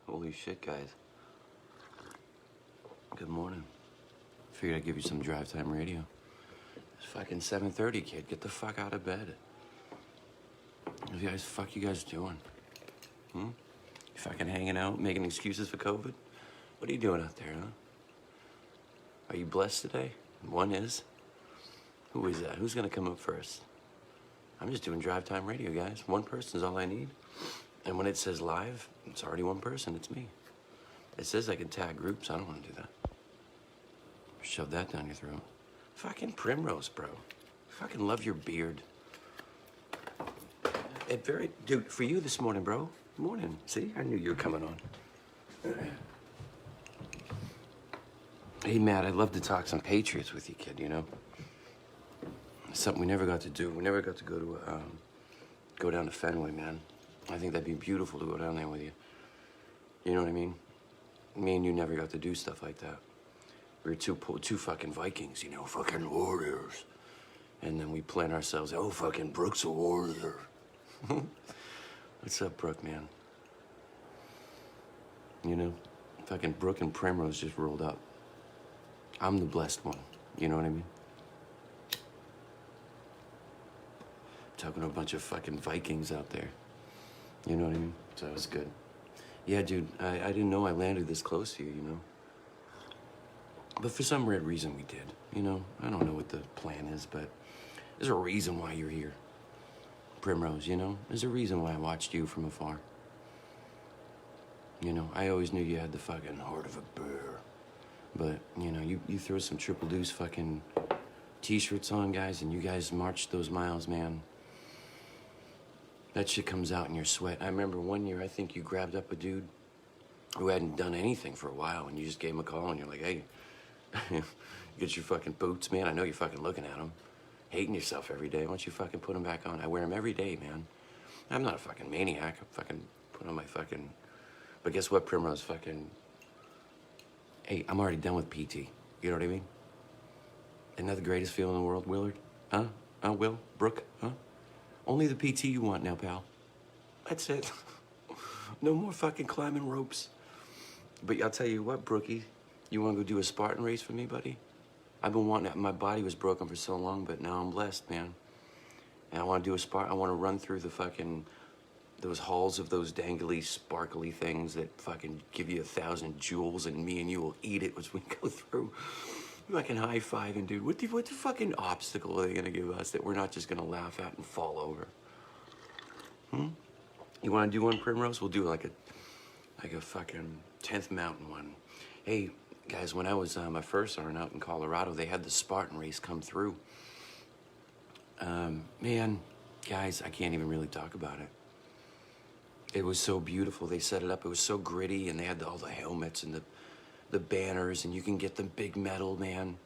Holy shit, guys. Good morning. Figured I'd give you some drive time radio. It's fucking 7:30, kid. Get the fuck out of bed. What you guys doing? You fucking hanging out, making excuses for COVID? What are you doing out there, huh? Are you blessed today? One is. Who is that? Who's gonna come up first? I'm just doing drive time radio, guys. One person is all I need. And when it says live, it's already one person. It's me. It says I can tag groups. I don't want to do that. Shove that down your throat. Fucking Primrose, bro. Fucking love your beard. Dude, for you this morning, bro. Morning. See, I knew you were coming on. Hey, Matt, I'd love to talk some Patriots with you, kid, you know? Something we never got to do. We never got to go down to Fenway, man. I think that'd be beautiful to go down there with you. You know what I mean? Me and you never got to do stuff like that. We were two fucking Vikings, you know, fucking warriors. And then we plan ourselves, oh, fucking Brooke's a warrior. What's up, Brooke, man? You know, fucking Brooke and Primrose just rolled up. I'm the blessed one, you know what I mean? Talking to a bunch of fucking Vikings out there. You know what I mean? So it was good. Yeah, dude, I didn't know I landed this close to you, you know? But for some weird reason we did, you know? I don't know what the plan is, but there's a reason why you're here. Primrose, you know? There's a reason why I watched you from afar. You know, I always knew you had the fucking heart of a bear. But, you know, you throw some Triple Deuce fucking t-shirts on, guys, and you guys marched those miles, man. That shit comes out in your sweat. I remember one year, I think you grabbed up a dude who hadn't done anything for a while, and you just gave him a call, and you're like, hey, get your fucking boots, man. I know you're fucking looking at them, hating yourself every day. Why don't you fucking put them back on? I wear them every day, man. I'm not a fucking maniac. I fucking put on my fucking... But guess what, Primrose? Fucking... Hey, I'm already done with PT. You know what I mean? Isn't that the greatest feeling in the world, Willard? Huh? Will? Brooke? Huh? Only the PT you want now, pal. That's it. No more fucking climbing ropes. But I'll tell you what, Brookie, you want to go do a Spartan race for me, buddy? I've been wanting that. My body was broken for so long, but now I'm blessed, man. And I want to do a Spartan. I want to run through the fucking, those halls of those dangly, sparkly things that fucking give you 1,000 joules, and me and you will eat it as we go through. Fucking high-fiving, dude. What the fucking obstacle are they gonna give us that we're not just gonna laugh at and fall over? You wanna do one, Primrose? We'll do like a fucking 10th Mountain one. Hey, guys, when I was my first sergeant out in Colorado, they had the Spartan race come through. Man, guys, I can't even really talk about it. It was so beautiful. They set it up. It was so gritty, and they had all the helmets and the banners, and you can get the big medal, man.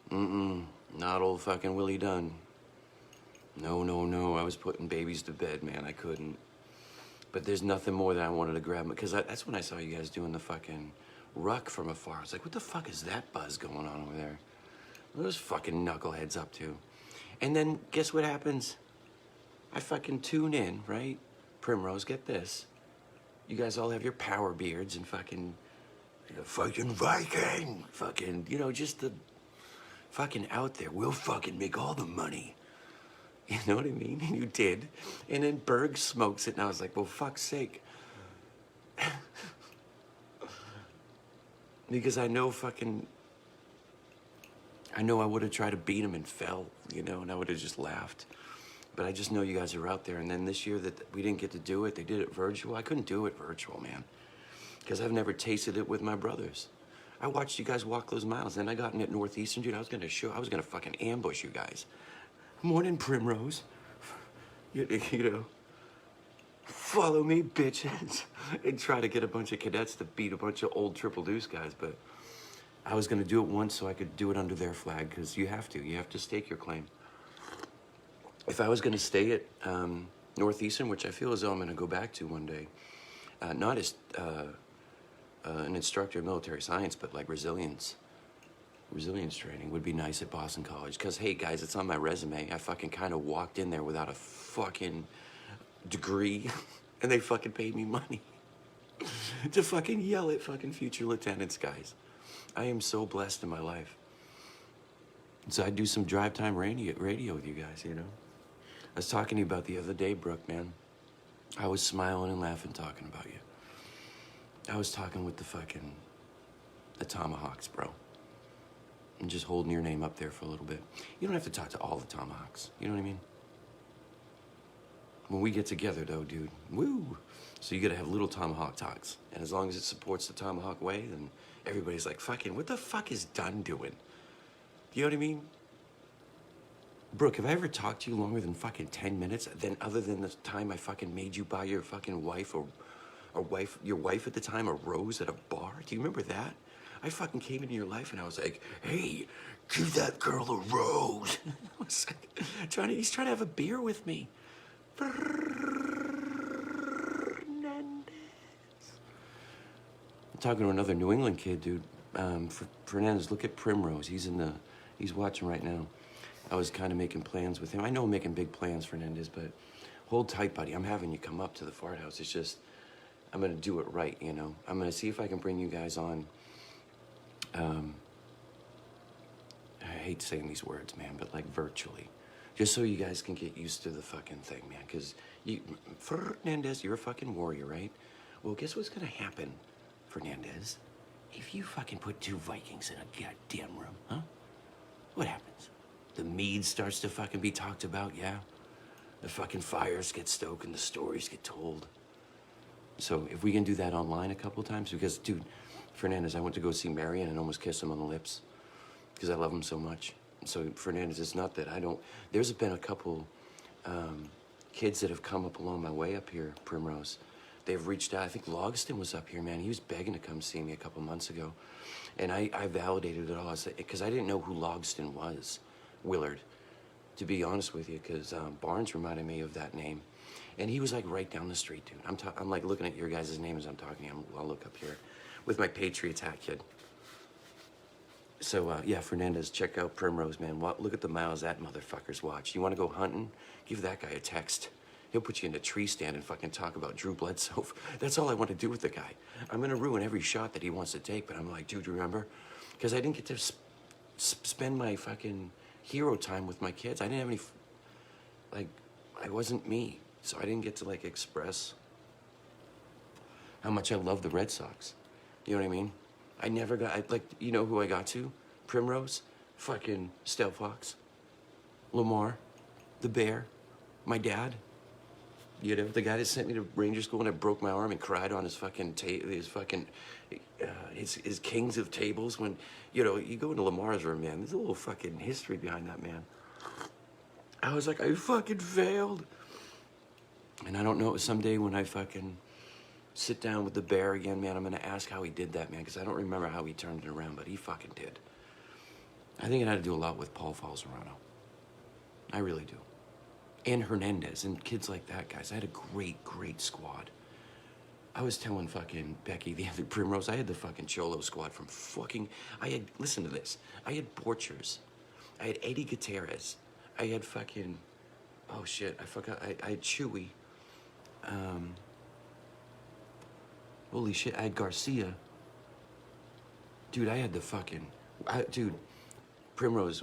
Not old fucking Willie Dunn. No, I was putting babies to bed, man. I couldn't. But there's nothing more that I wanted to grab, because that's when I saw you guys doing the fucking ruck from afar. I was like, what the fuck is that buzz going on over there? What are those fucking knuckleheads up to? And then, guess what happens? I fucking tune in, right? Primrose, get this. You guys all have your power beards and fucking Viking, fucking, you know, just the fucking out there. We'll fucking make all the money. You know what I mean? And you did. And then Berg smokes it, and I was like, well, fuck's sake. Because I know I would have tried to beat him and fell, you know, and I would have just laughed. But I just know you guys are out there. And then this year that we didn't get to do it, they did it virtual. I couldn't do it virtual, man. Because I've never tasted it with my brothers. I watched you guys walk those miles, and I got in at Northeastern, dude. I was gonna fucking ambush you guys. Morning, Primrose. You know, follow me, bitches. And try to get a bunch of cadets to beat a bunch of old Triple Deuce guys, but I was gonna do it once so I could do it under their flag, because you have to stake your claim. If I was gonna stay at Northeastern, which I feel as though I'm gonna go back to one day, not as an instructor of military science, but like resilience training would be nice at Boston College. Because, hey, guys, it's on my resume. I fucking kind of walked in there without a fucking degree, and they fucking paid me money. to fucking yell at fucking future lieutenants, guys. I am so blessed in my life. So I do some drive time radio with you guys, you know. I was talking to you about the other day, Brooke, man. I was smiling and laughing talking about you. I was talking with the Tomahawks, bro. And just holding your name up there for a little bit. You don't have to talk to all the Tomahawks. You know what I mean? When we get together, though, dude, woo! So you gotta have little Tomahawk talks. And as long as it supports the Tomahawk way, then everybody's like, fucking, what the fuck is Dunn doing? You know what I mean? Brooke, have I ever talked to you longer than fucking 10 minutes? Then other than the time I fucking made you buy your fucking wife your wife at the time a rose at a bar? Do you remember that? I fucking came into your life and I was like, hey, give that girl a rose. I was like, he's trying to have a beer with me. Fernandez. I'm talking to another New England kid, dude. Fernandez, look at Primrose. He's watching right now. I was kind of making plans with him. I know I'm making big plans, Fernandez, but hold tight, buddy. I'm having you come up to the fart house. It's just, I'm going to do it right, you know. I'm going to see if I can bring you guys on. I hate saying these words, man, but like virtually. Just so you guys can get used to the fucking thing, man. Because Fernandez, you're a fucking warrior, right? Well, guess what's going to happen, Fernandez? If you fucking put two Vikings in a goddamn room, huh? What happens? The mead starts to fucking be talked about, yeah? The fucking fires get stoked and the stories get told. So if we can do that online a couple times, because, dude, Fernandez, I went to go see Marion and almost kissed him on the lips because I love him so much. So, Fernandez, it's not that I don't... There's been a couple kids that have come up along my way up here, Primrose. They've reached out. I think Logston was up here, man. He was begging to come see me a couple months ago. And I validated it all because I didn't know who Logston was, Willard, to be honest with you, because Barnes reminded me of that name. And he was like right down the street, dude. I'm like looking at your guys' name as I'm talking. I'll look up here with my Patriots hat, kid. So, yeah, Fernandez, check out Primrose, man. Look at the miles that motherfucker's watch. You want to go hunting? Give that guy a text. He'll put you in a tree stand and fucking talk about Drew Bledsoe. That's all I want to do with the guy. I'm going to ruin every shot that he wants to take, but I'm like, dude, remember? Because I didn't get to spend my fucking hero time with my kids. I didn't have any, I wasn't me. So I didn't get to, express how much I love the Red Sox. You know what I mean? I never got, you know who I got to? Primrose, fucking Stel Fox, Lamar, the Bear, my dad. You know, the guy that sent me to Ranger School and I broke my arm and cried on his fucking, his Kings of Tables when, you know, you go into Lamar's room, man, there's a little fucking history behind that man. I was like, I fucking failed. And I don't know, someday when I fucking sit down with the Bear again, man, I'm gonna ask how he did that, man, because I don't remember how he turned it around, but he fucking did. I think it had to do a lot with Paul Falzarano. I really do. And Hernandez and kids like that, guys. I had a great, great squad. I was telling fucking Becky the other Primrose, I had the fucking Cholo squad from fucking, listen to this. I had Borchers. I had Eddie Gutierrez. I had fucking, oh shit, I forgot. I had Chewy. Holy shit, I had Garcia. Dude, I had the fucking, dude, Primrose,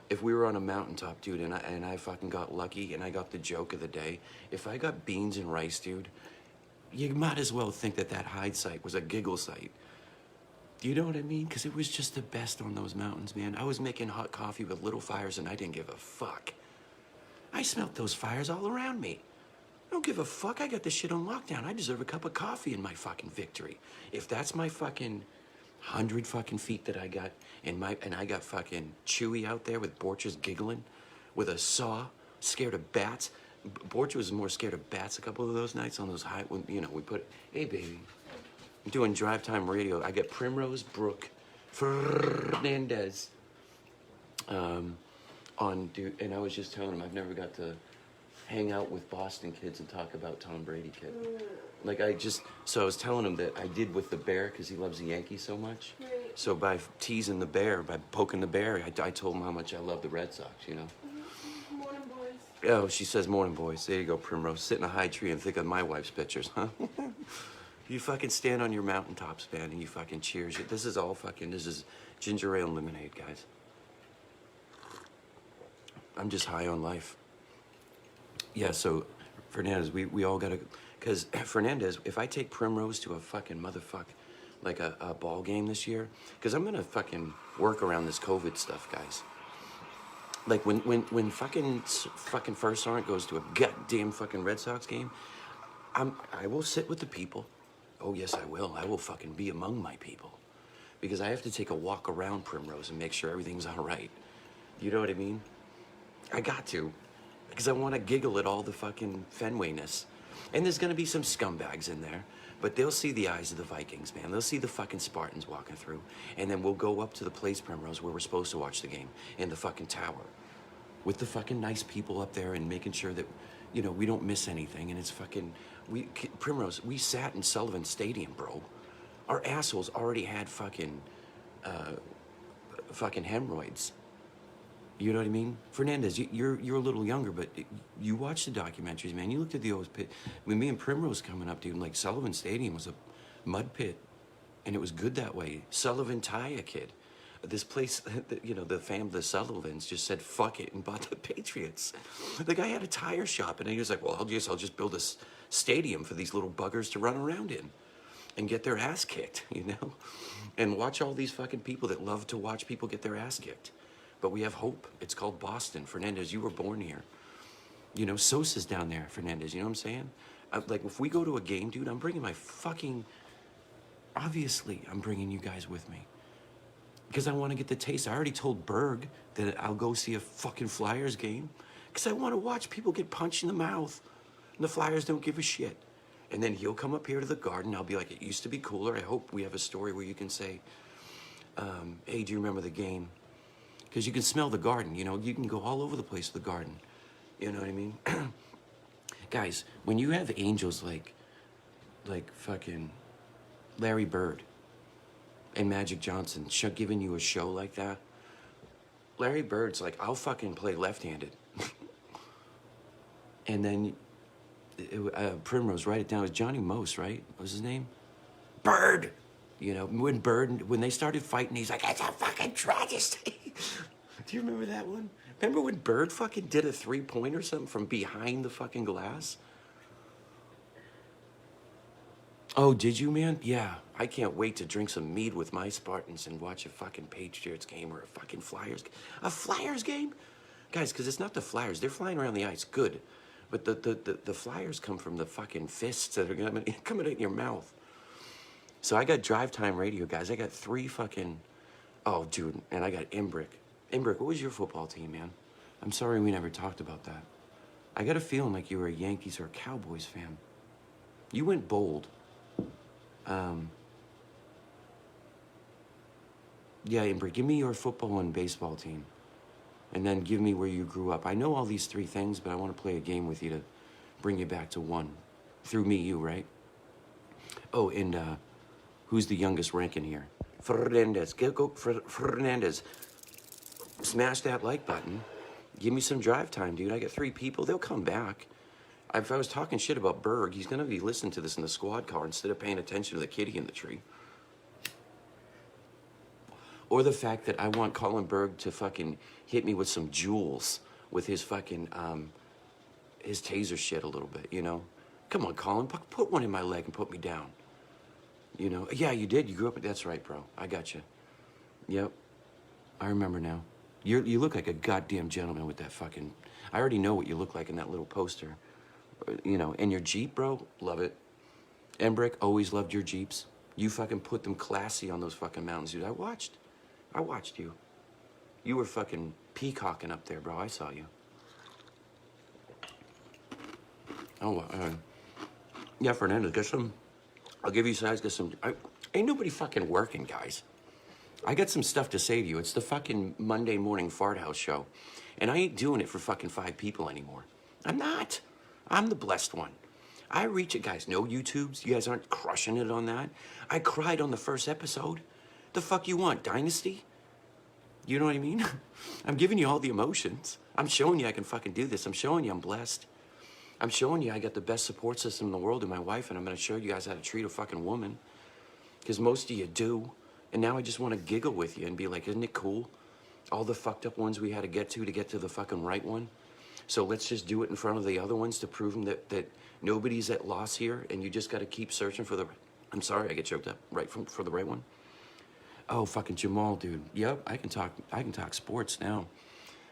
if we were on a mountaintop, dude, and I fucking got lucky and I got the joke of the day, if I got beans and rice, dude, you might as well think that hide site was a giggle site. You know what I mean? Because it was just the best on those mountains, man. I was making hot coffee with little fires and I didn't give a fuck. I smelt those fires all around me. I don't give a fuck. I got this shit on lockdown. I deserve a cup of coffee in my fucking victory. If that's my fucking 100 fucking feet that I got, and I got fucking Chewy out there with Borchers giggling, with a saw, scared of bats. Borchers was more scared of bats a couple of those nights on those high, when, you know, we put, hey baby, I'm doing drive time radio. I got Primrose, Brooke, Fernandez, on, dude, and I was just telling him I've never got to hang out with Boston kids and talk about Tom Brady, kid. So I was telling him that I did with the Bear because he loves the Yankees so much. Right. So by teasing the Bear, by poking the Bear, I told him how much I love the Red Sox, you know? Morning, boys. Oh, she says morning, boys. There you go, Primrose. Sit in a high tree and think of my wife's pictures, huh? You fucking stand on your mountaintops, man, and you fucking cheers. This is all fucking, this is ginger ale and lemonade, guys. I'm just high on life. Yeah, so, Fernandez, we all gotta, because Fernandez, if I take Primrose to a fucking motherfuck, like a ball game this year, because I'm gonna fucking work around this COVID stuff, guys. Like when fucking First Sergeant goes to a goddamn fucking Red Sox game, I will sit with the people. Oh yes, I will. I will fucking be among my people, because I have to take a walk around Primrose and make sure everything's all right. You know what I mean? I got to, because I want to giggle at all the fucking Fenwayness. And there's going to be some scumbags in there, but they'll see the eyes of the Vikings, man. They'll see the fucking Spartans walking through. And then we'll go up to the place, Primrose, where we're supposed to watch the game, in the fucking tower, with the fucking nice people up there and making sure that, you know, we don't miss anything. And it's fucking, Primrose, we sat in Sullivan Stadium, bro. Our assholes already had fucking hemorrhoids. You know what I mean? Fernandez, you're a little younger, but you watch the documentaries, man. You looked at the old pit. When me and Primrose coming up, dude, like Sullivan Stadium was a mud pit, and it was good that way. Sullivan Taya kid. This place, you know, the Sullivans just said, fuck it, and bought the Patriots. The guy had a tire shop, and he was like, well, I'll just build a stadium for these little buggers to run around in and get their ass kicked, you know? And watch all these fucking people that love to watch people get their ass kicked. But we have hope. It's called Boston. Fernandez, you were born here. You know, Sosa's down there, Fernandez. You know what I'm saying? Like, if we go to a game, dude, I'm bringing my fucking... Obviously, I'm bringing you guys with me. Because I want to get the taste. I already told Berg that I'll go see a fucking Flyers game. Because I want to watch people get punched in the mouth. And the Flyers don't give a shit. And then he'll come up here to the Garden. I'll be like, it used to be cooler. I hope we have a story where you can say, hey, do you remember the game? Because you can smell the Garden, you know? You can go all over the place with the Garden. You know what I mean? Guys, when you have angels like fucking Larry Bird and Magic Johnson giving you a show like that, Larry Bird's like, I'll fucking play left-handed. And then Primrose, write it down. It was Johnny Most, right? What was his name? Bird! You know, when they started fighting, he's like, it's a fucking tragedy. Do you remember that one? Remember when Bird fucking did a 3-point or something from behind the fucking glass? Oh, did you, man? Yeah. I can't wait to drink some mead with my Spartans and watch a fucking Patriots game or a fucking Flyers game. A Flyers game? Guys, because it's not the Flyers. They're flying around the ice. Good. But the Flyers come from the fucking fists that are coming out in your mouth. So I got Drive Time Radio, guys. I got 3 fucking... Oh, dude. And I got Embrick. Embrick, what was your football team, man? I'm sorry we never talked about that. I got a feeling like you were a Yankees or a Cowboys fan. You went bold. Yeah, Embrick, give me your football and baseball team. And then give me where you grew up. I know all these 3 things, but I want to play a game with you to bring you back to 1. Through me, you, right? Oh, and, who's the youngest ranking here? Fernandez. Go, Fernandez. Smash that like button. Give me some drive time, dude. I got 3 people. They'll come back. If I was talking shit about Berg, he's going to be listening to this in the squad car instead of paying attention to the kitty in the tree. Or the fact that I want Colin Berg to fucking hit me with some jewels with his fucking, his taser shit a little bit, you know? Come on, Colin, put one in my leg and put me down. You know? Yeah, you did. You grew up... That's right, bro. I got you. Yep. I remember now. You look like a goddamn gentleman with that fucking... I already know what you look like in that little poster. You know, and your Jeep, bro, love it. Embrick, always loved your Jeeps. You fucking put them classy on those fucking mountains, dude. I watched you. You were fucking peacocking up there, bro. I saw you. Oh, yeah, Fernandez, get some... I'll give you size, get some... ain't nobody fucking working, guys. I got some stuff to say to you. It's the fucking Monday morning fart house show. And I ain't doing it for fucking 5 people anymore. I'm not. I'm the blessed one. I reach it, guys. No YouTubes. You guys aren't crushing it on that. I cried on the first episode. The fuck you want? Dynasty? You know what I mean? I'm giving you all the emotions. I'm showing you I can fucking do this. I'm showing you I'm blessed. I'm showing you I got the best support system in the world in my wife, and I'm gonna show you guys how to treat a fucking woman. Because most of you do. And now I just want to giggle with you and be like, isn't it cool? All the fucked up ones we had to get to the fucking right one. So let's just do it in front of the other ones to prove them that nobody's at loss here, and you just got to keep searching for the, I'm sorry, I get choked up, for the right one. Oh, fucking Jamal, dude. Yep, I can talk sports now.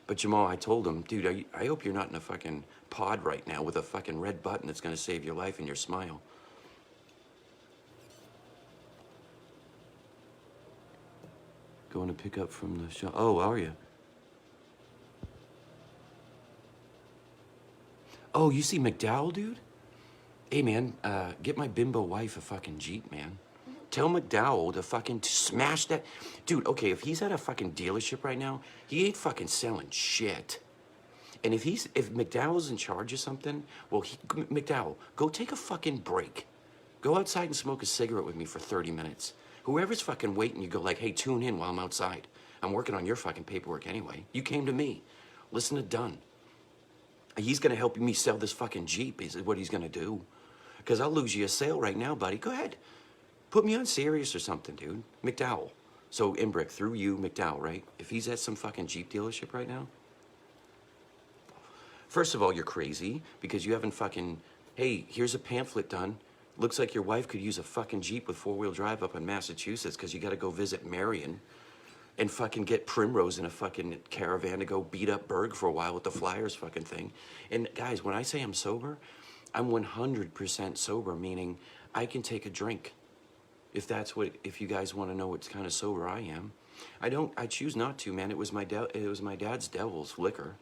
But Jamal, I told him, dude, I hope you're not in a fucking pod right now with a fucking red button that's gonna save your life and your smile. Going to pick up from the shop. Oh, are you? Oh, you see McDowell, dude? Hey, man, get my bimbo wife a fucking Jeep, man. Tell McDowell to fucking smash that. Dude, okay, if he's at a fucking dealership right now, he ain't fucking selling shit. And if McDowell's in charge of something, well, McDowell, go take a fucking break. Go outside and smoke a cigarette with me for 30 minutes. Whoever's fucking waiting, you go like, hey, tune in while I'm outside. I'm working on your fucking paperwork anyway. You came to me. Listen to Dunn. He's gonna help me sell this fucking Jeep, is what he's gonna do. Because I'll lose you a sale right now, buddy. Go ahead. Put me on Sirius or something, dude. McDowell. So, Embrick, through you, McDowell, right? If he's at some fucking Jeep dealership right now, first of all, you're crazy because you haven't fucking, hey, here's a pamphlet done. Looks like your wife could use a fucking Jeep with four-wheel drive up in Massachusetts because you got to go visit Marion and fucking get Primrose in a fucking caravan to go beat up Berg for a while with the Flyers fucking thing. And guys, when I say I'm sober, I'm 100% sober, meaning I can take a drink. If you guys want to know what kind of sober I am. I choose not to, man. It was my dad's devil's liquor.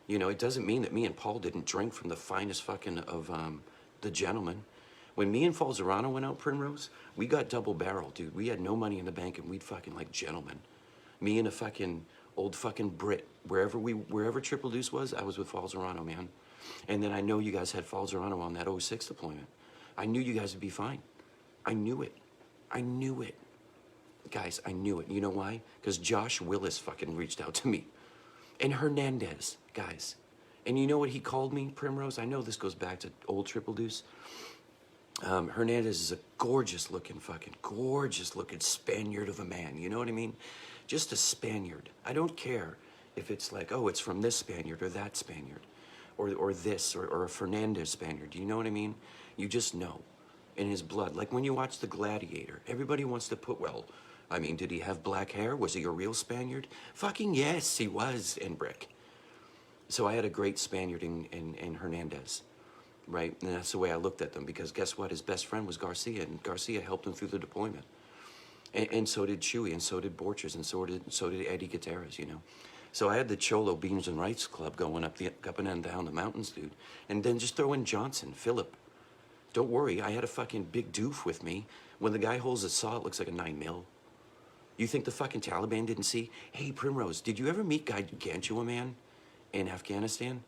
You know, it doesn't mean that me and Paul didn't drink from the finest fucking of the gentleman. When me and Falzerano went out, Primrose, we got double barrel, dude. We had no money in the bank and we'd fucking like gentlemen. Me and a fucking old fucking Brit, wherever Triple Deuce was, I was with Falzerano, man. And then I know you guys had Falzerano on that 06 deployment. I knew you guys would be fine. I knew it. I knew it. Guys, I knew it. You know why? Because Josh Willis fucking reached out to me. And Hernandez, guys. And you know what he called me, Primrose? I know this goes back to old Triple Deuce. Hernandez is a gorgeous looking Spaniard of a man. You know what I mean? Just a Spaniard. I don't care if it's like, oh, it's from this Spaniard or that Spaniard. Or this, or a Fernandez Spaniard. Do you know what I mean? You just know. In his blood. Like when you watch The Gladiator, everybody wants to put, well, I mean, did he have black hair? Was he a real Spaniard? Fucking yes, he was, Enbrick. So I had a great Spaniard in Hernandez, right? And that's the way I looked at them, because guess what? His best friend was Garcia, and Garcia helped him through the deployment. And so did Chewy, and so did Borchers, and so did Eddie Gutierrez, you know? So I had the Cholo Beans and Rights Club going up and down the mountains, dude. And then just throw in Johnson, Phillip. Don't worry, I had a fucking big doof with me. When the guy holds a saw, it looks like a 9mm. You think the fucking Taliban didn't see? Hey, Primrose, did you ever meet Gargantua Man in Afghanistan?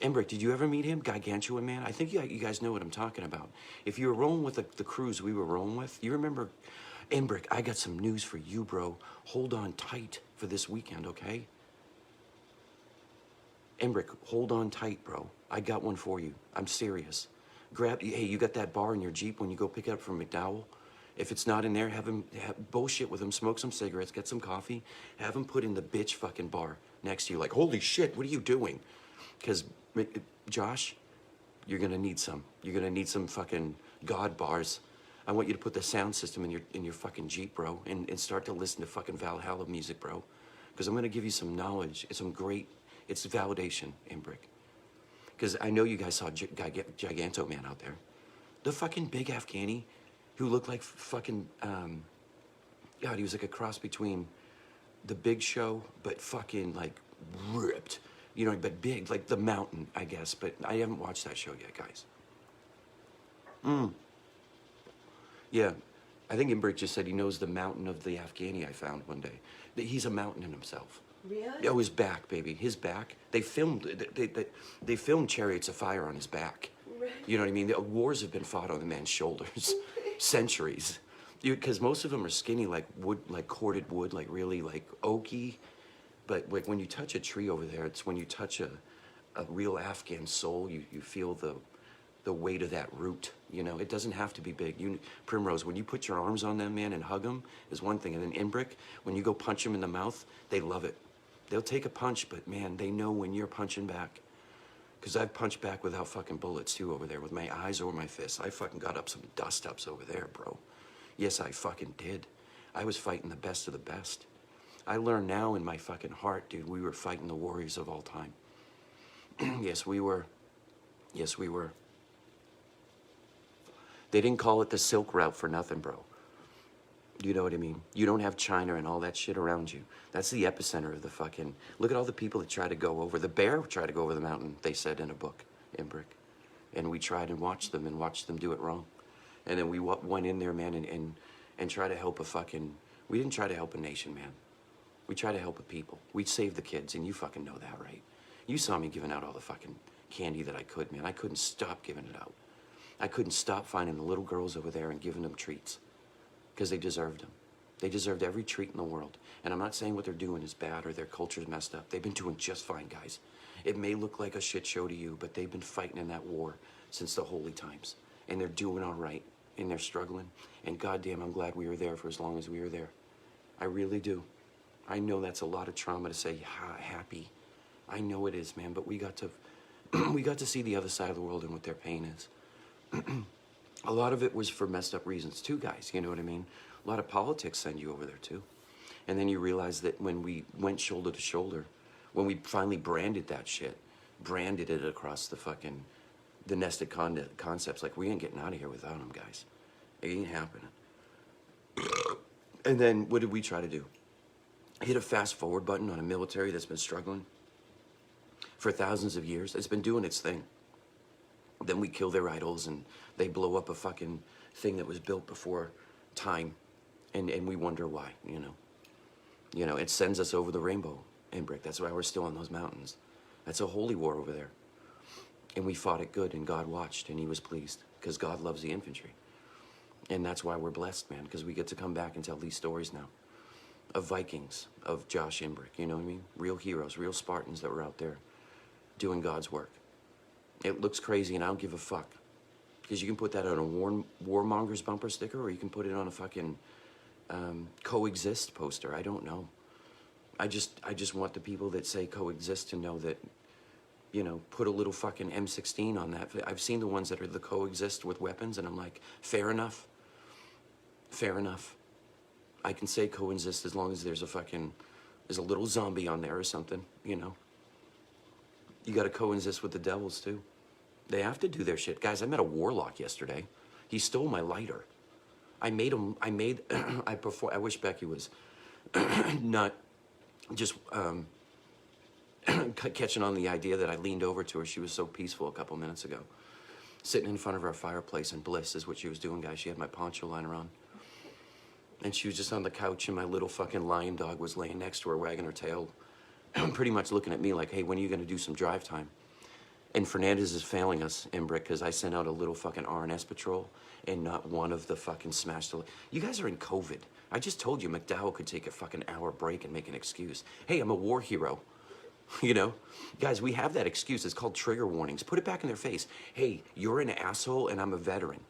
Embrick, did you ever meet him, Gargantua Man? I think you guys know what I'm talking about. If you were rolling with the crews we were rolling with, you remember, Embrick, I got some news for you, bro. Hold on tight for this weekend, okay? Embrick, hold on tight, bro. I got one for you. I'm serious. Hey, you got that bar in your Jeep when you go pick it up from McDowell? If it's not in there, have bullshit with him, smoke some cigarettes, get some coffee, have him put in the bitch fucking bar next to you. Like, holy shit, what are you doing? Because, Josh, you're gonna need some. You're gonna need some fucking God bars. I want you to put the sound system in your fucking Jeep, bro, and start to listen to fucking Valhalla music, bro. Because I'm gonna give you some knowledge. It's validation, Embrick. Because I know you guys saw Giganto Man out there. The fucking big Afghani who looked like fucking, God, he was like a cross between The Big Show, but fucking like ripped. You know, but big, like The Mountain, I guess. But I haven't watched that show yet, guys. Yeah, I think Embrick just said he knows the mountain of the Afghani I found one day. He's a mountain in himself. Really? Oh, his back, baby. His back. They filmed Chariots of Fire on his back. Right. You know what I mean? The wars have been fought on the man's shoulders. Centuries. Because most of them are skinny like wood, like corded wood, like really like oaky. But like when you touch a tree over there, it's when you touch a real Afghan soul. You feel the weight of that root. You know, it doesn't have to be big. Primrose, when you put your arms on them, man, and hug them is one thing. And then Imbric, when you go punch them in the mouth, they love it. They'll take a punch, but man, they know when you're punching back. Because I've punched back without fucking bullets too over there with my eyes or my fists. I fucking got up some dust ups over there, bro. Yes, I fucking did. I was fighting the best of the best. I learn now in my fucking heart, dude, we were fighting the warriors of all time. Yes, we were. Yes, we were. They didn't call it the Silk Route for nothing, bro. You know what I mean? You don't have China and all that shit around you. That's the epicenter of the fucking... Look at all the people that try to go over... The bear tried to go over the mountain, they said in a book, Imbric. And we tried and watched them do it wrong. And then we went in there, man, and tried to help a fucking... We didn't try to help a nation, man. We tried to help a people. We saved the kids, and you fucking know that, right? You saw me giving out all the fucking candy that I could, man. I couldn't stop giving it out. I couldn't stop finding the little girls over there and giving them treats. Because they deserved them. They deserved every treat in the world. And I'm not saying what they're doing is bad or their culture's messed up. They've been doing just fine, guys. It may look like a shit show to you, but they've been fighting in that war since the holy times. And they're doing all right. And they're struggling. And goddamn, I'm glad we were there for as long as we were there. I really do. I know that's a lot of trauma to say happy. I know it is, man, but we got to we got to see the other side of the world and what their pain is. A lot of it was for messed up reasons too, guys, you know what I mean? A lot of politics send you over there too. And then you realize that when we went shoulder to shoulder, when we finally branded that shit, branded it across the fucking, the nested concepts, like we ain't getting out of here without them, guys. It ain't happening. And then what did we try to do? Hit a fast forward button on a military that's been struggling for thousands of years. It's been doing its thing. Then we kill their idols and they blow up a fucking thing that was built before time. And we wonder why, you know. You know, it sends us over the rainbow, Imbric. That's why we're still in those mountains. That's a holy war over there. And we fought it good and God watched and he was pleased because God loves the infantry. And that's why we're blessed, man, because we get to come back and tell these stories now. Of Vikings, of Josh Imbric, you know what I mean? Real heroes, real Spartans that were out there doing God's work. It looks crazy and I don't give a fuck. Because you can put that on a warmonger's bumper sticker or you can put it on a fucking coexist poster. I don't know. I just want the people that say coexist to know that, you know, put a little fucking M16 on that. I've seen the ones that are the coexist with weapons and I'm like, fair enough. Fair enough. I can say coexist as long as there's a little zombie on there or something, you know. You gotta coexist with the devils too. They have to do their shit. Guys, I met a warlock yesterday. He stole my lighter. I wish Becky was not just catching on the idea that I leaned over to her. She was so peaceful a couple minutes ago. Sitting in front of our fireplace in bliss is what she was doing, guys. She had my poncho liner on. And she was just on the couch and my little fucking lion dog was laying next to her, wagging her tail, pretty much looking at me like, hey, when are you gonna do some drive time? And Fernandez is failing us, Imbric, because I sent out a little fucking RNS patrol and not one of the fucking smashed... You guys are in COVID. I just told you McDowell could take a fucking hour break and make an excuse. Hey, I'm a war hero. You know? Guys, we have that excuse. It's called trigger warnings. Put it back in their face. Hey, you're an asshole and I'm a veteran.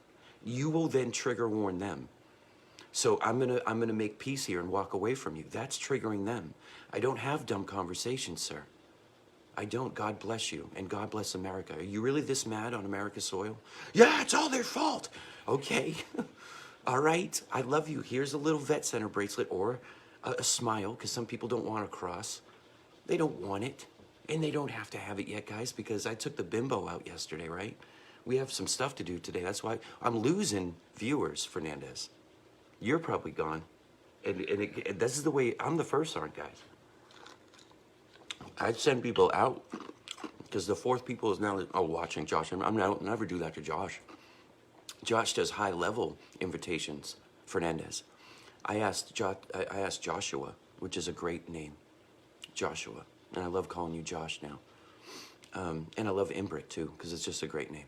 You will then trigger warn them. So I'm gonna make peace here and walk away from you. That's triggering them. I don't have dumb conversations, sir. I don't. God bless you, and God bless America. Are you really this mad on America's soil? Yeah, it's all their fault. Okay. All right. I love you. Here's a little vet center bracelet or a smile, because some people don't want a cross. They don't want it, and they don't have to have it yet, guys, because I took the bimbo out yesterday, right? We have some stuff to do today. That's why I'm losing viewers, Fernandez. You're probably gone. And this is the way, I'm the first aren't, guys. I'd send people out because the fourth people is now watching Josh. I'll never do that to Josh. Josh does high-level invitations, Fernandez. I asked Joshua, which is a great name, Joshua. And I love calling you Josh now. And I love Imbric, too, because it's just a great name.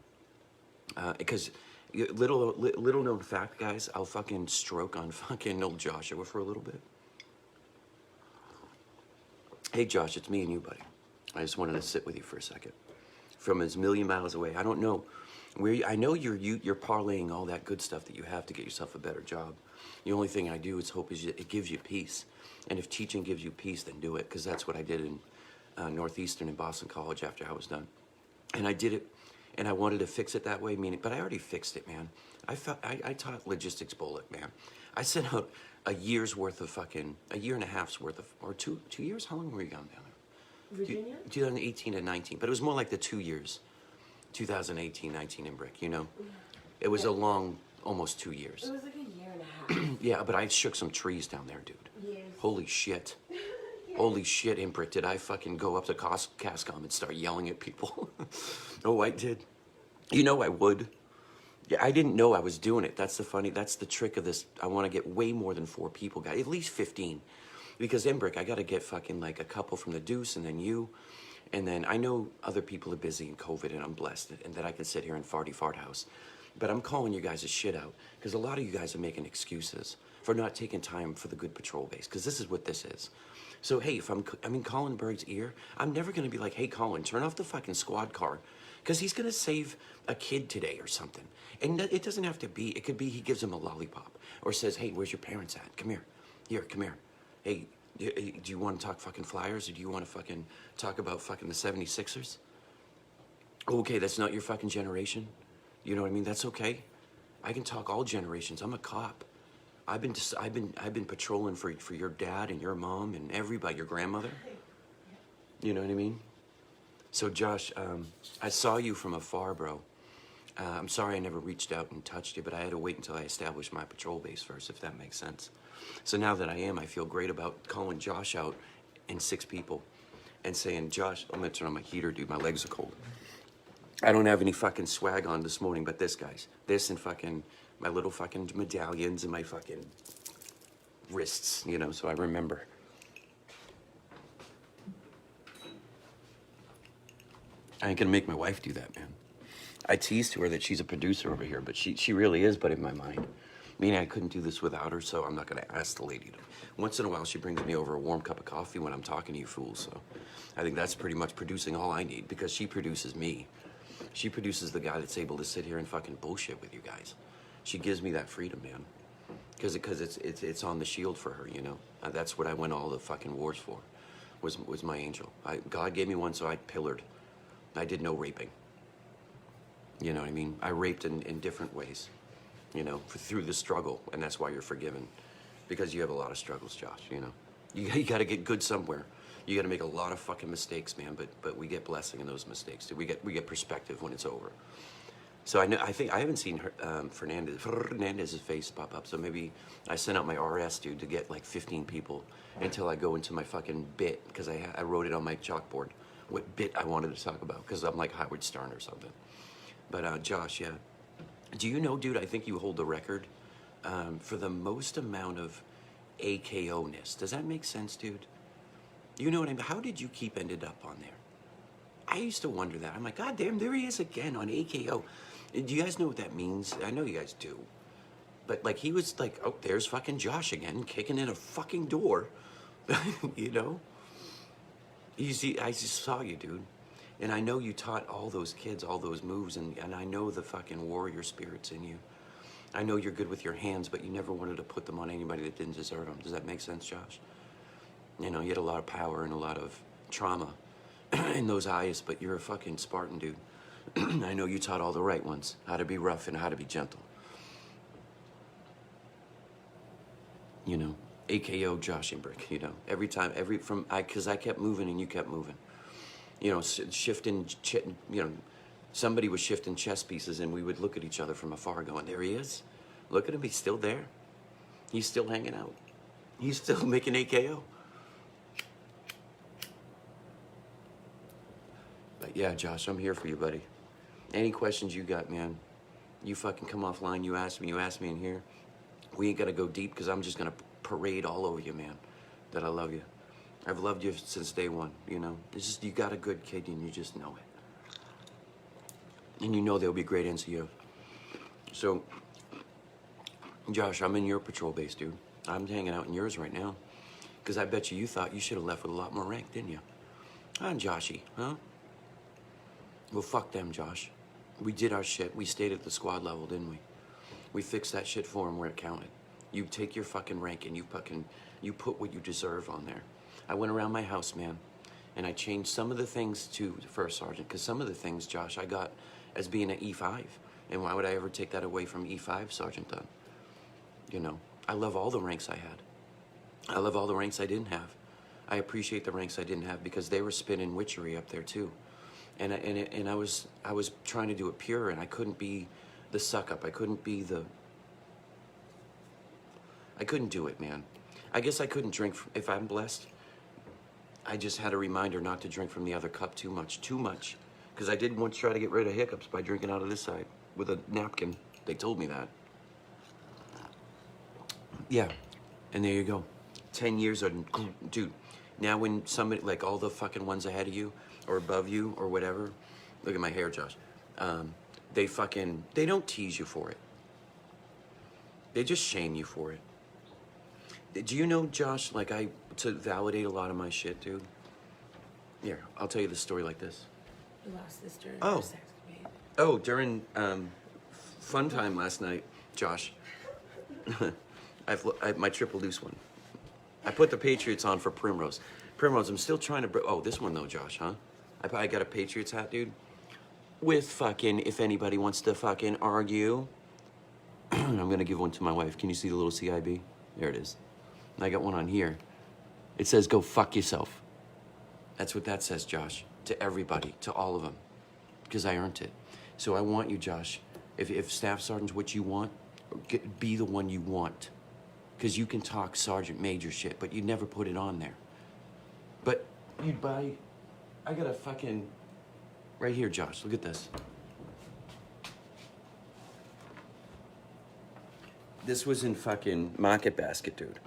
Because... Little known fact, guys, I'll fucking stroke on fucking old Joshua for a little bit. Hey, Josh, it's me and you, buddy. I just wanted to sit with you for a second. from as million miles away. I don't know where I know you're parlaying all that good stuff that you have to get yourself a better job. The only thing I do is hope is it gives you peace. And if teaching gives you peace, then do it, because that's what I did in Northeastern and Boston College after I was done. And I did it, and I wanted to fix it that way, meaning, but I already fixed it, man. I taught logistics bullet, man. I sent out a year and a half's worth of, or two years? How long were you gone down there? Virginia? 2018 and 19, but it was more like the 2 years, 2018, 19 in Brick, you know? It was a long, almost 2 years. It was like a year and a half. Yeah, but I shook some trees down there, dude. Yes. Holy shit. Holy shit, in Brick, did I fucking go up to Cascom and start yelling at people? Oh, I did. You know I would. Yeah, I didn't know I was doing it. That's the trick of this. I want to get way more than 4 people, guys. At least 15. Because in Brick, I got to get fucking like a couple from the Deuce and then you. And then I know other people are busy in COVID and I'm blessed and that I can sit here in Farty Fart House. But I'm calling you guys' shit out because a lot of you guys are making excuses for not taking time for the good patrol base, because this is what this is. So, hey, if I'm in Colin Berg's ear, I'm never going to be like, hey, Colin, turn off the fucking squad car, because he's going to save a kid today or something. And it doesn't have to be. It could be he gives him a lollipop or says, hey, where's your parents at? Come here. Here, come here. Hey, do you want to talk fucking Flyers, or do you want to fucking talk about fucking the 76ers? Okay, that's not your fucking generation. You know what I mean? That's okay. I can talk all generations. I'm a cop. I've been patrolling for your dad and your mom and everybody, your grandmother. You know what I mean? So Josh, I saw you from afar, bro. I'm sorry I never reached out and touched you, but I had to wait until I established my patrol base first, if that makes sense. So now that I am, I feel great about calling Josh out and 6 people and saying, Josh, I'm gonna turn on my heater, dude. My legs are cold. I don't have any fucking swag on this morning, but this, guys. This and fucking my little fucking medallions and my fucking wrists, you know, so I remember. I ain't gonna make my wife do that, man. I teased to her that she's a producer over here, but she really is, but in my mind. Meaning I couldn't do this without her, so I'm not gonna ask the lady to. Once in a while, she brings me over a warm cup of coffee when I'm talking to you fools, so I think that's pretty much producing all I need, because she produces me. She produces the guy that's able to sit here and fucking bullshit with you guys. She gives me that freedom, man. Because it's on the shield for her, you know. That's what I went all the fucking wars for, was my angel. God gave me one, so I pillared. I did no raping. You know what I mean? I raped in different ways, you know, through the struggle, and that's why you're forgiven. Because you have a lot of struggles, Josh, you know. You got to get good somewhere. You got to make a lot of fucking mistakes, man, but we get blessing in those mistakes. We get perspective when it's over. So I think I haven't seen Fernandez's face pop up. So maybe I sent out my RS dude to get like 15 people until I go into my fucking bit, because I wrote it on my chalkboard what bit I wanted to talk about, because I'm like Howard Stern or something. But Josh, yeah, do you know, dude? I think you hold the record for the most amount of AKO-ness. Does that make sense, dude? You know what I mean? How did you ended up on there? I used to wonder that. I'm like, God damn, there he is again on AKO. Do you guys know what that means? I know you guys do. But like, he was like, oh, there's fucking Josh again, kicking in a fucking door. You know? You see, I just saw you, dude. And I know you taught all those kids all those moves, and I know the fucking warrior spirit's in you. I know you're good with your hands, but you never wanted to put them on anybody that didn't deserve them. Does that make sense, Josh? You know, you had a lot of power and a lot of trauma in those eyes, but you're a fucking Spartan, dude. I know you taught all the right ones how to be rough and how to be gentle. You know, AKO Josh and Brick, you know, every time, because I kept moving and you kept moving. You know, shifting, you know, somebody was shifting chess pieces and we would look at each other from afar going, there he is. Look at him, he's still there. He's still hanging out. He's still making AKO. But yeah, Josh, I'm here for you, buddy. Any questions you got, man, you fucking come offline, you ask me in here. We ain't gotta go deep, because I'm just gonna parade all over you, man, that I love you. I've loved you since day one, you know. It's just, you got a good kid and you just know it. And you know there'll be great NCO. So, Josh, I'm in your patrol base, dude. I'm hanging out in yours right now. Because I bet you thought you should have left with a lot more rank, didn't you? Huh, Joshy, huh? Well, fuck them, Josh. We did our shit. We stayed at the squad level, didn't we? We fixed that shit for them where it counted. You take your fucking rank and you put what you deserve on there. I went around my house, man, and I changed some of the things to first sergeant, because some of the things, Josh, I got as being an E5. And why would I ever take that away from E5 Sergeant Dunn? You know, I love all the ranks I had. I love all the ranks I didn't have. I appreciate the ranks I didn't have because they were spinning witchery up there too. And I was trying to do it pure, and I couldn't be the suck up. I couldn't do it, man. I guess I couldn't drink. If I'm blessed, I just had a reminder not to drink from the other cup too much. Because I did once try to get rid of hiccups by drinking out of this side with a napkin. They told me that. Yeah, and there you go. 10 years are, dude, now when somebody, like all the fucking ones ahead of you or above you or whatever, look at my hair, Josh, they don't tease you for it. They just shame you for it. Do you know, Josh, like to validate a lot of my shit, dude? Here, I'll tell you the story like this. You lost this during Oh. your sex with me. Oh, during fun time last night, Josh, my triple deuce one. I put the Patriots on for Primrose. Primrose, I'm still trying to, oh, this one though, Josh, huh? I got a Patriots hat, dude. With fucking, if anybody wants to fucking argue. I'm gonna give one to my wife. Can you see the little CIB? There it is. And I got one on here. It says, go fuck yourself. That's what that says, Josh. To everybody, to all of them. Because I earned it. So I want you, Josh, if Staff Sergeant's what you want, be the one you want. Because you can talk Sergeant Major shit, but you never put it on there. But you'd buy, I got a fucking, right here, Josh, look at this. This was in fucking Market Basket, dude.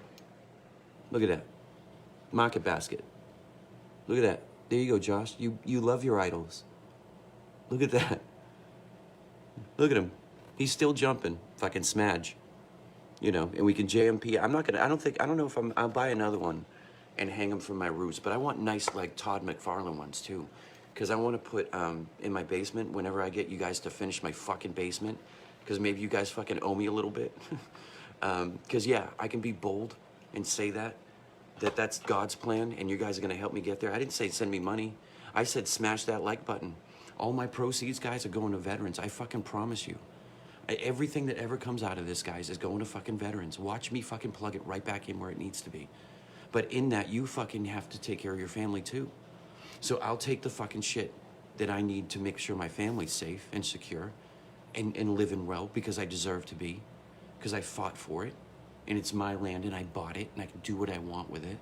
Look at that. Market Basket. Look at that. There you go, Josh. You love your idols. Look at that. Look at him. He's still jumping. Fucking Smadge. You know, and we can JMP. I don't know if I'll buy another one and hang them from my roofs, but I want nice, like, Todd McFarlane ones, too. Because I want to put in my basement whenever I get you guys to finish my fucking basement. Because maybe you guys fucking owe me a little bit. Because, yeah, I can be bold and say that's God's plan, and you guys are going to help me get there. I didn't say send me money. I said smash that like button. All my proceeds, guys, are going to veterans. I fucking promise you. Everything that ever comes out of this, guys, is going to fucking veterans. Watch me fucking plug it right back in where it needs to be. But in that, you fucking have to take care of your family, too. So I'll take the fucking shit that I need to make sure my family's safe and secure and living well, because I deserve to be, because I fought for it, and it's my land, and I bought it, and I can do what I want with it.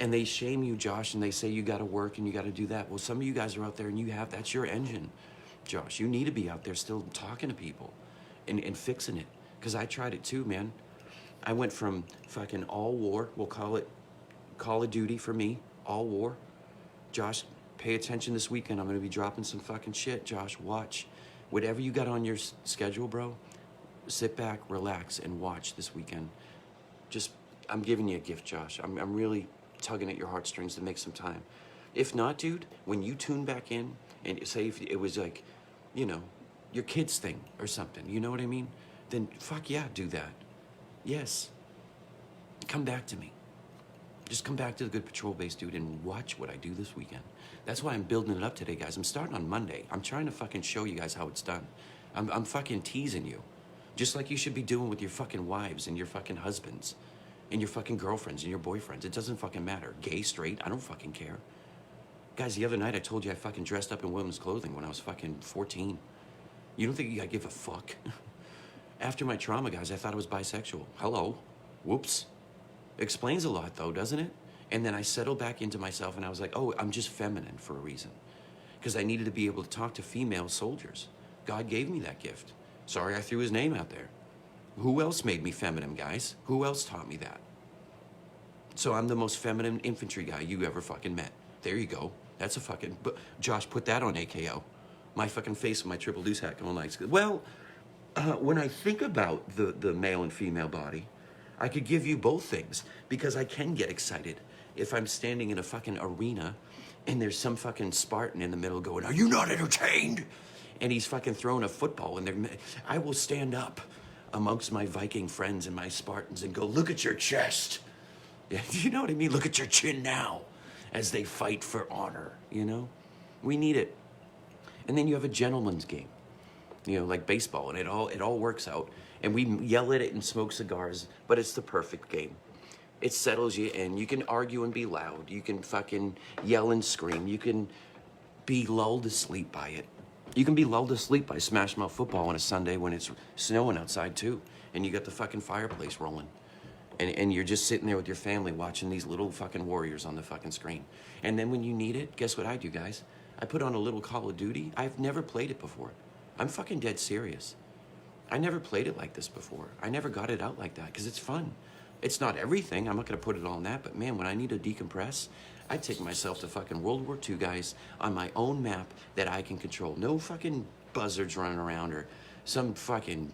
And they shame you, Josh, and they say you gotta work and you gotta do that. Well, some of you guys are out there and that's your engine, Josh. You need to be out there still talking to people and fixing it. Because I tried it too, man. I went from fucking all war, we'll call it Call of Duty for me, all war. Josh, pay attention this weekend. I'm gonna be dropping some fucking shit, Josh. Watch. Whatever you got on your schedule, bro, sit back, relax, and watch this weekend. Just, I'm giving you a gift, Josh. I'm really tugging at your heartstrings to make some time. If not, dude, when you tune back in and say if it was like, you know, your kid's thing or something, you know what I mean? Then fuck yeah, do that. Yes. Come back to me. Just come back to the Good Patrol Base, dude, and watch what I do this weekend. That's why I'm building it up today, guys. I'm starting on Monday. I'm trying to fucking show you guys how it's done. I'm fucking teasing you. Just like you should be doing with your fucking wives and your fucking husbands and your fucking girlfriends and your boyfriends. It doesn't fucking matter. Gay, straight, I don't fucking care. Guys, the other night I told you I fucking dressed up in women's clothing when I was fucking 14. You don't think I give a fuck? After my trauma, guys, I thought I was bisexual. Hello. Whoops. Explains a lot, though, doesn't it? And then I settled back into myself and I was like, oh, I'm just feminine for a reason. Because I needed to be able to talk to female soldiers. God gave me that gift. Sorry I threw his name out there. Who else made me feminine, guys? Who else taught me that? So I'm the most feminine infantry guy you ever fucking met. There you go. That's a fucking... Josh, put that on AKO. My fucking face with my triple deuce hat going like... Well, when I think about the male and female body, I could give you both things, because I can get excited if I'm standing in a fucking arena And there's some fucking Spartan in the middle going, "Are you not entertained?" And he's fucking throwing a football, and I will stand up amongst my Viking friends and my Spartans and go, "Look at your chest." Yeah, you know what I mean? Look at your chin now as they fight for honor, you know? We need it. And then you have a gentleman's game, you know, like baseball, and it all works out. And we yell at it and smoke cigars, but it's the perfect game. It settles you in. You can argue and be loud. You can fucking yell and scream. You can be lulled to sleep by it. You can be lulled to sleep by Smash Mouth football on a Sunday when it's snowing outside too, and you got the fucking fireplace rolling. And you're just sitting there with your family watching these little fucking warriors on the fucking screen. And then when you need it, guess what I do, guys? I put on a little Call of Duty. I've never played it before. I'm fucking dead serious. I never played it like this before. I never got it out like that because it's fun. It's not everything. I'm not going to put it all on that. But man, when I need to decompress, I take myself to fucking World War II, guys, on my own map that I can control. No fucking buzzards running around or some fucking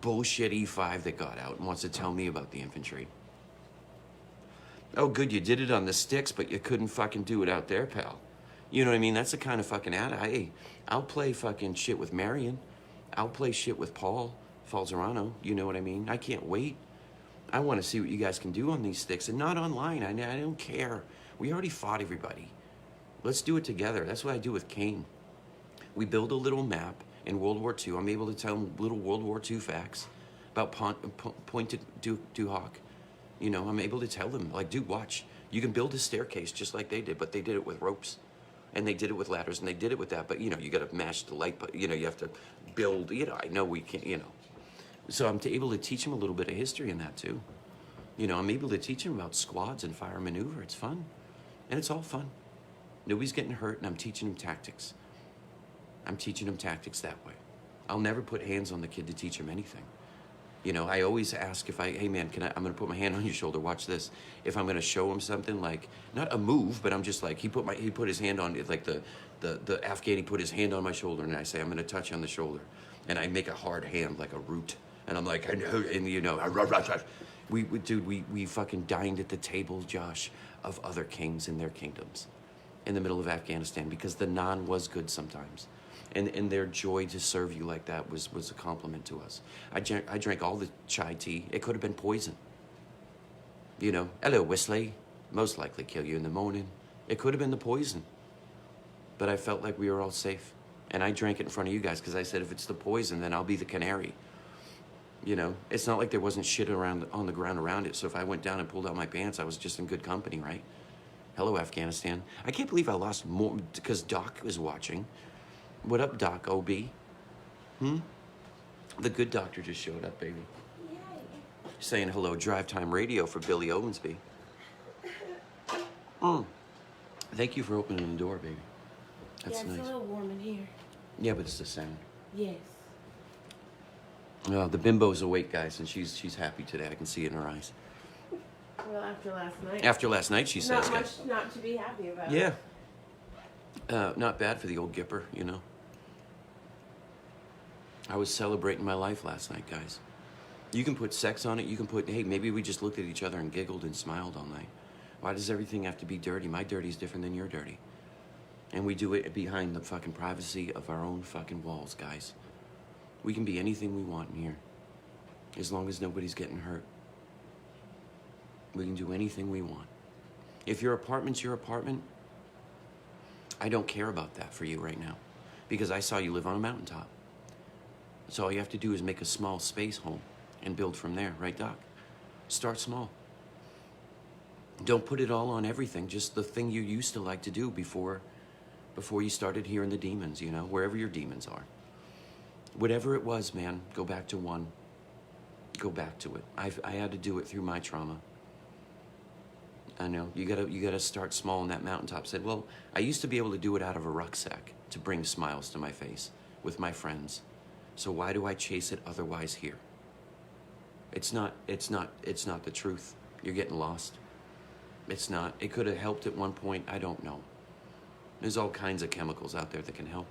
bullshit E5 that got out and wants to tell me about the infantry. Oh, good, you did it on the sticks, but you couldn't fucking do it out there, pal. You know what I mean? That's the kind of fucking hey, I'll play fucking shit with Marion. I'll play shit with Paul Falzerano. You know what I mean? I can't wait. I want to see what you guys can do on these sticks, and not online. I don't care. We already fought everybody. Let's do it together. That's what I do with Kane. We build a little map in World War II. I'm able to tell them little World War II facts about Pointed Duhawk. You know, I'm able to tell them, like, dude, watch. You can build a staircase just like they did, but they did it with ropes. And they did it with ladders, and they did it with that. But, you know, you got to mash the light, but, you know, you have to build, you know, I know we can't, you know. So I'm able to teach them a little bit of history in that, too. You know, I'm able to teach them about squads and fire maneuver. It's fun. And it's all fun. Nobody's getting hurt, and I'm teaching them tactics. I'm teaching them tactics that way. I'll never put hands on the kid to teach him anything. You know, I always ask if hey man, I'm gonna put my hand on your shoulder, watch this. If I'm gonna show him something, like, not a move, but I'm just like, he put his hand on, like the Afghani put his hand on my shoulder, and I say, I'm gonna touch you on the shoulder. And I make a hard hand, like a root. And I'm like, and you know, we fucking dined at the table, Josh, of other kings and their kingdoms in the middle of Afghanistan, because the naan was good sometimes. And their joy to serve you like that was a compliment to us. I drank all the chai tea. It could have been poison. You know, hello, Wesley. Most likely kill you in the morning. It could have been the poison. But I felt like we were all safe. And I drank it in front of you guys because I said, if it's the poison, then I'll be the canary. You know, it's not like there wasn't shit around on the ground around it. So if I went down and pulled out my pants, I was just in good company, right? Hello, Afghanistan. I can't believe I lost more because Doc was watching. What up, Doc OB? The good doctor just showed up, baby. Yay. Saying hello, Drive Time Radio for Billy Owensby. Thank you for opening the door, baby. That's yeah, it's nice. a little warm in here. Yeah, but it's the sound. Yes. The bimbo's awake, guys, and she's happy today. I can see it in her eyes. Well, after last night. After last night, she says, not much guys. not to be happy about. Yeah. Not bad for the old Gipper, you know. I was celebrating my life last night, guys. You can put sex on it. You can put, hey, maybe we just looked at each other and giggled and smiled all night. Why does everything have to be dirty? My dirty is different than your dirty. And we do it behind the fucking privacy of our own fucking walls, guys. We can be anything we want in here. As long as nobody's getting hurt. We can do anything we want. If your apartment's your apartment, I don't care about that for you right now. Because I saw you live on a mountaintop. So all you have to do is make a small space home and build from there, right, Doc? Start small. Don't put it all on everything, just the thing you used to like to do before you started hearing the demons, you know, wherever your demons are. Whatever it was, man, go back to one. Go back to it. I had to do it through my trauma. I know, you gotta start small on that mountaintop. Said, well, I used to be able to do it out of a rucksack to bring smiles to my face with my friends. So why do I chase it otherwise here? It's not the truth. You're getting lost. It's not. It could have helped at one point. I don't know. There's all kinds of chemicals out there that can help.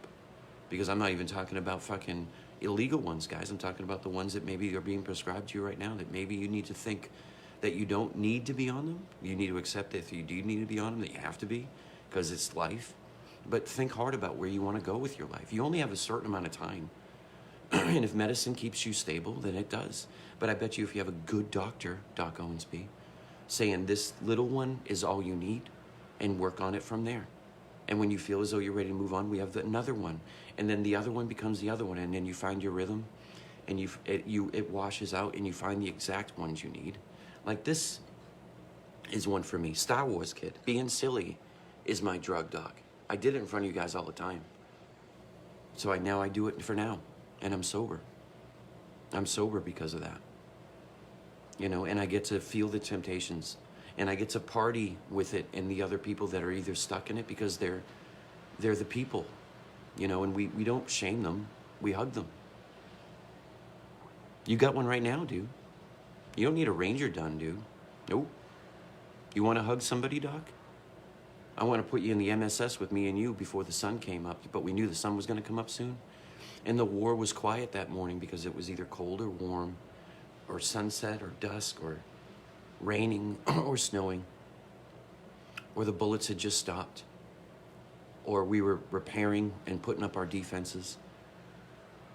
Because I'm not even talking about fucking illegal ones, guys. I'm talking about the ones that maybe are being prescribed to you right now that maybe you need to think that you don't need to be on them. You need to accept that if you do need to be on them, that you have to be. because it's life. But think hard about where you want to go with your life. You only have a certain amount of time. And if medicine keeps you stable, then it does. But I bet you if you have a good doctor, Doc Owensby, saying this little one is all you need, and work on it from there. And when you feel as though you're ready to move on, we have another one. And then the other one becomes the other one. And then you find your rhythm, and it washes out, and you find the exact ones you need. Like this is one for me. Star Wars kid. Being silly is my drug, Doc. I did it in front of you guys all the time. So now I do it for now. And I'm sober. I'm sober because of that. You know, and I get to feel the temptations. And I get to party with it and the other people that are either stuck in it because they're the people. You know, and we don't shame them. We hug them. You got one right now, dude. You don't need a ranger done, dude. Nope. You want to hug somebody, Doc? I want to put you in the MSS with me and you before the sun came up, but we knew the sun was going to come up soon. And the war was quiet that morning because it was either cold or warm, or sunset or dusk, or raining or snowing, or the bullets had just stopped, or we were repairing and putting up our defenses.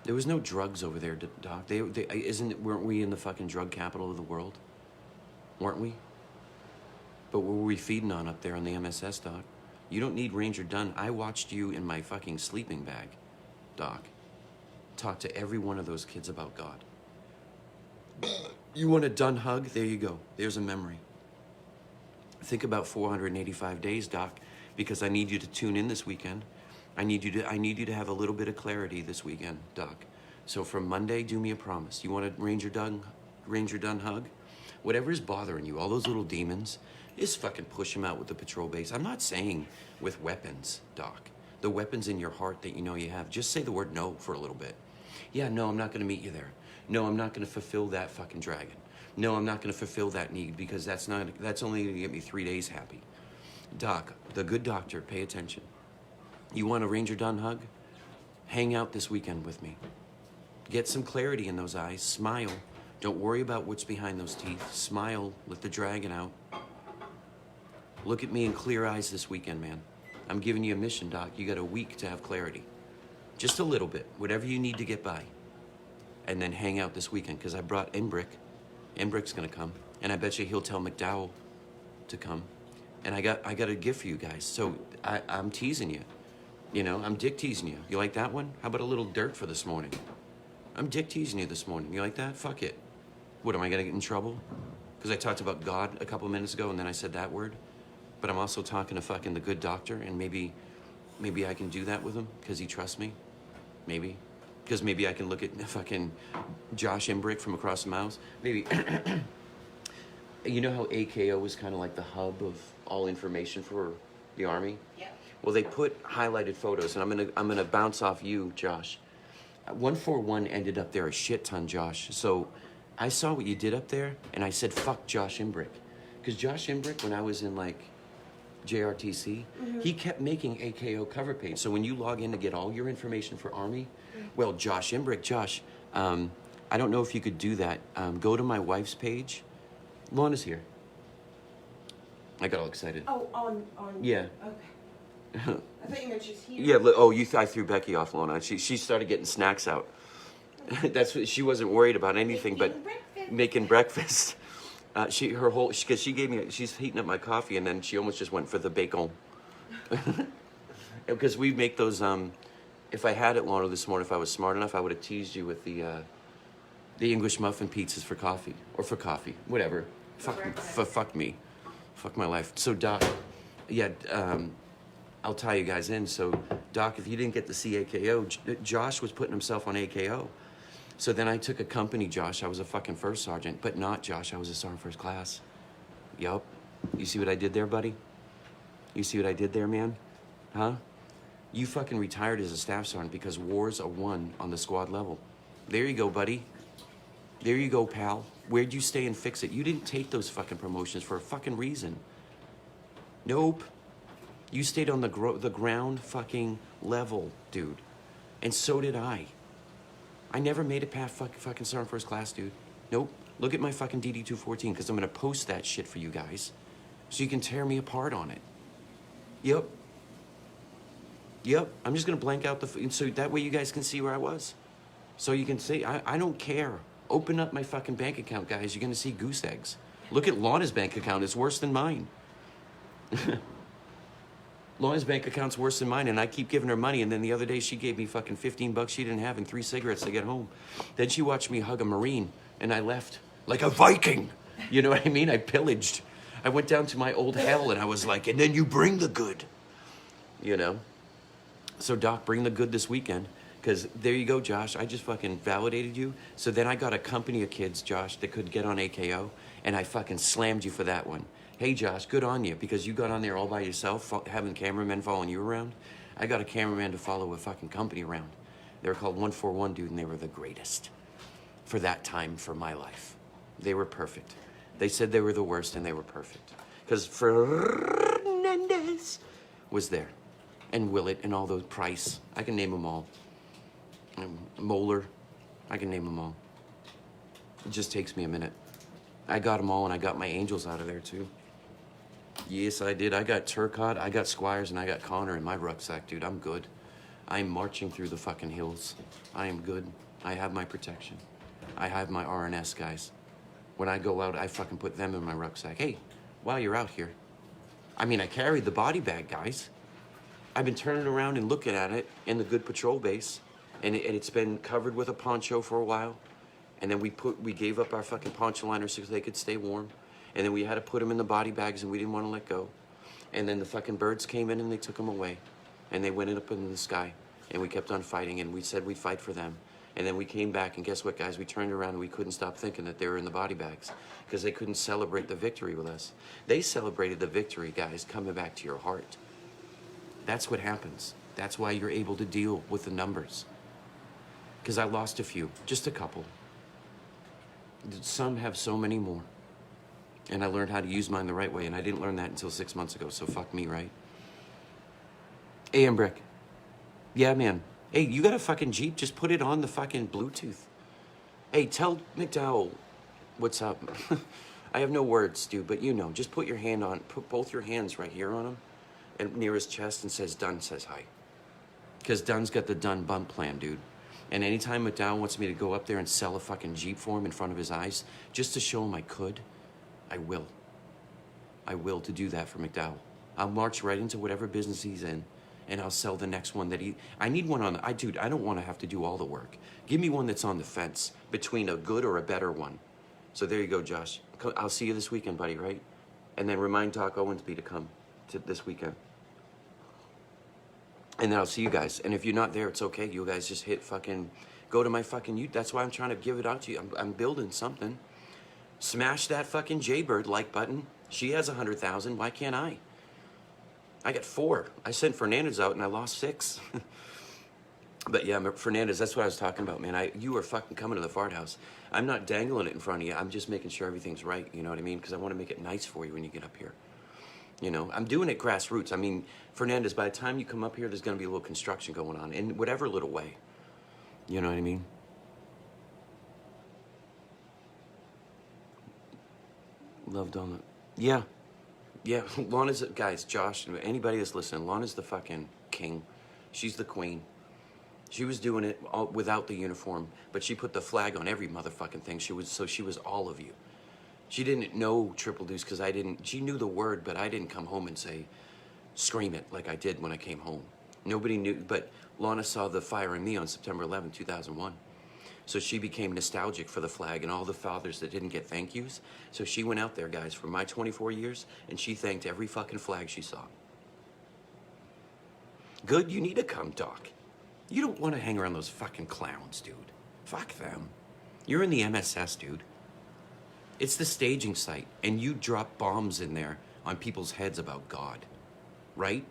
There was no drugs over there, Doc. Weren't we in the fucking drug capital of the world? Weren't we? But what were we feeding on up there on the MSS, Doc? You don't need Ranger Dunn. I watched you in my fucking sleeping bag, Doc. Talk to every one of those kids about God. You want a Dunn hug? There you go. There's a memory. Think about 485 days, Doc, because I need you to tune in this weekend. I need you to have a little bit of clarity this weekend, Doc. So from Monday, do me a promise. You want a Ranger Dunn hug? Whatever is bothering you, all those little demons, just fucking push them out with the patrol base. I'm not saying with weapons, Doc. The weapons in your heart that you know you have. Just say the word no for a little bit. Yeah, no, I'm not going to meet you there. No, I'm not going to fulfill that fucking dragon. No, I'm not going to fulfill that need because that's only going to get me 3 days happy. Doc, the good doctor, pay attention. You want a Ranger Dunn hug? Hang out this weekend with me. Get some clarity in those eyes. Smile. Don't worry about what's behind those teeth. Smile. Let the dragon out. Look at me in clear eyes this weekend, man. I'm giving you a mission, Doc. You got a week to have clarity. Just a little bit. Whatever you need to get by. And then hang out this weekend, because I brought Embrick. Embrick's going to come. And I bet you he'll tell McDowell to come. And I got a gift for you guys. So I'm teasing you. You know, I'm dick teasing you. You like that one? How about a little dirt for this morning? I'm dick teasing you this morning. You like that? Fuck it. What, am I going to get in trouble? Because I talked about God a couple minutes ago and then I said that word. But I'm also talking to fucking the good doctor, and maybe I can do that with him because he trusts me. Maybe. Because maybe I can look at fucking Josh Embrick from across the miles. Maybe. You know how AKO was kind of like the hub of all information for the Army? Yeah. Well, they put highlighted photos, and I'm gonna bounce off you, Josh. 141 ended up there a shit ton, Josh. So I saw what you did up there, and I said, fuck Josh Embrick. Because Josh Embrick, when I was in like JRTC, he kept making AKO cover page. So when you log in to get all your information for Army, well, Josh Embrick, Josh, I don't know if you could do that. Go to my wife's page. Lana's here. I got all excited. Oh, on. Yeah. Okay. I thought you meant she's here. Yeah. I threw Becky off, Lana. She started getting snacks out. That's what she wasn't worried about anything but making breakfast. Because she gave me, she's heating up my coffee, and then she almost just went for the bacon. Because we make those, if I had it, Lana, this morning, if I was smart enough, I would have teased you with the English muffin pizzas for coffee, or for coffee, whatever. Fuck me. Fuck my life. So, Doc, yeah, I'll tie you guys in. So, Doc, if you didn't get to see AKO, Josh was putting himself on AKO. So then I took a company, Josh. I was a fucking first sergeant, but not Josh. I was a sergeant first class. Yup. You see what I did there, buddy? You see what I did there, man? Huh? You fucking retired as a staff sergeant because wars are won on the squad level. There you go, buddy. There you go, pal. Where'd you stay and fix it? You didn't take those fucking promotions for a fucking reason. Nope. You stayed on the ground fucking level, dude. And so did I. I never made it past fucking sergeant first class, dude. Nope. Look at my fucking DD-214, because I'm going to post that shit for you guys so you can tear me apart on it. Yep. Yep, I'm just gonna blank out so that way you guys can see where I was. So you can see, I don't care. Open up my fucking bank account, guys. You're gonna see goose eggs. Look at Lana's bank account. It's worse than mine. Lana's bank account's worse than mine, and I keep giving her money. And then the other day, she gave me fucking 15 bucks she didn't have and 3 cigarettes to get home. Then she watched me hug a Marine, and I left like a Viking. You know what I mean? I pillaged. I went down to my old hell, and I was like, and then you bring the good. You know? So, Doc, bring the good this weekend. Because there you go, Josh. I just fucking validated you. So then I got a company of kids, Josh, that could get on AKO, and I fucking slammed you for that one. Hey, Josh, good on you, because you got on there all by yourself, having cameramen following you around. I got a cameraman to follow a fucking company around. They were called 141 Dude, and they were the greatest for that time for my life. They were perfect. They said they were the worst, and they were perfect. Because Fernandez was there, and Willett, and all those Price. I can name them all. Moeller, I can name them all. It just takes me a minute. I got them all, and I got my Angels out of there, too. Yes, I did. I got Turcotte, I got Squires, and I got Connor in my rucksack, dude. I'm good. I'm marching through the fucking hills. I am good. I have my protection. I have my RNS, guys. When I go out, I fucking put them in my rucksack. Hey, while you're out here. I mean, I carried the body bag, guys. I've been turning around and looking at it in the good patrol base. And it's been covered with a poncho for a while. And then we gave up our fucking poncho liners so they could stay warm. And then we had to put them in the body bags, and we didn't want to let go. And then the fucking birds came in and they took them away. And they went up in the sky. And we kept on fighting, and we said we'd fight for them. And then we came back, and guess what, guys? We turned around and we couldn't stop thinking that they were in the body bags because they couldn't celebrate the victory with us. They celebrated the victory, guys, coming back to your heart. That's what happens. That's why you're able to deal with the numbers. Because I lost a few, just a couple. Some have so many more. And I learned how to use mine the right way, and I didn't learn that until 6 months ago, so fuck me, right? Hey, Brick. Yeah, man. Hey, you got a fucking Jeep? Just put it on the fucking Bluetooth. Hey, tell McDowell what's up. I have no words, dude, but you know, just put both your hands right here on him, and near his chest, and says Dunn says hi. Because Dunn's got the Dunn bump plan, dude. And anytime McDowell wants me to go up there and sell a fucking Jeep for him in front of his eyes, just to show him I could, I will. I will to do that for McDowell. I'll march right into whatever business he's in, and I'll sell the next one that I need one on dude, I don't want to have to do all the work. Give me one that's on the fence between a good or a better one. So there you go, Josh. I'll see you this weekend, buddy, right? And then remind Doc Owensby to come to this weekend. And then I'll see you guys. And if you're not there, it's okay. You guys just go to my fucking That's why I'm trying to give it out to you. I'm building something. Smash that fucking Jaybird like button. She has 100,000. Why can't I? I got 4. I sent Fernandez out and I lost 6. But yeah, Fernandez, that's what I was talking about, man. You are fucking coming to the fart house. I'm not dangling it in front of you. I'm just making sure everything's right. You know what I mean? Because I want to make it nice for you when you get up here. You know, I'm doing it grassroots. I mean, Fernandez, by the time you come up here, there's going to be a little construction going on in whatever little way. You know what I mean? Loved on it. Yeah. Yeah. Lana's, guys, Josh, anybody that's listening, Lana's the fucking king. She's the queen. She was doing it all, without the uniform, but she put the flag on every motherfucking thing. She was all of you. She didn't know Triple Deuce because she knew the word, but I didn't come home and say, scream it like I did when I came home. Nobody knew, but Lana saw the fire in me on September 11, 2001. So she became nostalgic for the flag and all the fathers that didn't get thank yous. So she went out there, guys, for my 24 years, and she thanked every fucking flag she saw. Good, you need to come, Doc. You don't want to hang around those fucking clowns, dude. Fuck them. You're in the MSS, dude. It's the staging site, and you drop bombs in there on people's heads about God, right?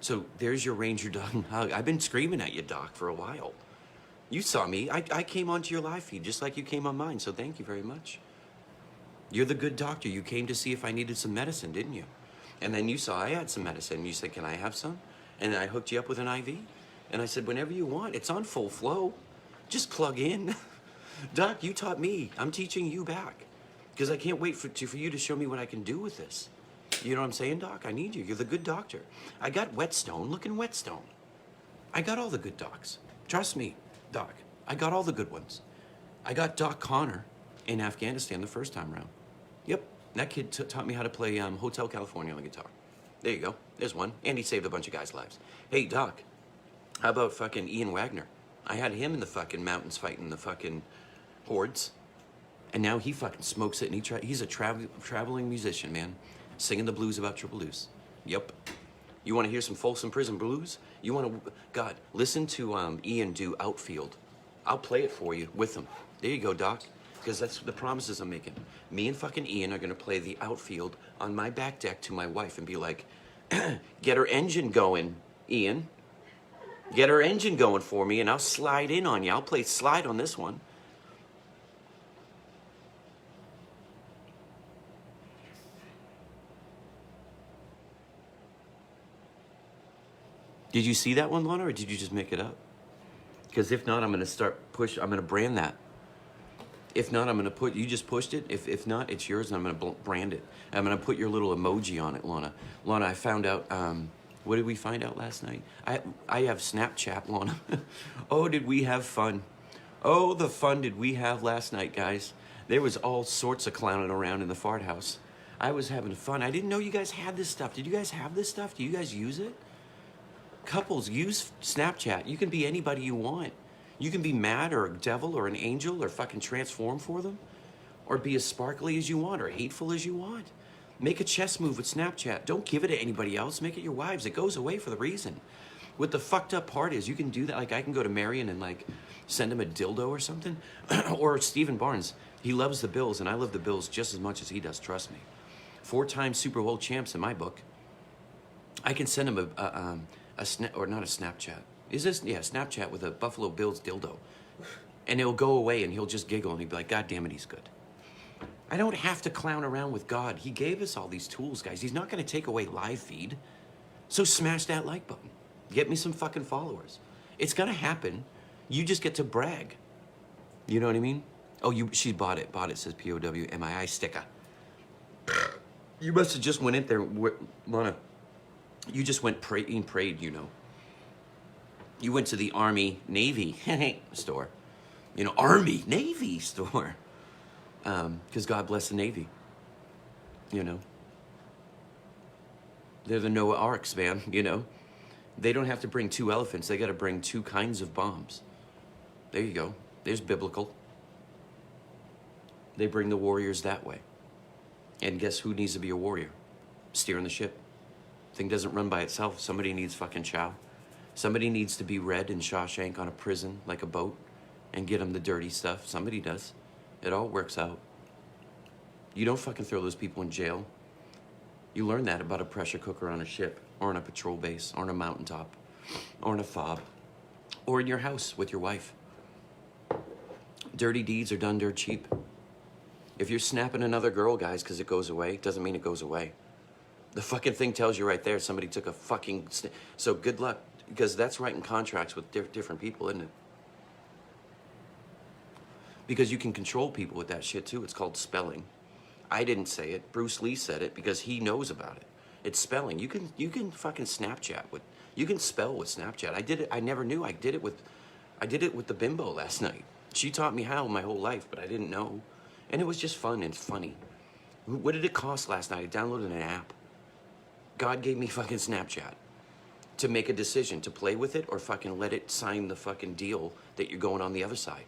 So there's your Ranger Doug hug. I've been screaming at you, Doc, for a while. You saw me. I came onto your live feed just like you came on mine, so thank you very much. You're the good doctor. You came to see if I needed some medicine, didn't you? And then you saw I had some medicine. You said, can I have some? And I hooked you up with an IV. And I said, whenever you want. It's on full flow. Just plug in. Doc, you taught me. I'm teaching you back. Because I can't wait for you to show me what I can do with this. You know what I'm saying, Doc? I need you. You're the good doctor. I got Whetstone. Look in Whetstone. I got all the good docs. Trust me, Doc. I got all the good ones. I got Doc Connor in Afghanistan the first time around. Yep, that kid taught me how to play Hotel California on the guitar. There you go. There's one. And he saved a bunch of guys' lives. Hey, Doc, how about fucking Ian Wagner? I had him in the fucking mountains fighting the fucking hordes. And now he fucking smokes it, and he's a traveling musician, man. Singing the blues about your blues. Yep. You want to hear some Folsom Prison blues? You want to, God, listen to Ian do Outfield. I'll play it for you with him. There you go, Doc. Because that's the promises I'm making. Me and fucking Ian are going to play the Outfield on my back deck to my wife and be like, get her engine going, Ian. Get her engine going for me, and I'll slide in on you. I'll play slide on this one. Did you see that one, Lana, or did you just make it up? Because if not, I'm going to I'm going to brand that. If not, I'm going to you just pushed it. If not, it's yours, and I'm going to brand it. I'm going to put your little emoji on it, Lana. Lana, I found out, what did we find out last night? I have Snapchat, Lana. Oh, did we have fun? Oh, the fun did we have last night, guys. There was all sorts of clowning around in the fart house. I was having fun. I didn't know you guys had this stuff. Did you guys have this stuff? Do you guys use it? Couples, use Snapchat. You can be anybody you want. You can be mad or a devil or an angel or fucking transform for them. Or be as sparkly as you want or hateful as you want. Make a chess move with Snapchat. Don't give it to anybody else. Make it your wives. It goes away for the reason. What the fucked up part is, you can do that. Like, I can go to Marion and, like, send him a dildo or something. Or Stephen Barnes. He loves the Bills, and I love the Bills just as much as he does, trust me. 4-time Super Bowl champs in my book. I can send him not a Snapchat. Is this, yeah, Snapchat with a Buffalo Bills dildo. And it'll go away, and he'll just giggle, and he'll be like, God damn it, he's good. I don't have to clown around with God. He gave us all these tools, guys. He's not going to take away live feed. So smash that like button. Get me some fucking followers. It's going to happen. You just get to brag. You know what I mean? Oh, she bought it. Bought it, says POWMII sticker. You must have just went in there, Lana. You just went prayed, you know. You went to the Army Navy store. You know, Army Navy store. Because God bless the Navy. You know. They're the Noah Arks, man, you know. They don't have to bring 2 elephants. They got to bring 2 kinds of bombs. There you go. There's biblical. They bring the warriors that way. And guess who needs to be a warrior? Steering the ship. Thing doesn't run by itself. Somebody needs fucking chow. Somebody needs to be Red in Shawshank on a prison like a boat and get them the dirty stuff. Somebody does. It all works out. You don't fucking throw those people in jail. You learn that about a pressure cooker on a ship or on a patrol base or on a mountaintop or in a fob or in your house with your wife. Dirty deeds are done dirt cheap. If you're snapping another girl, guys, because it goes away, doesn't mean it goes away. The fucking thing tells you right there somebody took a fucking... So good luck, because that's writing contracts with different people, isn't it? Because you can control people with that shit, too. It's called spelling. I didn't say it. Bruce Lee said it because he knows about it. It's spelling. You can fucking Snapchat with... You can spell with Snapchat. I did it. I never knew. I did it with the bimbo last night. She taught me how my whole life, but I didn't know. And it was just fun and funny. What did it cost last night? I downloaded an app. God gave me fucking Snapchat to make a decision to play with it or fucking let it sign the fucking deal that you're going on the other side.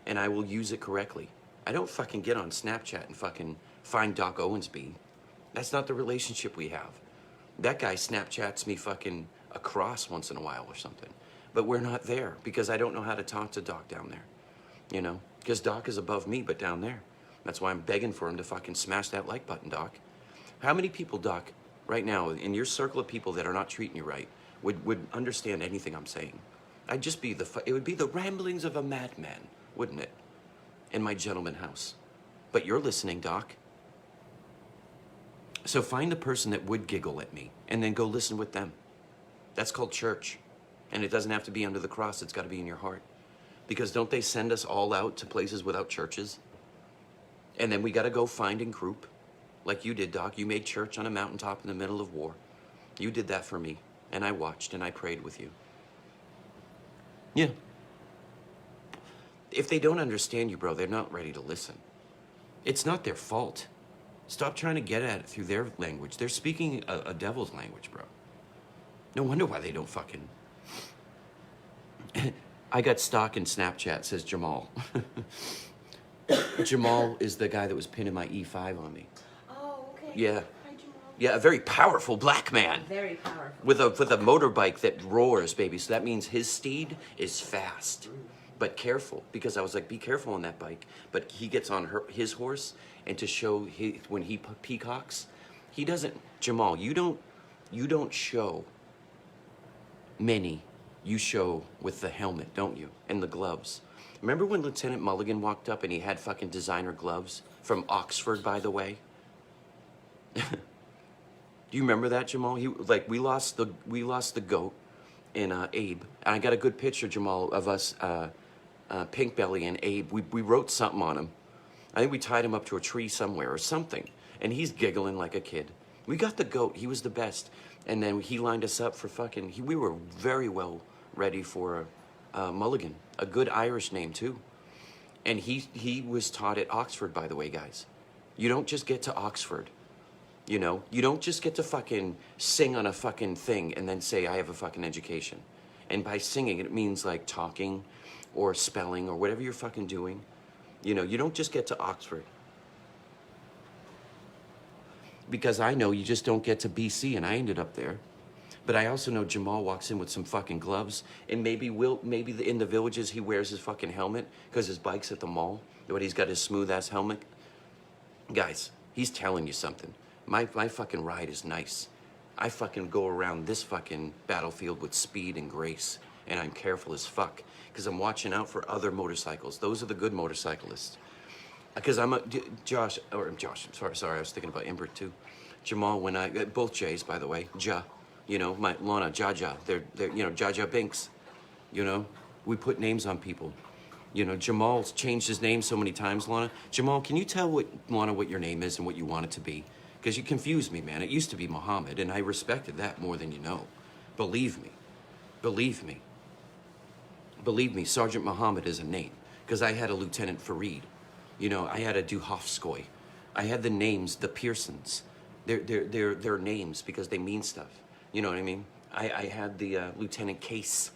And I will use it correctly. I don't fucking get on Snapchat and fucking find Doc Owensby. That's not the relationship we have. That guy Snapchats me fucking across once in a while or something. But we're not there because I don't know how to talk to Doc down there. You know? Because Doc is above me, but down there. That's why I'm begging for him to fucking smash that like button, Doc. How many people, Doc, right now, in your circle of people that are not treating you right, would understand anything I'm saying? I'd just be it would be the ramblings of a madman, wouldn't it? In my gentleman house. But you're listening, Doc. So find the person that would giggle at me, and then go listen with them. That's called church. And it doesn't have to be under the cross, it's gotta be in your heart. Because don't they send us all out to places without churches? And then we gotta go find and group. Like you did, Doc. You made church on a mountaintop in the middle of war. You did that for me. And I watched and I prayed with you. Yeah. If they don't understand you, bro, they're not ready to listen. It's not their fault. Stop trying to get at it through their language. They're speaking a devil's language, bro. No wonder why they don't fucking... I got stock in Snapchat, says Jamal. Jamal is the guy that was pinning my E5 on me. Oh, okay. Yeah. Hi, Jamal. Yeah, a very powerful black man. Very powerful. With a motorbike that roars, baby. So that means his steed is fast. But careful, because I was like, be careful on that bike. But he gets on his horse, and to show when he peacocks, he doesn't... Jamal, you don't show many. You show with the helmet, don't you? And the gloves. Remember when Lieutenant Mulligan walked up and he had fucking designer gloves? From Oxford, by the way. Do you remember that, Jamal? We lost the goat in Abe. And I got a good picture, Jamal, of us, Pink Belly and Abe. We wrote something on him. I think we tied him up to a tree somewhere or something. And he's giggling like a kid. We got the goat. He was the best. And then he lined us up for fucking... we were very well ready for Mulligan. A good Irish name, too. And he was taught at Oxford, by the way, guys. You don't just get to Oxford. You know? You don't just get to fucking sing on a fucking thing and then say, I have a fucking education. And by singing, it means like talking or spelling or whatever you're fucking doing. You know, you don't just get to Oxford. Because I know you just don't get to BC, and I ended up there. But I also know Jamal walks in with some fucking gloves, and maybe in the villages he wears his fucking helmet because his bike's at the mall, but he's got his smooth-ass helmet. Guys, he's telling you something. My fucking ride is nice. I fucking go around this fucking battlefield with speed and grace, and I'm careful as fuck because I'm watching out for other motorcycles. Those are the good motorcyclists. Because I'm Josh, I'm sorry, I was thinking about Imbert too. Jamal, both J's, by the way, you know, my Lana, Jaja, they're, you know, Jaja Binks, you know, we put names on people. You know, Jamal's changed his name so many times, Lana. Jamal, can you tell Lana what your name is and what you want it to be? Because you confused me, man. It used to be Muhammad, and I respected that more than you know. Believe me. Believe me. Believe me, Sergeant Muhammad is a name. Because I had a Lieutenant Fareed. You know, I had a Duhovskoy. I had the names, the Pearsons. They're names because they mean stuff. You know what I mean? I had the Lieutenant Case.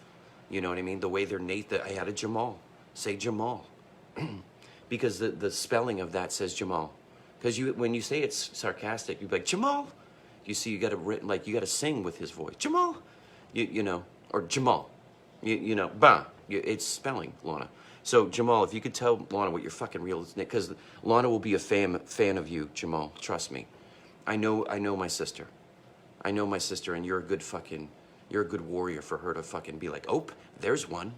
You know what I mean? The way they're I had a Jamal. Say Jamal. Because the spelling of that says Jamal. Because when you say it's sarcastic, you're like, Jamal. You see, you got to sing with his voice. Jamal. You know, or Jamal. You know, it's spelling, Lana. So, Jamal, if you could tell Lana what your fucking real is, because Lana will be a fan of you, Jamal. Trust me. I know my sister. I know my sister, and you're a good warrior for her to fucking be like, oh, there's one.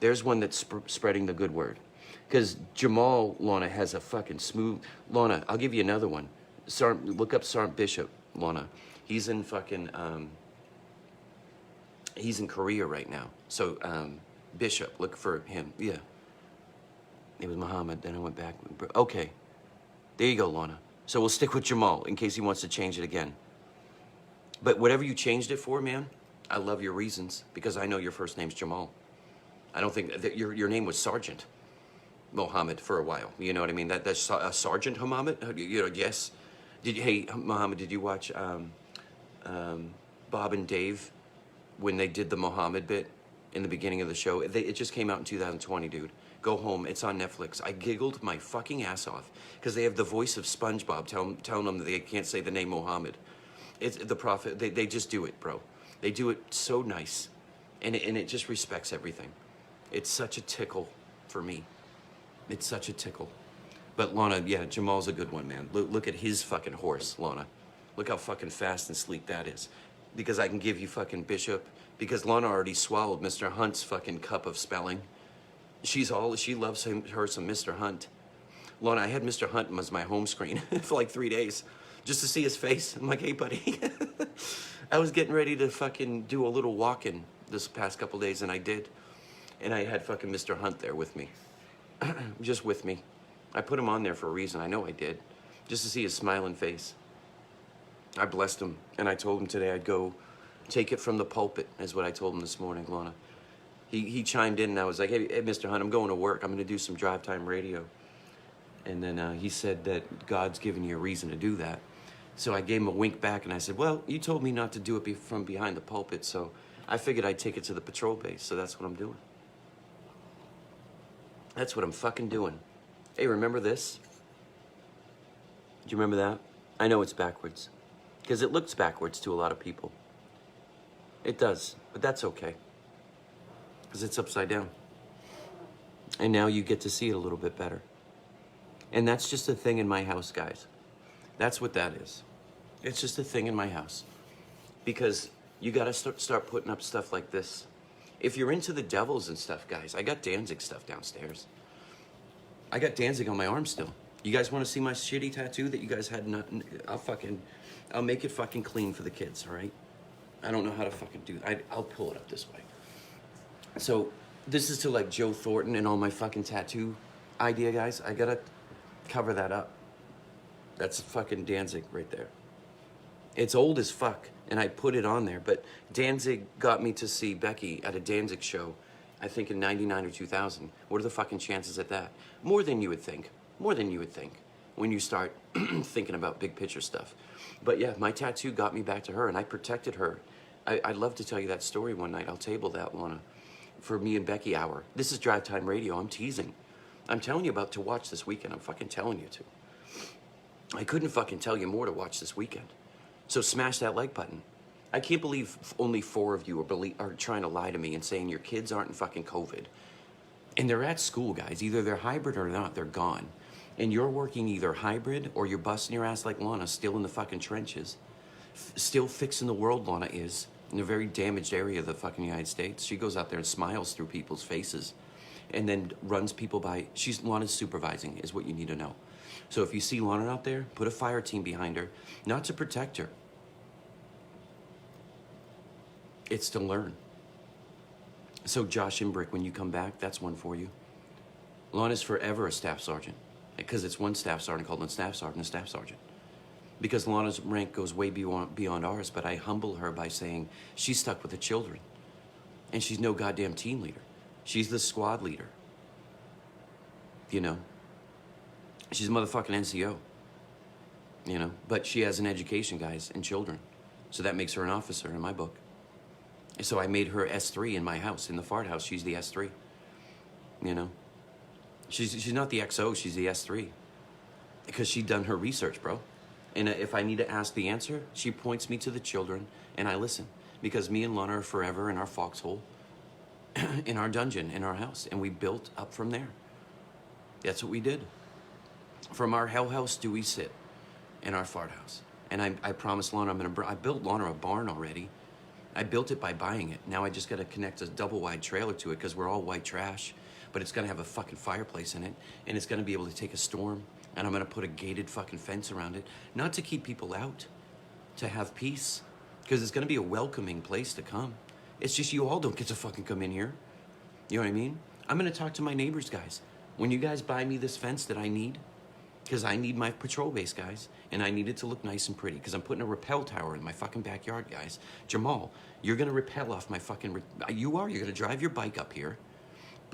There's one that's spreading the good word. Because Jamal, Lana, has a fucking smooth... Lana, I'll give you another one. Look up Sergeant Bishop, Lana. He's in fucking... he's in Korea right now. So, Bishop, look for him. Yeah. It was Muhammad, then I went back. Okay. There you go, Lana. So we'll stick with Jamal in case he wants to change it again. But whatever you changed it for, man, I love your reasons because I know your first name's Jamal. I don't think that your name was Sergeant Mohammed for a while. You know what I mean? That's Sergeant Mohammed. You know, yes. Hey, Mohammed, did you watch Bob and Dave when they did the Mohammed bit in the beginning of the show? It just came out in 2020, dude. Go home. It's on Netflix. I giggled my fucking ass off because they have the voice of SpongeBob telling them that they can't say the name Mohammed. It's the prophet. They just do it, bro. They do it so nice, and it just respects everything. It's such a tickle for me. It's such a tickle. But Lana, yeah, Jamal's a good one, man. Look at his fucking horse, Lana. Look how fucking fast and sleek that is. Because I can give you fucking Bishop. Because Lana already swallowed Mr. Hunt's fucking cup of spelling. She loves her some Mr. Hunt. Lana, I had Mr. Hunt as my home screen for like 3 days. Just to see his face. I'm like, hey, buddy. I was getting ready to fucking do a little walk-in this past couple days, and I did. And I had fucking Mr. Hunt there with me. Just with me. I put him on there for a reason. I know I did. Just to see his smiling face. I blessed him. And I told him today I'd go Take it from the pulpit, is what I told him this morning, Lana. He chimed in, and I was like, hey, Mr. Hunt, I'm going to work. I'm going to do some drive time radio. And then he said that God's given you a reason to do that. So I gave him a wink back, and I said, well, you told me not to do it from behind the pulpit, so I figured I'd take it to the patrol base, so that's what I'm doing. That's what I'm fucking doing. Hey, remember this? Do you remember that? I know it's backwards. Because it looks backwards to a lot of people. It does, but that's okay. Because it's upside down. And now you get to see it a little bit better. And that's just a thing in my house, guys. That's what that is. It's just a thing in my house. Because you got to start putting up stuff like this. If you're into the devils and stuff, guys, I got Danzig stuff downstairs. I got Danzig on my arm still. You guys want to see my shitty tattoo that you guys had? I'll make it fucking clean for the kids, all right? I don't know how to fucking do that. I'll pull it up this way. So this is to like Joe Thornton and all my fucking tattoo idea, guys. I gotta cover that up. That's fucking Danzig right there. It's old as fuck, and I put it on there, but Danzig got me to see Becky at a Danzig show, I think in 99 or 2000. What are the fucking chances at that? More than you would think. More than you would think when you start thinking about big picture stuff. But yeah, my tattoo got me back to her, and I protected her. I'd love to tell you that story one night. I'll table that, Lana, for me and Becky hour. This is Drive Time Radio. I'm teasing. I'm telling you about to watch this weekend. I'm fucking telling you to. I couldn't fucking tell you more to watch this weekend. So smash that like button. I can't believe only 4 of you are trying to lie to me and saying your kids aren't in fucking COVID. And they're at school, guys. Either they're hybrid or not. They're gone. And you're working either hybrid or you're busting your ass like Lana, still in the fucking trenches. Still fixing the world, Lana is. In a very damaged area of the fucking United States. She goes out there and smiles through people's faces. And then runs people by. Lana's supervising, is what you need to know. So if you see Lana out there, put a fire team behind her. Not to protect her. It's to learn. So Josh Imbrick, when you come back, that's one for you. Lana's forever a staff sergeant. Because it's one staff sergeant called a staff sergeant, a staff sergeant. Because Lana's rank goes way beyond ours, but I humble her by saying she's stuck with the children. And she's no goddamn team leader. She's the squad leader. You know? She's a motherfucking NCO. You know? But she has an education, guys, and children. So that makes her an officer in my book. And so I made her S3 in my house, in the Fart house. She's the S3. You know? She's not the XO, she's the S3. Because she'd done her research, bro. And if I need to ask the answer, she points me to the children, and I listen. Because me and Lana are forever in our foxhole, in our dungeon, in our house. And we built up from there. That's what we did. From our hell house do we sit in our fart house. And I promised Lana I built Lana a barn already. I built it by buying it. Now I just got to connect a double wide trailer to it because we're all white trash. But it's going to have a fucking fireplace in it. And it's going to be able to take a storm. And I'm going to put a gated fucking fence around it. Not to keep people out. To have peace. Because it's going to be a welcoming place to come. It's just you all don't get to fucking come in here. You know what I mean? I'm going to talk to my neighbors, guys. When you guys buy me this fence that I need, because I need my patrol base, guys, and I need it to look nice and pretty, because I'm putting a rappel tower in my fucking backyard, guys. Jamal, you're going to rappel off my fucking... You're going to drive your bike up here,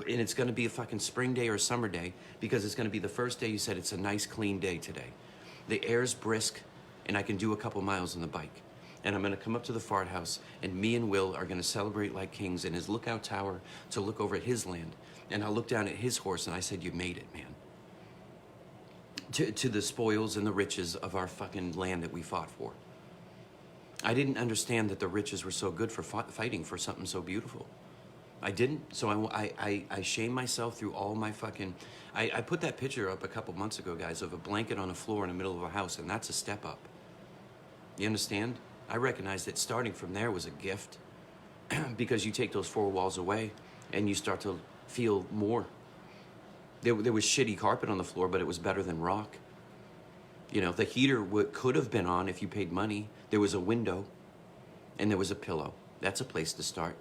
and it's going to be a fucking spring day or a summer day, because it's going to be the first day you said it's a nice, clean day today. The air's brisk, and I can do a couple miles on the bike. And I'm going to come up to the fart house, and me and Will are going to celebrate like kings in his lookout tower to look over at his land. And I'll look down at his horse, and I said, you made it, man. To the spoils and the riches of our fucking land that we fought for. I didn't understand that the riches were so good for fighting for something so beautiful. I didn't. So I shame myself through all my fucking... I put that picture up a couple months ago, guys, of a blanket on a floor in the middle of a house, and that's a step up. You understand? I recognized that starting from there was a gift because you take those 4 walls away and you start to feel more. There was shitty carpet on the floor, but it was better than rock. You know, the heater could have been on if you paid money. There was a window, and there was a pillow. That's a place to start.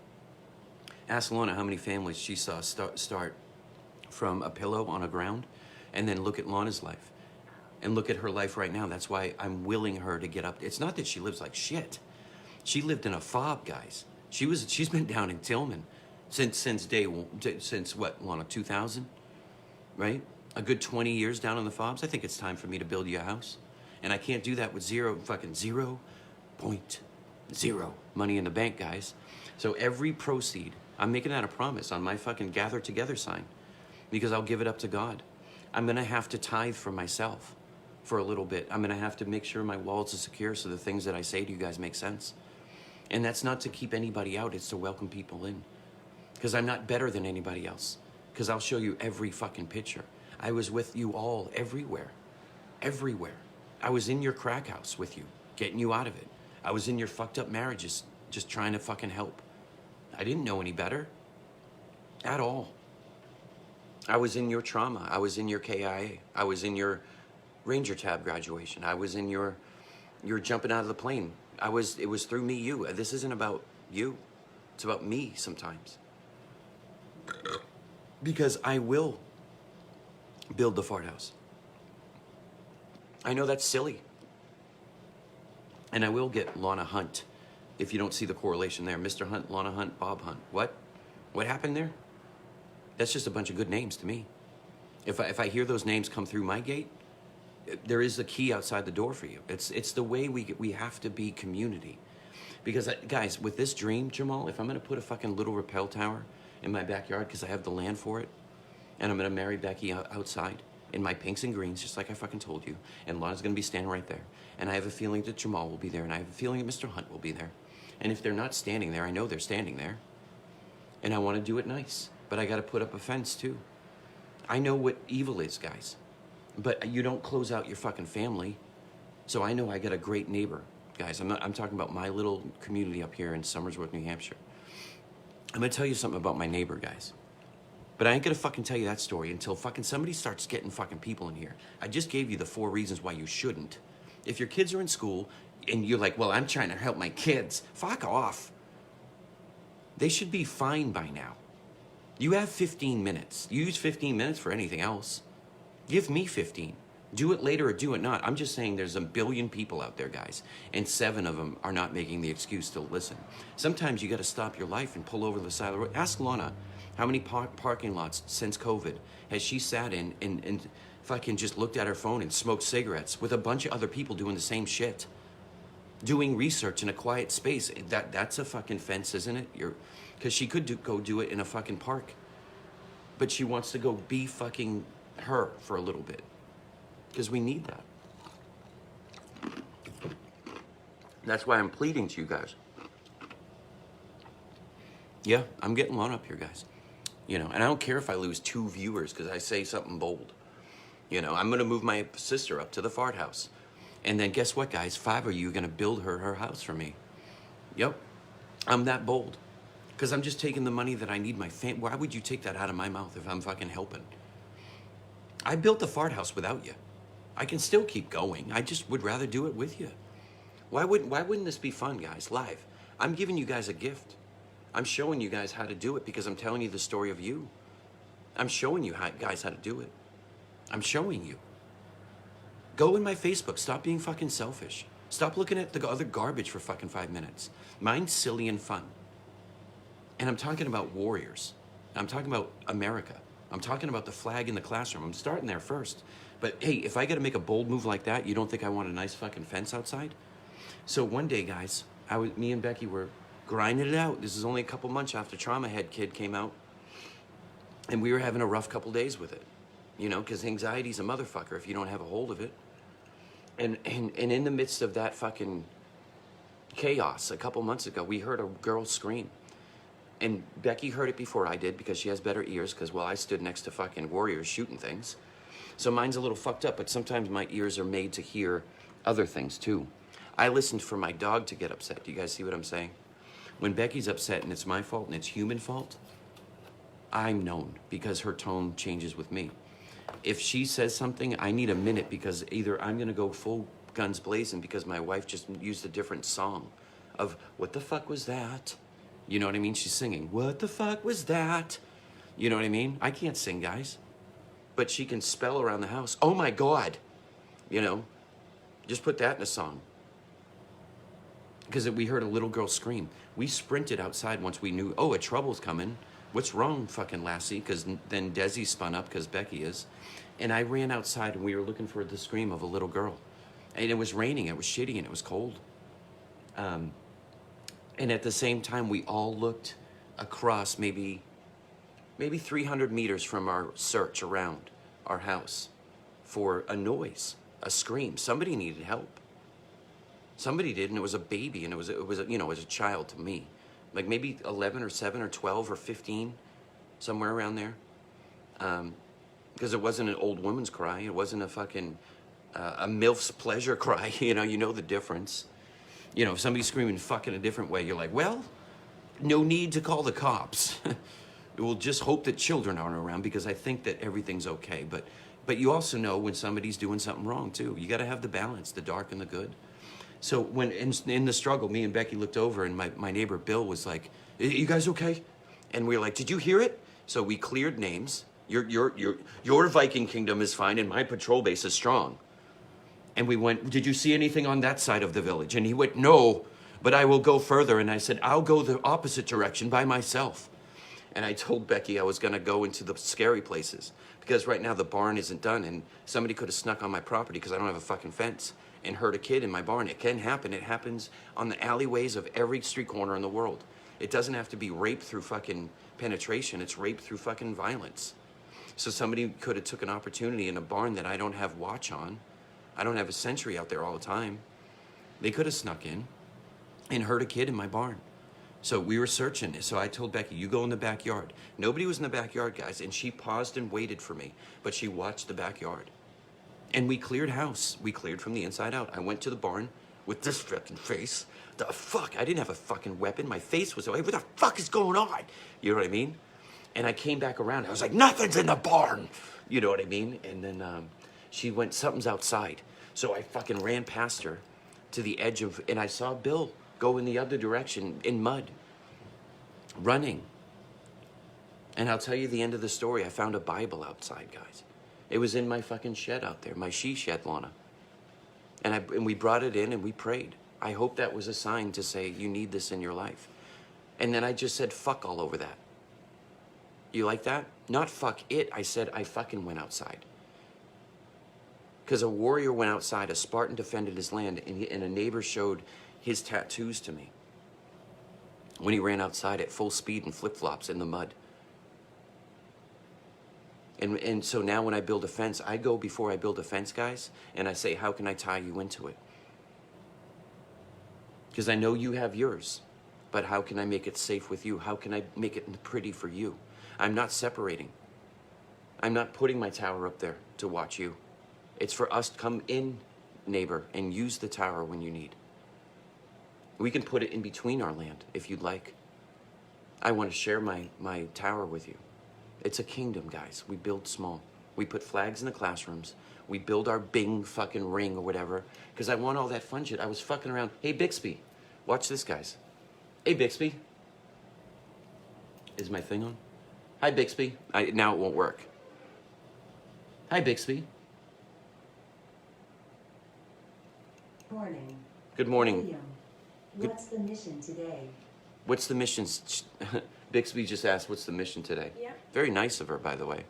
Ask Lana how many families she saw start from a pillow on a ground, and then look at Lana's life. And look at her life right now. That's why I'm willing her to get up. It's not that she lives like shit. She lived in a fob, guys. She's been down in Tillman since day one, since what, Lana, 2000, right? A good 20 years down in the fobs. I think it's time for me to build you a house. And I can't do that with 0.0 money in the bank, guys. So every proceed, I'm making that a promise on my fucking gather together sign, because I'll give it up to God. I'm gonna have to tithe for myself for a little bit. I'm gonna have to make sure my wallets are secure so the things that I say to you guys make sense. And that's not to keep anybody out, it's to welcome people in. Because I'm not better than anybody else. Because I'll show you every fucking picture. I was with you all everywhere. Everywhere. I was in your crack house with you, getting you out of it. I was in your fucked up marriages, just trying to fucking help. I didn't know any better. At all. I was in your trauma. I was in your KIA. I was in your Ranger Tab graduation. I was in your jumping out of the plane. It was through me, you. This isn't about you. It's about me sometimes. Because I will build the fart house. I know that's silly. And I will get Lana Hunt, if you don't see the correlation there. Mr. Hunt, Lana Hunt, Bob Hunt. What? What happened there? That's just a bunch of good names to me. If I hear those names come through my gate, there is a key outside the door for you. It's the way we have to be community. Because, guys, with this dream, Jamal, if I'm going to put a fucking little rappel tower in my backyard because I have the land for it, and I'm going to marry Becky outside in my pinks and greens, just like I fucking told you, and Lana's going to be standing right there. And I have a feeling that Jamal will be there, and I have a feeling that Mr. Hunt will be there. And if they're not standing there, I know they're standing there. And I want to do it nice, but I got to put up a fence, too. I know what evil is, guys. But you don't close out your fucking family. So I know I got a great neighbor, guys. I'm talking about my little community up here in Somersworth, New Hampshire. I'm gonna tell you something about my neighbor, guys. But I ain't gonna fucking tell you that story until fucking somebody starts getting fucking people in here. I just gave you the 4 reasons why you shouldn't. If your kids are in school and you're like, well, I'm trying to help my kids, fuck off. They should be fine by now. You have 15 minutes. You use 15 minutes for anything else. Give me 15. Do it later or do it not. I'm just saying there's a billion people out there, guys, and 7 of them are not making the excuse to listen. Sometimes you got to stop your life and pull over the side of the road. Ask Lana how many parking lots since COVID has she sat in and fucking just looked at her phone and smoked cigarettes with a bunch of other people doing the same shit, doing research in a quiet space. That's a fucking fence, isn't it? Because she could go do it in a fucking park, but she wants to go be fucking her for a little bit. Because we need that. That's why I'm pleading to you guys. Yeah, I'm getting Lana up here, guys. You know, and I don't care if I lose 2 viewers because I say something bold. You know, I'm going to move my sister up to the fart house. And then guess what, guys? 5 of you are going to build her house for me. Yep. I'm that bold. Because I'm just taking the money that I need my family. Why would you take that out of my mouth if I'm fucking helping? I built the fart house without you. I can still keep going. I just would rather do it with you. Why wouldn't this be fun, guys? Live. I'm giving you guys a gift. I'm showing you guys how to do it because I'm telling you the story of you. I'm showing you guys how to do it. I'm showing you. Go in my Facebook. Stop being fucking selfish. Stop looking at the other garbage for fucking 5 minutes. Mine's silly and fun. And I'm talking about warriors. I'm talking about America. I'm talking about the flag in the classroom. I'm starting there first. But hey, if I got to make a bold move like that, you don't think I want a nice fucking fence outside? So one day, guys, me and Becky were grinding it out. This is only a couple months after Trauma Head Kid came out. And we were having a rough couple days with it. You know, because anxiety's a motherfucker if you don't have a hold of it. And in the midst of that fucking chaos, a couple months ago, we heard a girl scream. And Becky heard it before I did because she has better ears because, well, I stood next to fucking warriors shooting things. So mine's a little fucked up, but sometimes my ears are made to hear other things too. I listened for my dog to get upset. Do you guys see what I'm saying? When Becky's upset and it's my fault and it's human fault, I'm known because her tone changes with me. If she says something, I need a minute because either I'm gonna go full guns blazing because my wife just used a different song of, what the fuck was that? You know what I mean? She's singing, what the fuck was that? You know what I mean? I can't sing, guys. But she can spell around the house. Oh my God. You know, just put that in a song. because we heard a little girl scream. We sprinted outside once we knew, oh, a trouble's coming. What's wrong, fucking lassie? Because then Desi spun up, because Becky is. And I ran outside, and we were looking for the scream of a little girl. And it was raining, it was shitty, and it was cold. And at the same time, we all looked across maybe 300 meters from our search around our house for a noise, a scream. Somebody needed help. Somebody did, and it was a baby, and it was you know, it was a child to me, like maybe 11 or 7 or 12 or 15, somewhere around there. Because it wasn't an old woman's cry. It wasn't a fucking a MILF's pleasure cry. You know the difference. You know, if somebody's screaming fuck in a different way, you're like, well, no need to call the cops. We'll just hope that children aren't around, because I think that everything's okay. But you also know when somebody's doing something wrong too. You got to have the balance, the dark and the good. So when in the struggle, me and Becky looked over, and my neighbor Bill was like, "You guys okay?" And we were like, "Did you hear it?" So we cleared names. Your Viking kingdom is fine, and my patrol base is strong. And we went, "Did you see anything on that side of the village?" And he went, "No, but I will go further." And I said, "I'll go the opposite direction by myself." And I told Becky I was going to go into the scary places, because right now the barn isn't done, and somebody could have snuck on my property because I don't have a fucking fence and hurt a kid in my barn. It can happen. It happens on the alleyways of every street corner in the world. It doesn't have to be rape through fucking penetration. It's rape through fucking violence. So somebody could have took an opportunity in a barn that I don't have watch on. I don't have a sentry out there all the time. They could have snuck in and hurt a kid in my barn. So we were searching. So I told Becky, you go in the backyard. Nobody was in the backyard, guys, and she paused and waited for me, but she watched the backyard. And we cleared house. We cleared from the inside out. I went to the barn with this fucking face. The fuck? I didn't have a fucking weapon. My face was, what the fuck is going on? You know what I mean? And I came back around. I was like, nothing's in the barn. You know what I mean? And then she went, something's outside. So I fucking ran past her to the edge of, and I saw Bill go in the other direction in mud, running. And I'll tell you the end of the story. I found a Bible outside, guys. It was in my fucking shed out there, my she shed, Lana. And we brought it in and we prayed. I hope that was a sign to say, you need this in your life. And then I just said, fuck all over that. You like that? Not fuck it. I said, I fucking went outside. Because a warrior went outside, a Spartan defended his land, and a neighbor showed his tattoos to me when he ran outside at full speed in flip-flops in the mud. And so now when I build a fence, I go before I build a fence, guys, and I say, how can I tie you into it? Because I know you have yours, but how can I make it safe with you? How can I make it pretty for you? I'm not separating. I'm not putting my tower up there to watch you. It's for us to come in, neighbor, and use the tower when you need. We can put it in between our land if you'd like. I want to share my tower with you. It's a kingdom, guys. We build small. We put flags in the classrooms. We build our Bing fucking ring or whatever, because I want all that fun shit. I was fucking around. Hey, Bixby. Watch this, guys. Hey, Bixby. Is my thing on? Hi, Bixby. Now it won't work. Hi, Bixby. Morning. Good morning. William, what's the mission today? What's the mission? Bixby just asked, what's the mission today? Yeah. Very nice of her, by the way.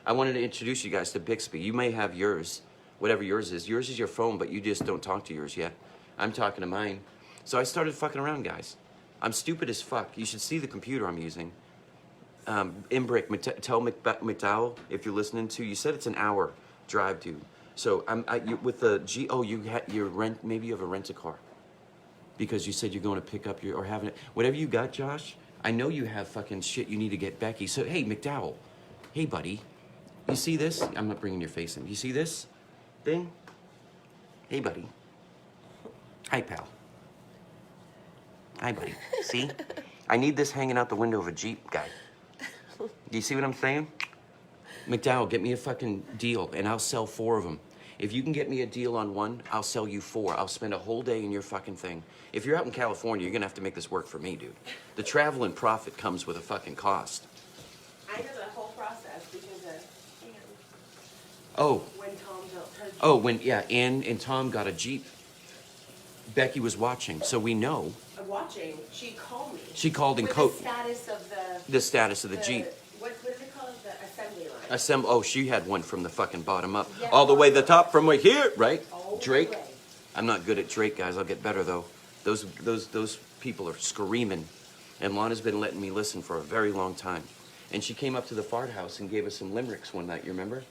I wanted to introduce you guys to Bixby. You may have yours, whatever yours is. Yours is your phone, but you just don't talk to yours yet. I'm talking to mine. So I started fucking around, guys. I'm stupid as fuck. You should see the computer I'm using. Imbrick, tell McDowell, if you're listening to, you said it's an hour drive, dude. So with the you rent, maybe you have a rent-a-car. Because you said you're going to pick up or having it. Whatever you got, Josh, I know you have fucking shit you need to get Becky. So, hey, McDowell. Hey, buddy. You see this? I'm not bringing your face in. You see this thing? Hey, buddy. Hi, pal. Hi, buddy. See? I need this hanging out the window of a Jeep, guy. Do you see what I'm saying? McDowell, get me a fucking deal, and I'll sell 4 of them. If you can get me a deal on one, I'll sell you 4. I'll spend a whole day in your fucking thing. If you're out in California, you're gonna have to make this work for me, dude. The travel and profit comes with a fucking cost. I know the whole process because of Oh, when Tom built her. oh, when, yeah, Ann and Tom got a Jeep. Becky was watching, so we know. Watching, she called me. She called and with code the status of the status of the Jeep. What is it called? The assembly line. Oh, she had one from the fucking bottom up, Yeah. all the way the top from right here, right? All the Drake. way. I'm not good at Drake, guys. I'll get better though. Those people are screaming, and Lana's been letting me listen for a very long time. And she came up to the fart house and gave us some limericks one night. You remember?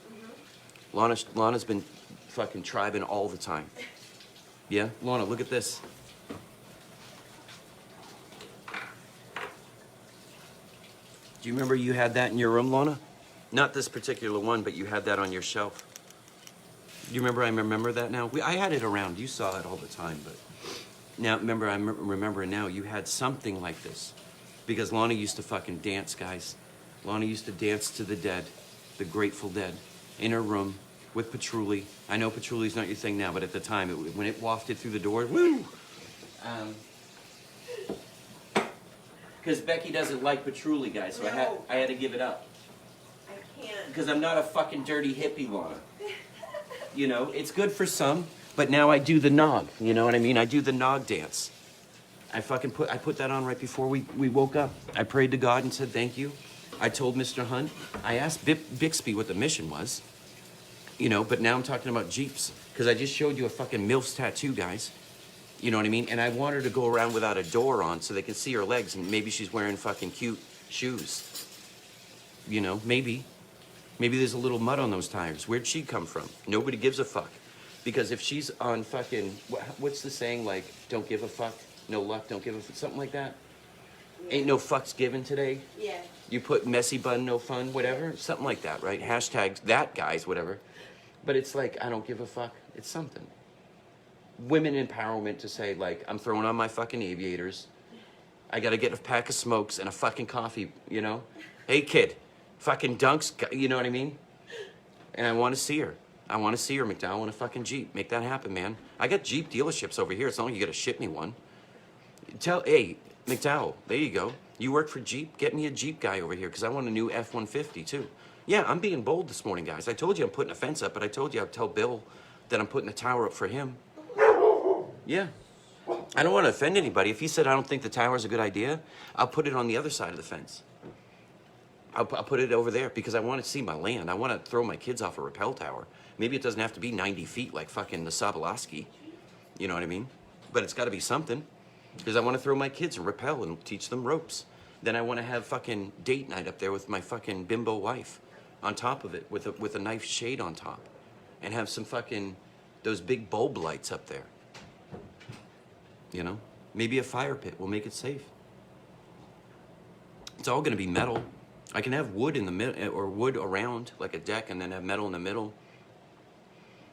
Mm-hmm. Lana's been fucking tribing all the time. Yeah, Lana, look at this. Do you remember you had that in your room, Lana? Not this particular one, but you had that on your shelf. Do you remember? I remember that now. I had it around. You saw it all the time, but now remember. I'm remembering now. You had something like this, because Lana used to fucking dance, guys. Lana used to dance to the Dead, the Grateful Dead, in her room with patchouli. I know patchouli's not your thing now, but at the time, when it wafted through the door, woo! Because Becky doesn't like patchouli, guys, so No. I had to give it up. I can't. Because I'm not a fucking dirty hippie, Lana. You know, it's good for some, but now I do the nog. You know what I mean? I do the nog dance. I put that on right before we woke up. I prayed to God and said thank you. I told Mr. Hunt. I asked Bixby what the mission was. You know, but now I'm talking about Jeeps. Because I just showed you a fucking MILF's tattoo, guys. You know what I mean? And I want her to go around without a door on so they can see her legs, and maybe she's wearing fucking cute shoes. You know, maybe. Maybe there's a little mud on those tires. Where'd she come from? Nobody gives a fuck. Because if she's on fucking, what's the saying, like, don't give a fuck, no luck, don't give a fuck, something like that? Ain't no fucks given today. Yeah. You put messy bun, no fun, whatever, something like that, right? Hashtags, that guys, whatever. But it's like, I don't give a fuck. It's something. Women empowerment to say, like, I'm throwing on my fucking aviators. I gotta get a pack of smokes and a fucking coffee, you know? Hey, kid, fucking dunks, you know what I mean? And I want to see her. I want to see her, McDowell. I want a fucking Jeep. Make that happen, man. I got Jeep dealerships over here. It's not like you gotta ship me one. Hey, McDowell, there you go. You work for Jeep? Get me a Jeep guy over here, because I want a new F-150, too. Yeah, I'm being bold this morning, guys. I told you I'm putting a fence up, but I told you I'd tell Bill that I'm putting a tower up for him. Yeah. I don't want to offend anybody. If he said I don't think the tower's a good idea, I'll put it on the other side of the fence. I'll put it over there because I want to see my land. I want to throw my kids off a rappel tower. Maybe it doesn't have to be 90 feet like fucking the Sobolowski. You know what I mean? But it's got to be something. Because I want to throw my kids and rappel and teach them ropes. Then I want to have fucking date night up there with my fucking bimbo wife on top of it with a knife shade on top. And have some fucking, those big bulb lights up there. You know? Maybe a fire pit will make it safe. It's all gonna be metal. I can have wood in the middle, or wood around, like a deck, and then have metal in the middle.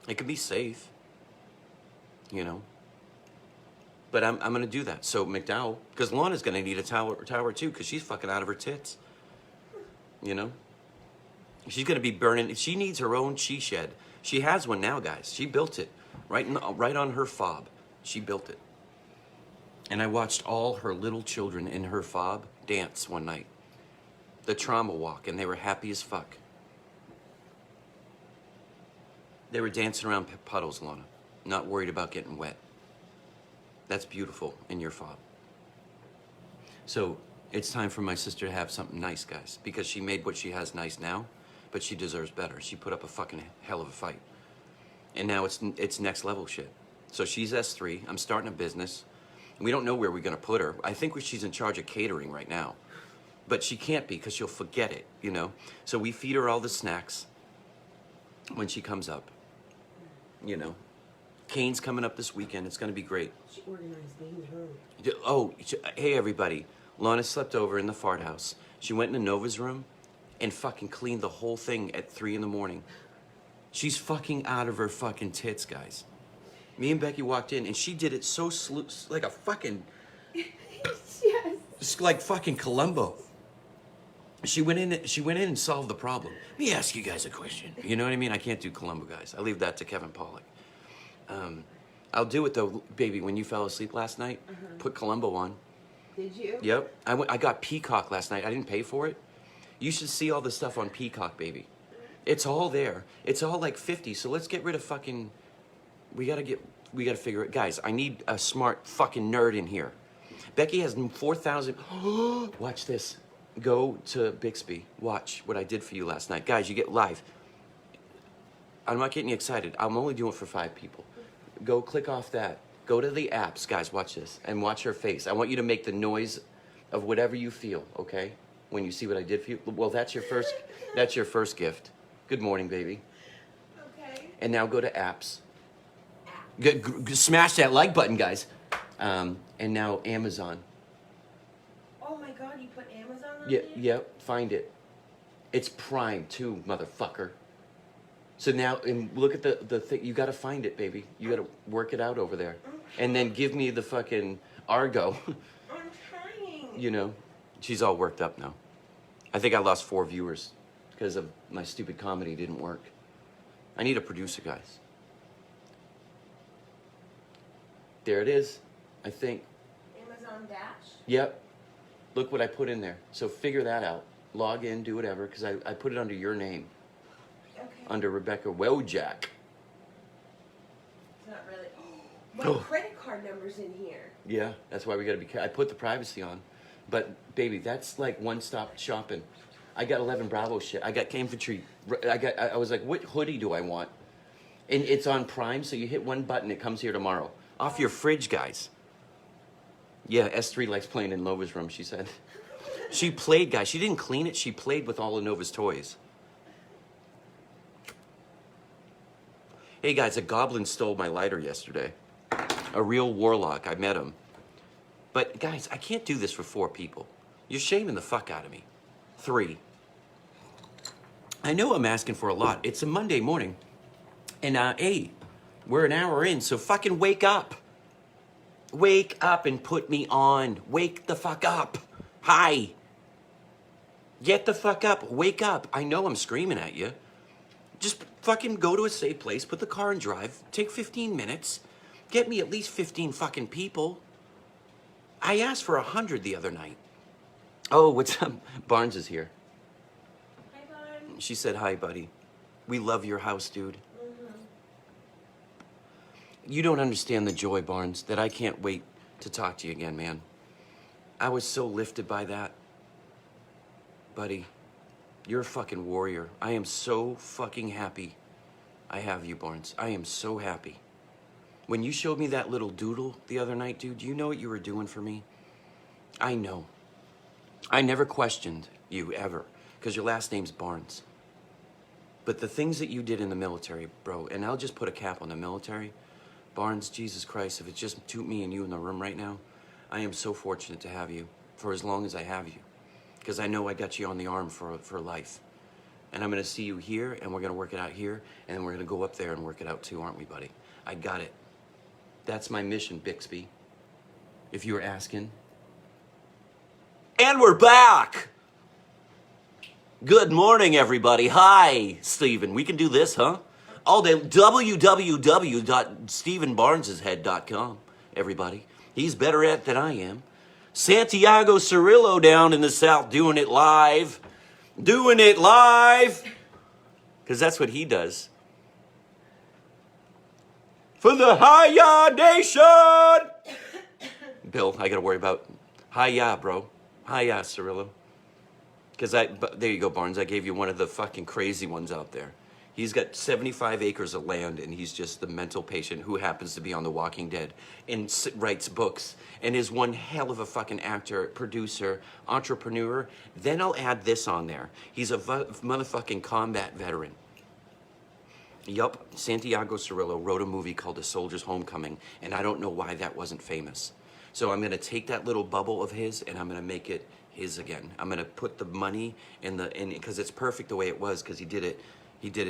It could be safe. You know? But I'm gonna do that. So McDowell, because Lana's gonna need a tower too, because she's fucking out of her tits. You know? She's gonna be burning, she needs her own she shed. She has one now, guys. She built it. Right on her fob. She built it. And I watched all her little children in her fob dance one night. The trauma walk, and they were happy as fuck. They were dancing around puddles, Lana, not worried about getting wet. That's beautiful in your fob. So it's time for my sister to have something nice, guys, because she made what she has nice now, but she deserves better. She put up a fucking hell of a fight. And now it's next level shit. So she's S3, I'm starting a business. We don't know where we're gonna put her. I think she's in charge of catering right now. But she can't be because she'll forget it, you know? So we feed her all the snacks when she comes up, you know? Kane's coming up this weekend. It's gonna be great. She organized things, huh? Oh, hey everybody. Lana slept over in the fart house. She went into Nova's room and fucking cleaned the whole thing at 3 in the morning. She's fucking out of her fucking tits, guys. Me and Becky walked in and she did it so like a fucking, Yes. just like fucking Columbo. She went in and solved the problem. Let me ask you guys a question. You know what I mean? I can't do Columbo, guys. I leave that to Kevin Pollak. I'll do it though, baby. When you fell asleep last night, put Columbo on. Did you? Yep. I got Peacock last night. I didn't pay for it. You should see all the stuff on Peacock, baby. It's all there. It's all like 50, so let's get rid of fucking... We gotta get gotta figure it. Guys, I need a smart fucking nerd in here. Becky has 4,000. Watch this. Go to Bixby. Watch what I did for you last night. Guys, you get live. I'm not getting you excited. I'm only doing it for 5 people. Go click off that. Go to the apps. Guys, watch this. And watch her face. I want you to make the noise of whatever you feel, okay? When you see what I did for you. Well, that's your first gift. Good morning, baby. Okay. And now go to apps. Smash that like button, guys. And now Amazon. Oh my God, you put Amazon on Yeah, there? yep, find it. It's Prime too, motherfucker. So now, and look at the thing. You gotta find it, baby. You gotta work it out over there. And then give me the fucking Argo. I'm trying. You know, she's all worked up now. I think I lost 4 viewers because of my stupid comedy didn't work. I need a producer, guys. There it is, I think. Amazon Dash? Yep. Look what I put in there. So figure that out. Log in, do whatever, because I put it under your name. Okay. Under Rebecca Wojak. It's not really. My Oh. credit card number's in here. Yeah, that's why we gotta be careful. I put the privacy on. But, baby, that's like one-stop shopping. I got 11 Bravo shit. I got infantry. I was like, what hoodie do I want? And it's on Prime, so you hit one button, it comes here tomorrow. Off your fridge, guys. Yeah, S3 likes playing in Nova's room, she said. She played, guys. She didn't clean it. She played with all of Nova's toys. Hey, guys, a goblin stole my lighter yesterday. A real warlock. I met him. But, guys, I can't do this for 4 people. You're shaming the fuck out of me. 3. I know I'm asking for a lot. It's a Monday morning. And, hey, we're an hour in, so fucking wake up. Wake up and put me on. Wake the fuck up. Hi. Get the fuck up. Wake up. I know I'm screaming at you. Just fucking go to a safe place, put the car in drive, take 15 minutes, get me at least 15 fucking people. I asked for 100 the other night. Oh, what's up? Barnes is here. Hi, Barn. She said, hi, buddy. We love your house, dude. You don't understand the joy, Barnes, that I can't wait to talk to you again, man. I was so lifted by that. Buddy, you're a fucking warrior. I am so fucking happy I have you, Barnes. I am so happy. When you showed me that little doodle the other night, dude, do you know what you were doing for me? I know. I never questioned you, ever, because your last name's Barnes. But the things that you did in the military, bro, and I'll just put a cap on the military. Barnes, Jesus Christ, if it's just me and you in the room right now, I am so fortunate to have you for as long as I have you. Because I know I got you on the arm for life. And I'm going to see you here, and we're going to work it out here, and then we're going to go up there and work it out too, aren't we, buddy? I got it. That's my mission, Bixby, if you were asking. And we're back! Good morning, everybody. Hi, Steven. We can do this, huh? All day. www.stevenbarneshead.com, everybody. He's better at it than I am. Santiago Cirillo down in the South doing it live. Doing it live. Because that's what he does. For the Hiya Nation! Bill, I got to worry about Hiya, bro. Hiya, Cirillo. Because there you go, Barnes. I gave you one of the fucking crazy ones out there. He's got 75 acres of land, and he's just the mental patient who happens to be on The Walking Dead and writes books and is one hell of a fucking actor, producer, entrepreneur. Then I'll add this on there. He's a motherfucking combat veteran. Yup, Santiago Cirillo wrote a movie called A Soldier's Homecoming, and I don't know why that wasn't famous. So I'm going to take that little bubble of his, and I'm going to make it his again. I'm going to put the money in because it's perfect the way it was, because he did it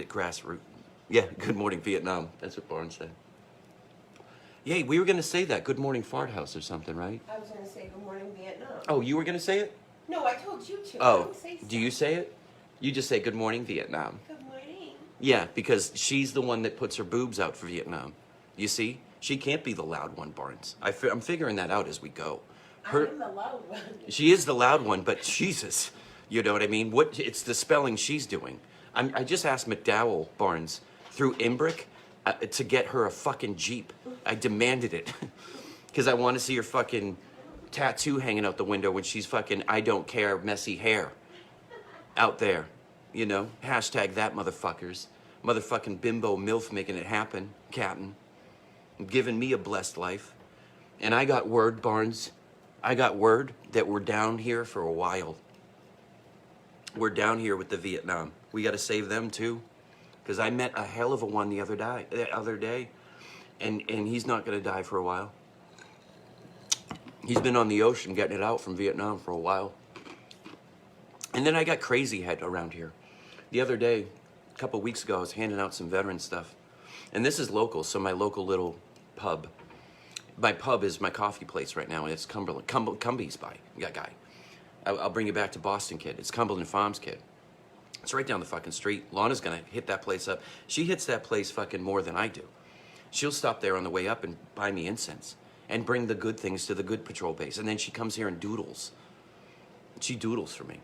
grassroots. Yeah, good morning, Vietnam. That's what Barnes said. Yay, we were going to say that. Good morning, Fart House or something, right? I was going to say good morning, Vietnam. Oh, you were going to say it? No, I told you to. I Oh, don't say do you say it? You just say good morning, Vietnam. Good morning. Yeah, because she's the one that puts her boobs out for Vietnam. You see? She can't be the loud one, Barnes. I'm figuring that out as we go. I am the loud one. She is the loud one, but Jesus, you know what I mean? It's the spelling she's doing. I just asked McDowell, Barnes, through Imbric to get her a fucking Jeep. I demanded it. Because I want to see her fucking tattoo hanging out the window when she's fucking I don't care messy hair out there. You know? Hashtag that motherfuckers. Motherfucking bimbo MILF making it happen, Captain. Giving me a blessed life. And I got word, Barnes. I got word that we're down here for a while. We're down here with the Vietnam. We got to save them too. Because I met a hell of a one the other day. And he's not going to die for a while. He's been on the ocean getting it out from Vietnam for a while. And then I got crazy head around here. The other day, a couple weeks ago, I was handing out some veteran stuff. And this is local, so my local little pub. My pub is my coffee place right now, and it's Cumbies by guy. I'll bring you back to Boston Kid. It's Cumberland Farms Kid. It's right down the fucking street. Lana's gonna hit that place up. She hits that place fucking more than I do. She'll stop there on the way up and buy me incense and bring the good things to the good patrol base. And then she comes here and doodles. She doodles for me.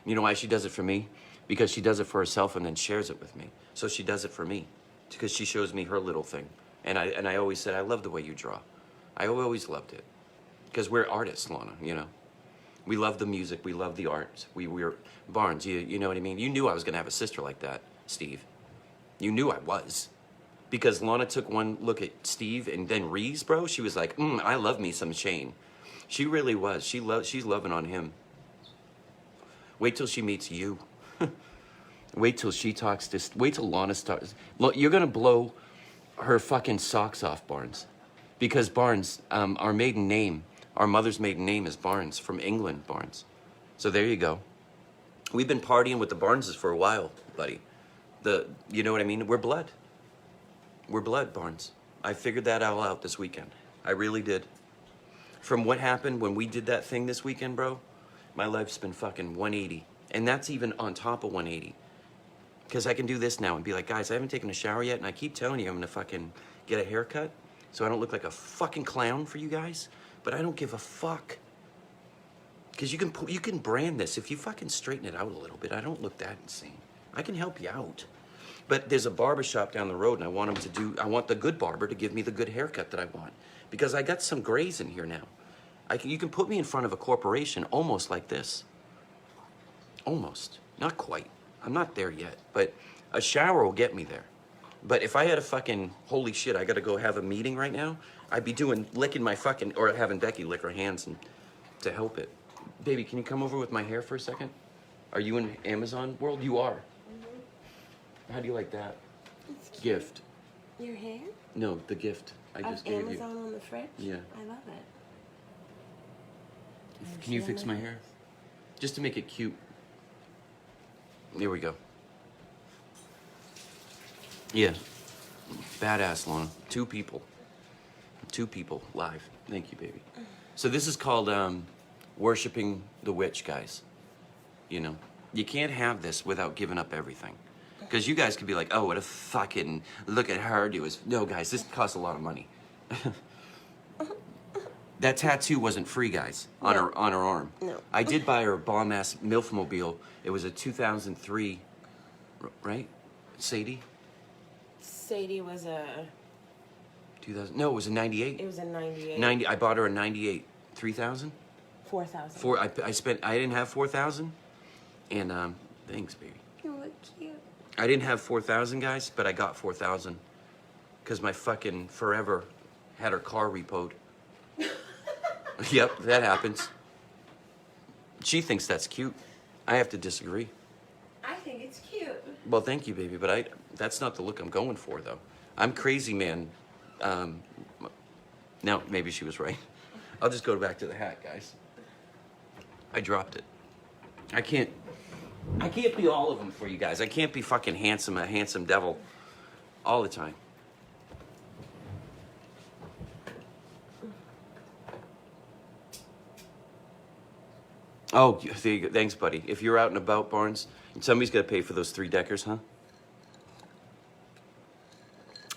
You know why she does it for me? Because she does it for herself and then shares it with me. So she does it for me because she shows me her little thing. And I always said, I love the way you draw. I always loved it. Because we're artists, Lana, you know. We love the music. We love the art. We're Barnes, you know what I mean? You knew I was going to have a sister like that, Steve. You knew I was. Because Lana took one look at Steve and then Reese, bro. She was like, I love me some Shane. She really was. She's loving on him. Wait till she meets you. Wait till she talks to... Wait till Lana starts... You're going to blow her fucking socks off, Barnes. Because Barnes, our maiden name, our mother's maiden name is Barnes, from England, Barnes. So there you go. We've been partying with the Barneses for a while, buddy. You know what I mean? We're blood. We're blood, Barnes. I figured that all out this weekend. I really did. From what happened when we did that thing this weekend, bro, my life's been fucking 180. And that's even on top of 180. Because I can do this now and be like, guys, I haven't taken a shower yet, and I keep telling you I'm gonna fucking get a haircut so I don't look like a fucking clown for you guys, but I don't give a fuck. Because you can brand this. If you fucking straighten it out a little bit, I don't look that insane. I can help you out. But there's a barber shop down the road, and I want the good barber to give me the good haircut that I want. Because I got some grays in here now. You can put me in front of a corporation almost like this. Almost. Not quite. I'm not there yet. But a shower will get me there. But if I had a fucking, holy shit, I gotta go have a meeting right now, I'd be licking my fucking, or having Becky lick her hands to help it. Baby, can you come over with my hair for a second? Are you in Amazon world? You are. How do you like that? It's cute. Gift. Your hair? No, the gift I just gave you. Amazon on the fridge? Yeah. I love it. Can you fix my hair? Just to make it cute. There we go. Yeah. Badass, Lana. 2 people. 2 people live. Thank you, baby. So this is called worshiping the witch, guys. You know, you can't have this without giving up everything. Because you guys could be like, oh, what a fucking, look at her do is. No, guys, this costs a lot of money. That tattoo wasn't free, guys, on her arm. No. I did buy her bomb-ass MILF-mobile. It was a 2003, right? Sadie? Sadie was a... 2000? No, it was a 98. It was a 98. 90. I bought her a 98. 3,000? 4,000. I didn't have 4,000. And thanks, baby. You look cute. I didn't have 4,000, guys, but I got 4,000 because my fucking forever had her car repoed. Yep, that happens. She thinks that's cute. I have to disagree. I think it's cute. Well, thank you, baby, but that's not the look I'm going for, though. I'm crazy, man. Now, maybe she was right. I'll just go back to the hat, guys. I dropped it. I can't be all of them for you guys. I can't be fucking handsome, a handsome devil all the time. Oh, there you go. Thanks, buddy. If you're out and about, Barnes, somebody's got to pay for those 3 deckers, huh?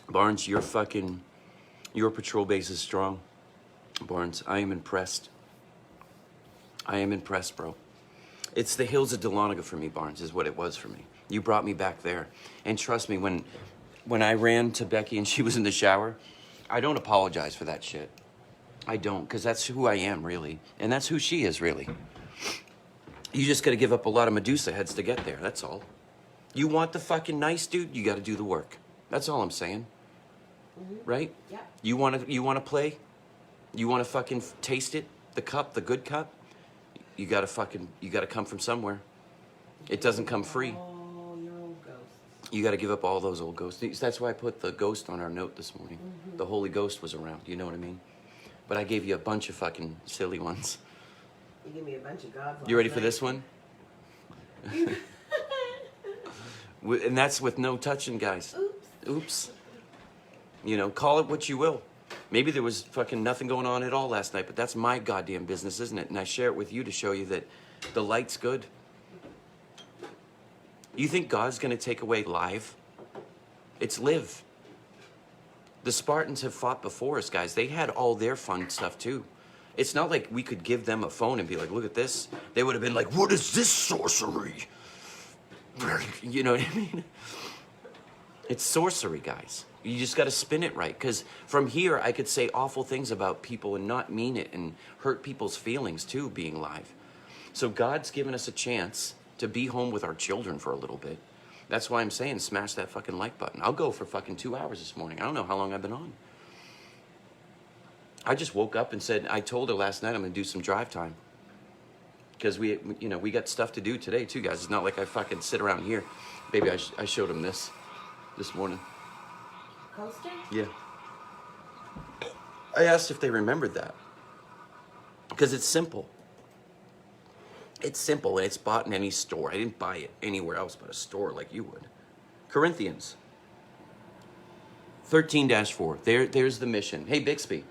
Barnes, your patrol base is strong. Barnes, I am impressed. I am impressed, bro. It's the hills of Dahlonega for me, Barnes, is what it was for me. You brought me back there. And trust me, when when I ran to Becky and she was in the shower, I don't apologize for that shit. I don't, because that's who I am, really. And that's who she is, really. You just got to give up a lot of Medusa heads to get there, that's all. You want the fucking nice dude, you got to do the work. That's all I'm saying. Right? Yeah. You want to play? You want to fucking taste it? The cup, the good cup? You got to come from somewhere. It doesn't come free. Oh, your old ghosts. You got to give up all those old ghosts. That's why I put the ghost on our note this morning. The Holy Ghost was around, you know what I mean? But I gave you a bunch of fucking silly ones. You give me a bunch of gods. You ready for this one? And that's with no touching, guys. Oops. You know, call it what you will. Maybe there was fucking nothing going on at all last night, but that's my goddamn business, isn't it? And I share it with you to show you that the light's good. You think God's going to take away live? It's live. The Spartans have fought before us, guys. They had all their fun stuff, too. It's not like we could give them a phone and be like, look at this. They would have been like, what is this sorcery? You know what I mean? It's sorcery, guys. You just got to spin it right. Because from here, I could say awful things about people and not mean it and hurt people's feelings, too, being live. So God's given us a chance to be home with our children for a little bit. That's why I'm saying smash that fucking like button. I'll go for fucking 2 hours this morning. I don't know how long I've been on. I just woke up and said, I told her last night I'm going to do some drive time. Because we got stuff to do today too, guys. It's not like I fucking sit around here. Baby, I showed him this morning. Coaster? Yeah. I asked if they remembered that. Because it's simple. It's simple and it's bought in any store. I didn't buy it anywhere else but a store like you would. Corinthians 13-4. There's the mission. Hey, Bixby.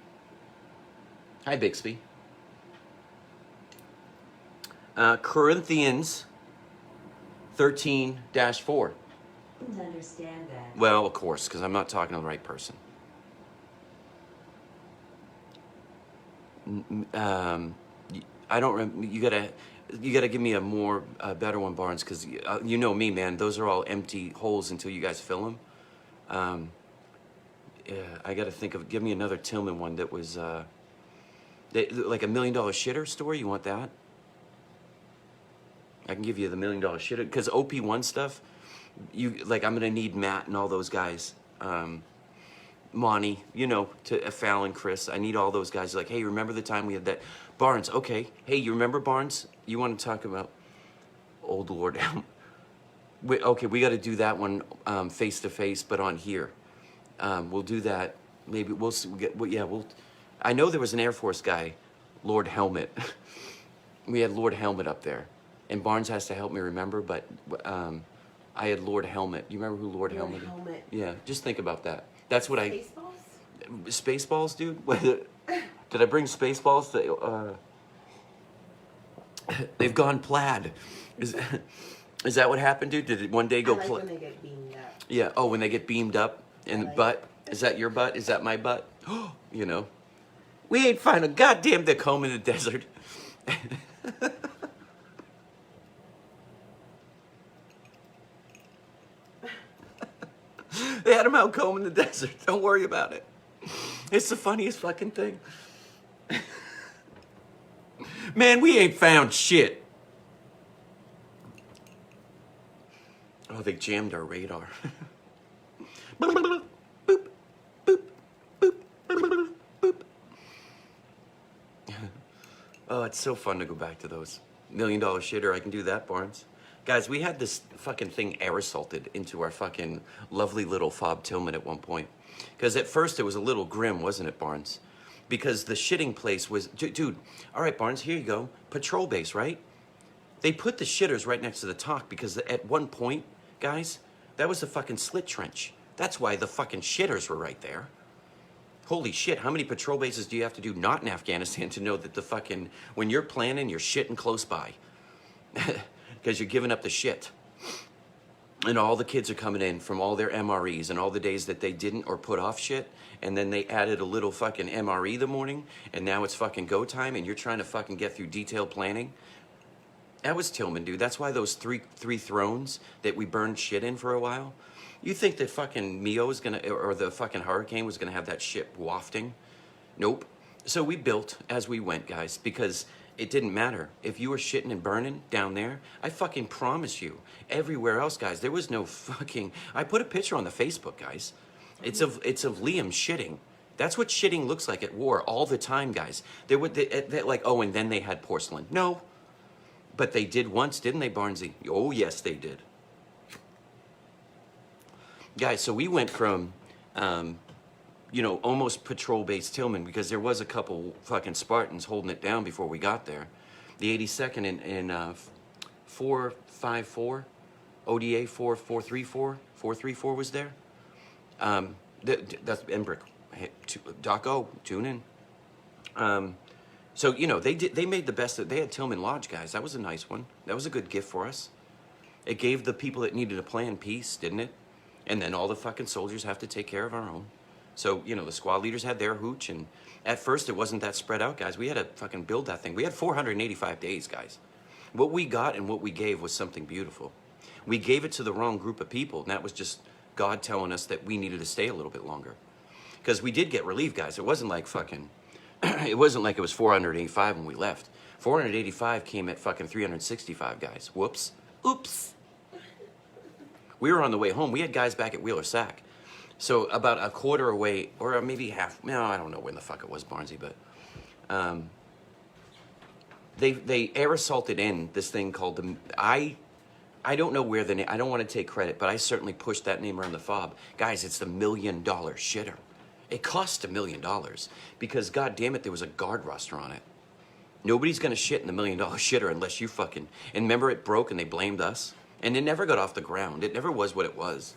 Hi, Bixby. Corinthians 13-4. Didn't understand that. Well, of course, because I'm not talking to the right person. I don't remember. You gotta give me a more better one, Barnes, because you know me, man. Those are all empty holes until you guys fill them. Yeah, I gotta think of. Give me another Tillman one that was like $1 million shitter story. You want that? I can give you the $1 million shitter because OP1 stuff. I'm gonna need Matt and all those guys. Monty, to Fallon, Chris. I need all those guys. Like, hey, remember the time we had that? Barnes, okay. Hey, you remember Barnes? You want to talk about old Lord? Okay, we got to do that one face to face, but on here. We'll do that. Maybe we'll see. I know there was an Air Force guy, Lord Helmet. We had Lord Helmet up there, and Barnes has to help me remember. But I had Lord Helmet. You remember who Lord Helmet is? Helmet. Yeah, just think about that. That's what Spaceballs? Spaceballs, dude? Did I bring Spaceballs? They've gone plaid. Is that what happened, dude? Did it one day go I like plaid? when they get beamed up. Yeah. Oh, when they get beamed up in the butt. Is that your butt? Is that my butt? We ain't find a goddamn dick home in the desert. They had him out combing the desert. Don't worry about it. It's the funniest fucking thing. Man, we ain't found shit. Oh, they jammed our radar. Boop, boop, boop, boop, boop, boop. Oh, it's so fun to go back to those. $1 million shitter, I can do that, Barnes. Guys, we had this fucking thing air assaulted into our fucking lovely little Fob Tillman at one point. Because at first it was a little grim, wasn't it, Barnes? Because the shitting place was... Dude, all right, Barnes, here you go. Patrol base, right? They put the shitters right next to the talk because at one point, guys, that was the fucking slit trench. That's why the fucking shitters were right there. Holy shit, how many patrol bases do you have to do not in Afghanistan to know that the fucking... When you're planning, you're shitting close by. Because you're giving up the shit. And all the kids are coming in from all their MREs and all the days that they didn't or put off shit. And then they added a little fucking MRE the morning. And now it's fucking go time and you're trying to fucking get through detailed planning. That was Tillman, dude. That's why those three thrones that we burned shit in for a while. You think that fucking Mio is gonna, or the fucking hurricane was gonna have that shit wafting? Nope. So we built as we went, guys, because it didn't matter. If you were shitting and burning down there, I fucking promise you, everywhere else, guys, there was no fucking, I put a picture on the Facebook, guys. It's of Liam shitting. That's what shitting looks like at war all the time, guys. They would, like, oh, and then they had porcelain. No. But they did once, didn't they, Barnesy? Oh, yes, they did. Guys, so we went from, you know, almost patrol-based Tillman, because there was a couple fucking Spartans holding it down before we got there. The 82nd in 454, ODA 4434, 434 was there. That's Embrick. Hey, Doc O, tune in. So, you know, they made the best of, they had Tillman Lodge, guys. That was a nice one. That was a good gift for us. It gave the people that needed a plan peace, didn't it? And then all the fucking soldiers have to take care of our own. So, you know, the squad leaders had their hooch, and at first it wasn't that spread out, guys. We had to fucking build that thing. We had 485 days, guys. What we got and what we gave was something beautiful. We gave it to the wrong group of people, and that was just God telling us that we needed to stay a little bit longer. Because we did get relief, guys. It wasn't like fucking, it wasn't like it was 485 when we left. 485 came at fucking 365, guys. Whoops. Oops. We were on the way home. We had guys back at Wheeler Sack. So about a quarter away, or maybe half, no, I don't know when the fuck it was, Barnesy, but they air assaulted in this thing called the, I don't know where the name, I don't want to take credit, but I certainly pushed that name around the fob. Guys, it's the $1 million shitter. It cost $1 million because, god damn it, there was a guard roster on it. Nobody's gonna shit in the $1 million shitter unless you fucking, and remember it broke and they blamed us? And it never got off the ground. It never was what it was.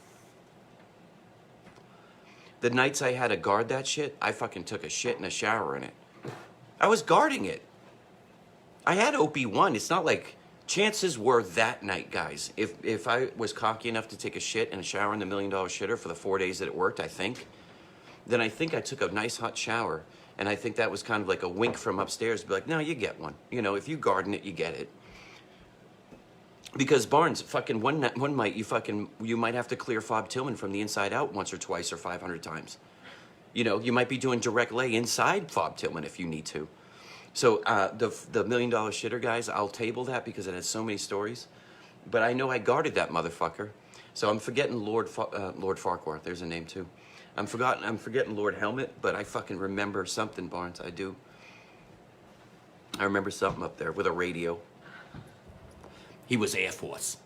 The nights I had to guard that shit, I fucking took a shit and a shower in it. I was guarding it. I had OP1. It's not like, chances were that night, guys, if I was cocky enough to take a shit and a shower in the $1 million shitter for the 4 days that it worked, I think, then I think I took a nice hot shower, and I think that was kind of like a wink from upstairs to be like, no, you get one. You know, if you garden it, you get it. Because Barnes, fucking one night you might have to clear Fob Tillman from the inside out once or twice or 500 times. You know, you might be doing direct lay inside Fob Tillman if you need to. So the $1 million shitter, guys, I'll table that because it has so many stories. But I know I guarded that motherfucker. So I'm forgetting Lord Farquhar. There's a name too. I'm forgetting Lord Helmet, but I fucking remember something, Barnes. I do. I remember something up there with a radio. He was Air Force.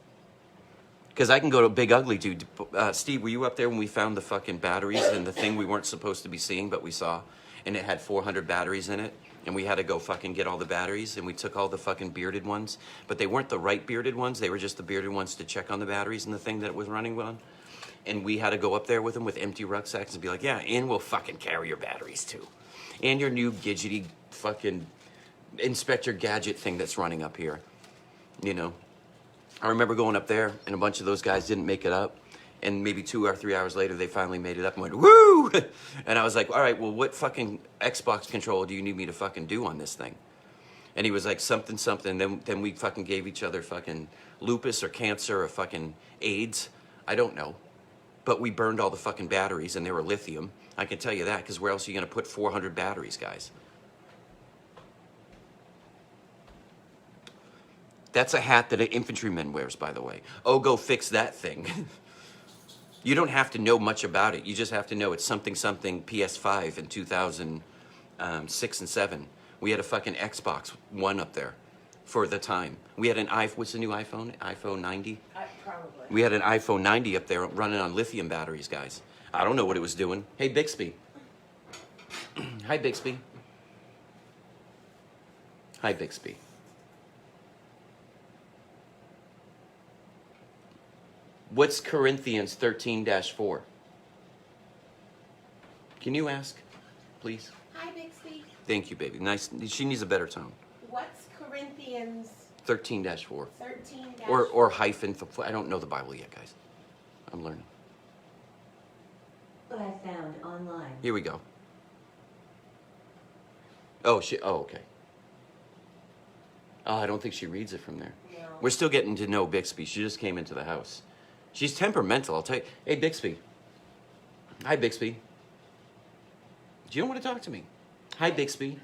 Because I can go to Big Ugly Dude. Steve, were you up there when we found the fucking batteries and the thing we weren't supposed to be seeing, but we saw? And it had 400 batteries in it. And we had to go fucking get all the batteries. And we took all the fucking bearded ones. But they weren't the right bearded ones. They were just the bearded ones to check on the batteries and the thing that it was running on. And we had to go up there with them with empty rucksacks and be like, yeah, and we'll fucking carry your batteries too. And your new Gidgety fucking Inspector Gadget thing that's running up here. You know? I remember going up there, and a bunch of those guys didn't make it up. And maybe 2 or 3 hours later, they finally made it up and went, woo! And I was like, all right, well, what fucking Xbox control do you need me to fucking do on this thing? And he was like, something, something. Then we fucking gave each other fucking lupus or cancer or fucking AIDS. I don't know. But we burned all the fucking batteries, and they were lithium. I can tell you that, because where else are you going to put 400 batteries, guys? That's a hat that an infantryman wears, by the way. Oh, go fix that thing. You don't have to know much about it. You just have to know it's something something PS5 in 2006 and 7. We had a fucking Xbox One up there for the time. We had an what's the new iPhone? iPhone 90? Probably. We had an iPhone 90 up there running on lithium batteries, guys. I don't know what it was doing. Hey, Bixby. Hi, Bixby. Hi, Bixby. What's Corinthians 13-4? Can you ask, please? Hi, Bixby. Thank you, baby. Nice. She needs a better tone. What's Corinthians 13-4. 13 Or hyphen. I don't know the Bible yet, guys. I'm learning. What I found online. Here we go. Oh, okay. Oh, I don't think she reads it from there. No. We're still getting to know Bixby. She just came into the house. She's temperamental, I'll tell you. Hey, Bixby. Hi, Bixby. Do you don't want to talk to me? Hi, Bixby.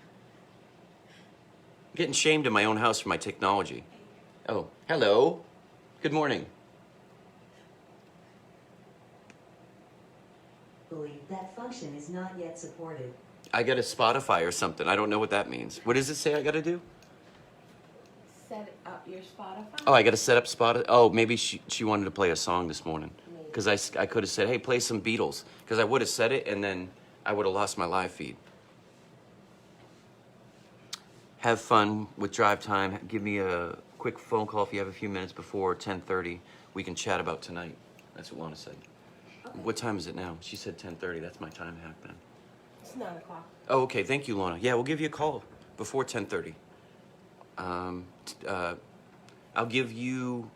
I'm getting shamed in my own house for my technology. Oh, hello. Good morning. Believe that function is not yet supported. I got a Spotify or something. I don't know what that means. What does it say I got to do? Set up your Spotify. Oh, I got to set up Spotify. Oh, maybe she wanted to play a song this morning. Because I could have said, hey, play some Beatles. Because I would have said it, and then I would have lost my live feed. Have fun with drive time. Give me a quick phone call if you have a few minutes before 10:30. We can chat about tonight. That's what Lana said. Okay. What time is it now? She said 10:30. That's my time hack then. It's 9 o'clock. Oh, okay. Thank you, Lana. Yeah, we'll give you a call before 10:30. I'll give you...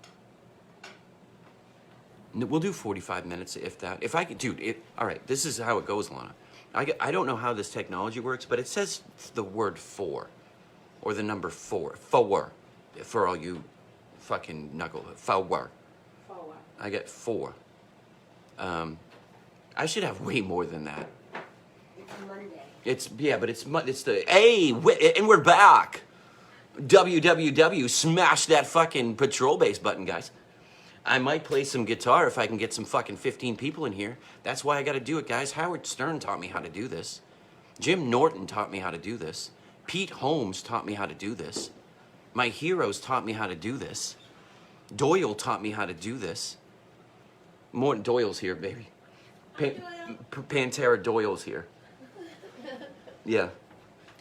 We'll do 45 minutes, if that. If I could... Dude, all right, this is how it goes, Lana. I don't know how this technology works, but it says the word four. Or the number four. Four. For all you fucking knucklehead. Four. Forward. I get 4. I should have way more than that. It's Monday. But it's the... Hey, and we're back! WWW, smash that fucking patrol base button, guys. I might play some guitar if I can get some fucking 15 people in here. That's why I gotta do it, guys. Howard Stern taught me how to do this. Jim Norton taught me how to do this. Pete Holmes taught me how to do this. My heroes taught me how to do this. Doyle taught me how to do this. More Doyle's here, baby. Pantera Doyle's here. Yeah.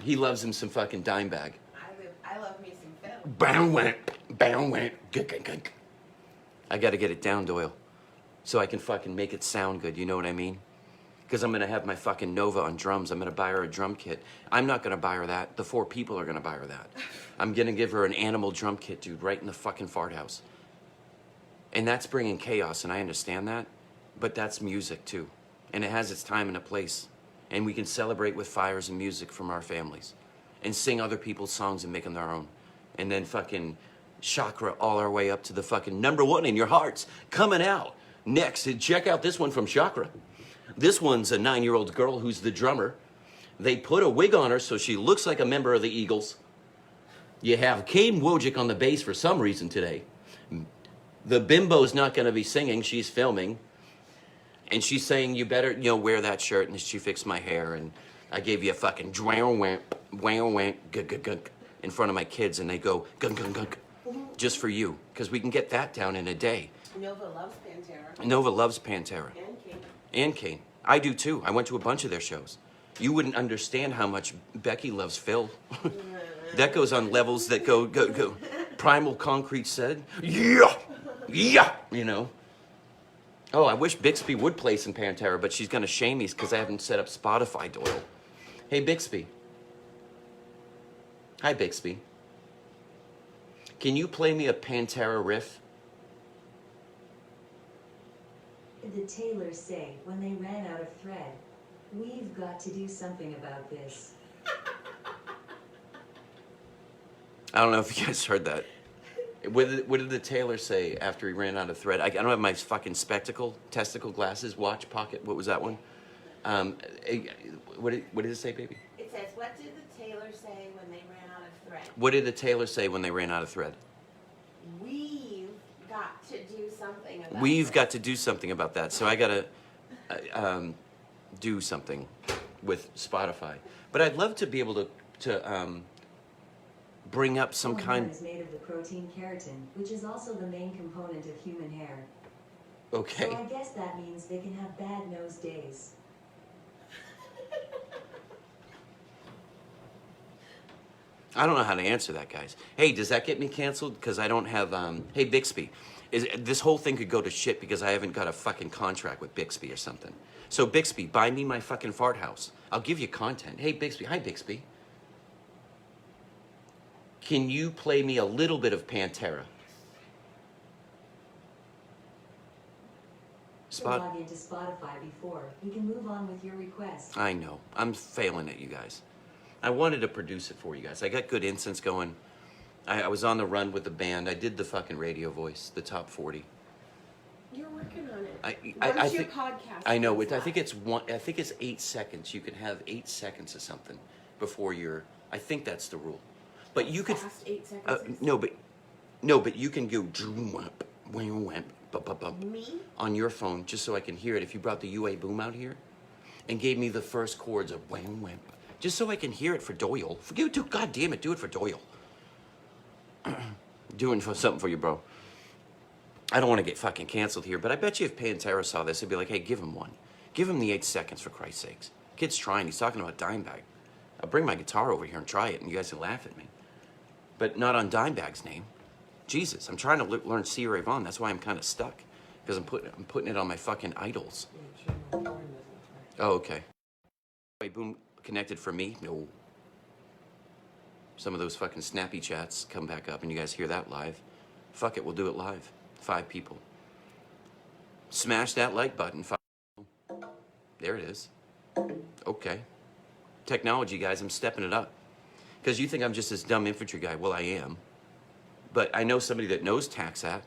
He loves him some fucking dime bag. I love me some Phil. Bow went. I gotta get it down, Doyle. So I can fucking make it sound good, you know what I mean? Because I'm gonna have my fucking Nova on drums. I'm gonna buy her a drum kit. I'm not gonna buy her that. The 4 people are gonna buy her that. I'm gonna give her an animal drum kit, dude, right in the fucking fart house. And that's bringing chaos, and I understand that. But that's music, too. And it has its time and a place. And we can celebrate with fires and music from our families. And sing other people's songs and make them their own. And then fucking chakra all our way up to the fucking #1 in your hearts. Coming out next. And check out this one from Chakra. This one's a 9-year-old girl who's the drummer. They put a wig on her so she looks like a member of the Eagles. You have Kane Wojcik on the bass for some reason today. The bimbo's not going to be singing. She's filming. And she's saying, you better, wear that shirt. And she fixed my hair. And I gave you a fucking in front of my kids. And they go, gunk, gunk, gunk, just for you. Because we can get that down in a day. Nova loves Pantera. Nova loves Pantera. And King. And Kane. I do too. I went to a bunch of their shows. You wouldn't understand how much Becky loves Phil. That goes on levels that go. Primal Concrete said, yeah, Oh, I wish Bixby would play some Pantera, but she's gonna shame me because I haven't set up Spotify, Doyle. Hey, Bixby. Hi, Bixby. Can you play me a Pantera riff? The Taylors say when they ran out of thread, we've got to do something about this. I don't know if you guys heard that. What did the tailor say after he ran out of thread? I don't have my fucking testicle glasses, watch, pocket. What was that one? What did it say, baby? It says, what did the tailor say when they ran out of thread? What did the tailor say when they ran out of thread? We've got to do something about We've this. got to do something about that. So I gotta do something with Spotify. But I'd love to be able to bring up some Polymer kind. is made of the protein keratin, which is also the main component of human hair. Okay. So I guess that means they can have bad nose days. I don't know how to answer that, guys. Hey, does that get me canceled? Because I don't have, hey, Bixby. This whole thing could go to shit because I haven't got a fucking contract with Bixby or something. So, Bixby, buy me my fucking fart house. I'll give you content. Hey, Bixby. Hi, Bixby. Can you play me a little bit of Pantera? Log into Spotify before you can move on with your request. I know. I'm failing at you guys. I wanted to produce it for you guys. I got good incense going. I was on the run with the band. I did the fucking radio voice, the top 40. You're working on it. I Once your think podcast. I know goes it. I think live. it's one. I think it's 8 seconds. You can have 8 seconds of something before you're. I think that's the rule. But you could. Fast 8 seconds. is- No, but you can go wamp, wamp, wamp, Me? on your phone just so I can hear it. If you brought the UA boom out here and gave me the first chords of wham wham, just so I can hear it for Doyle. God damn it, do it for Doyle. Doing for something for you, bro. I don't want to get fucking canceled here, but I bet you if Pantera saw this, he'd be like, hey, give him one. Give him the 8 seconds, for Christ's sakes. Kid's trying. He's talking about Dimebag. I'll bring my guitar over here and try it, and you guys can laugh at me. But not on Dimebag's name. Jesus, I'm trying to learn C. Ray Vaughan. That's why I'm kind of stuck. Because I'm putting it on my fucking idols. Oh, okay. Wait, boom connected for me? No. Some of those fucking snappy chats come back up, and you guys hear that live. Fuck it, we'll do it live. 5 people. Smash that like button. 5 people. There it is. Okay. Technology, guys, I'm stepping it up. Because you think I'm just this dumb infantry guy. Well, I am. But I know somebody that knows Taxat.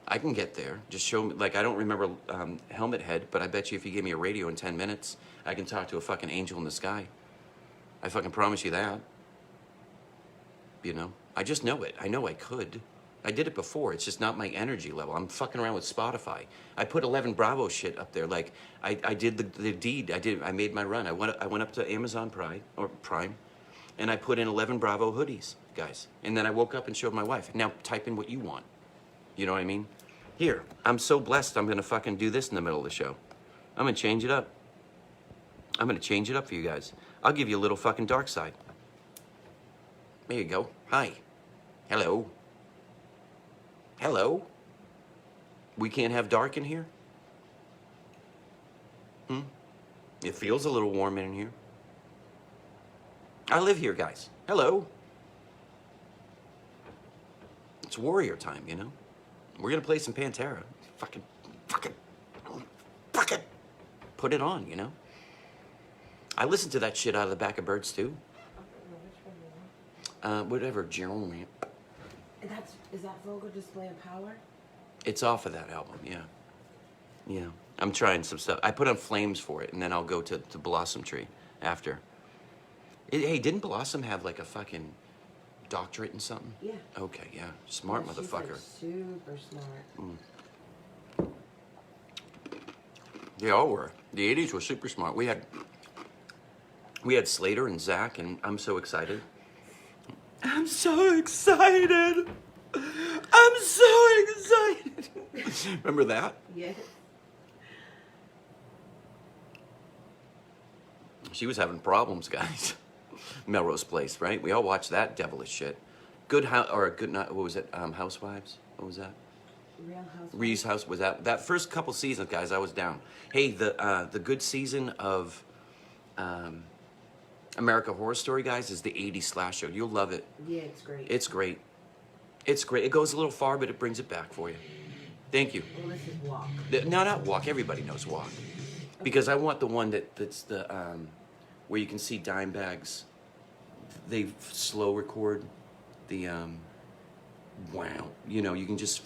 I can get there. Just show me. Like, I don't remember Helmet Head, but I bet you if you give me a radio in 10 minutes, I can talk to a fucking angel in the sky. I fucking promise you that. You know? I just know it. I know I could. I did it before. It's just not my energy level. I'm fucking around with Spotify. I put 11 Bravo shit up there. Like, I did the deed. I made my run. I went up to Amazon Prime, and I put in 11 Bravo hoodies, guys. And then I woke up and showed my wife. Now type in what you want. You know what I mean? Here, I'm so blessed I'm gonna fucking do this in the middle of the show. I'm gonna change it up. I'm gonna change it up for you guys. I'll give you a little fucking dark side. There you go. Hi. Hello. Hello. We can't have dark in here? It feels a little warm in here. I live here, guys. Hello. It's warrior time, you know? We're gonna play some Pantera. Fucking. Put it on, you know? I listen to that shit out of the back of Birds too. Whatever, Jerome. Is that Vulgar Display of Power? It's off of that album, yeah. Yeah. I'm trying some stuff. I put on Flames for it, and then I'll go to Blossom Tree after. Hey, didn't Blossom have like a fucking doctorate in something? Yeah. Okay, yeah. Smart Yeah, she's, motherfucker. like, super smart. They all were. The 80s were super smart. We had Slater and Zach, and I'm so excited. I'm so excited. I'm so excited. Remember that? Yes. She was having problems, guys. Melrose Place, right? We all watched that devilish shit. What was it? Housewives? What was that? Real Housewives. Ree's House was that first couple seasons, guys. I was down. Hey, the good season of American Horror Story, guys, is the 80s slash show. You'll love it. Yeah, it's great. It's great. It's great. It goes a little far, but it brings it back for you. Thank you. Well, this is Walk. No, not Walk. Everybody knows Walk. Because I want the one that's the where you can see Dimebag's. They slow record the wow. You know, you can just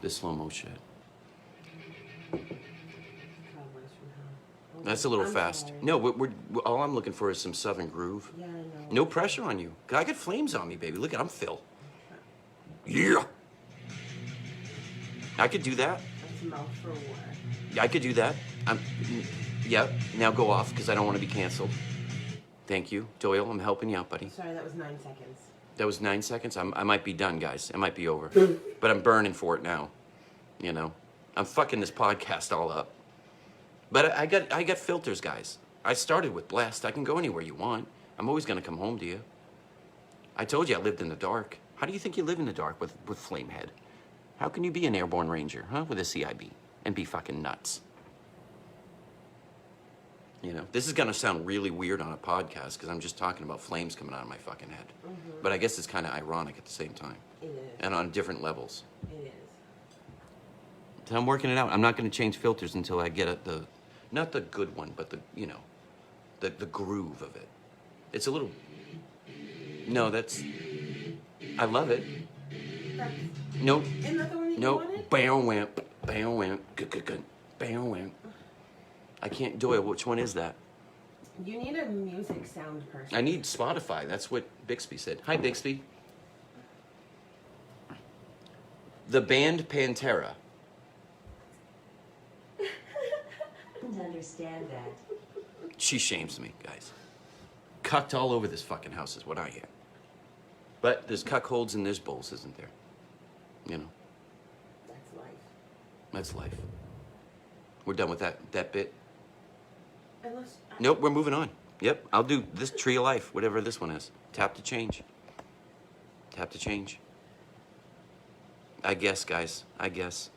the slow mo shit. Cowboys from Hell. That's a little I'm fast. sorry. No, we're all I'm looking for is some Southern groove. Yeah, I know. No pressure on you. I got flames on me, baby. Look at I'm Phil. Yeah. I could do that. That's mouth for war. Yeah, I could do that. Yeah, now go off because I don't want to be canceled. Thank you. Doyle, I'm helping you out, buddy. Sorry, that was 9 seconds. That was 9 seconds. I might be done, guys. It might be over. But I'm burning for it now. You know? I'm fucking this podcast all up. But I got filters, guys. I started with Blast. I can go anywhere you want. I'm always going to come home to you. I told you I lived in the dark. How do you think you live in the dark with Flamehead? How can you be an airborne ranger, huh? With a CIB and be fucking nuts? You know, this is gonna sound really weird on a podcast because I'm just talking about flames coming out of my fucking head. Mm-hmm. But I guess it's kind of ironic at the same time. It is. And on different levels. It is. So I'm working it out. I'm not gonna change filters until I get not the good one, but the groove of it. It's a little, no, I love it. That's Nope. Isn't that the one that you Nope. wanted? Bam wamp. Bam wamp. Good. Bam wamp. I can't do it. Which one is that? You need a music sound person. I need Spotify. That's what Bixby said. Hi, Bixby. The band Pantera. Didn't understand that. She shames me, guys. Cucked all over this fucking house is what I am. But there's cuckolds and there's bulls, isn't there? You know, That's life. that's life. We're done with that bit. Unless. Nope, we're moving on. Yep, I'll do this Tree of Life, whatever this one is. Tap to change. Tap to change. I guess, guys. I guess.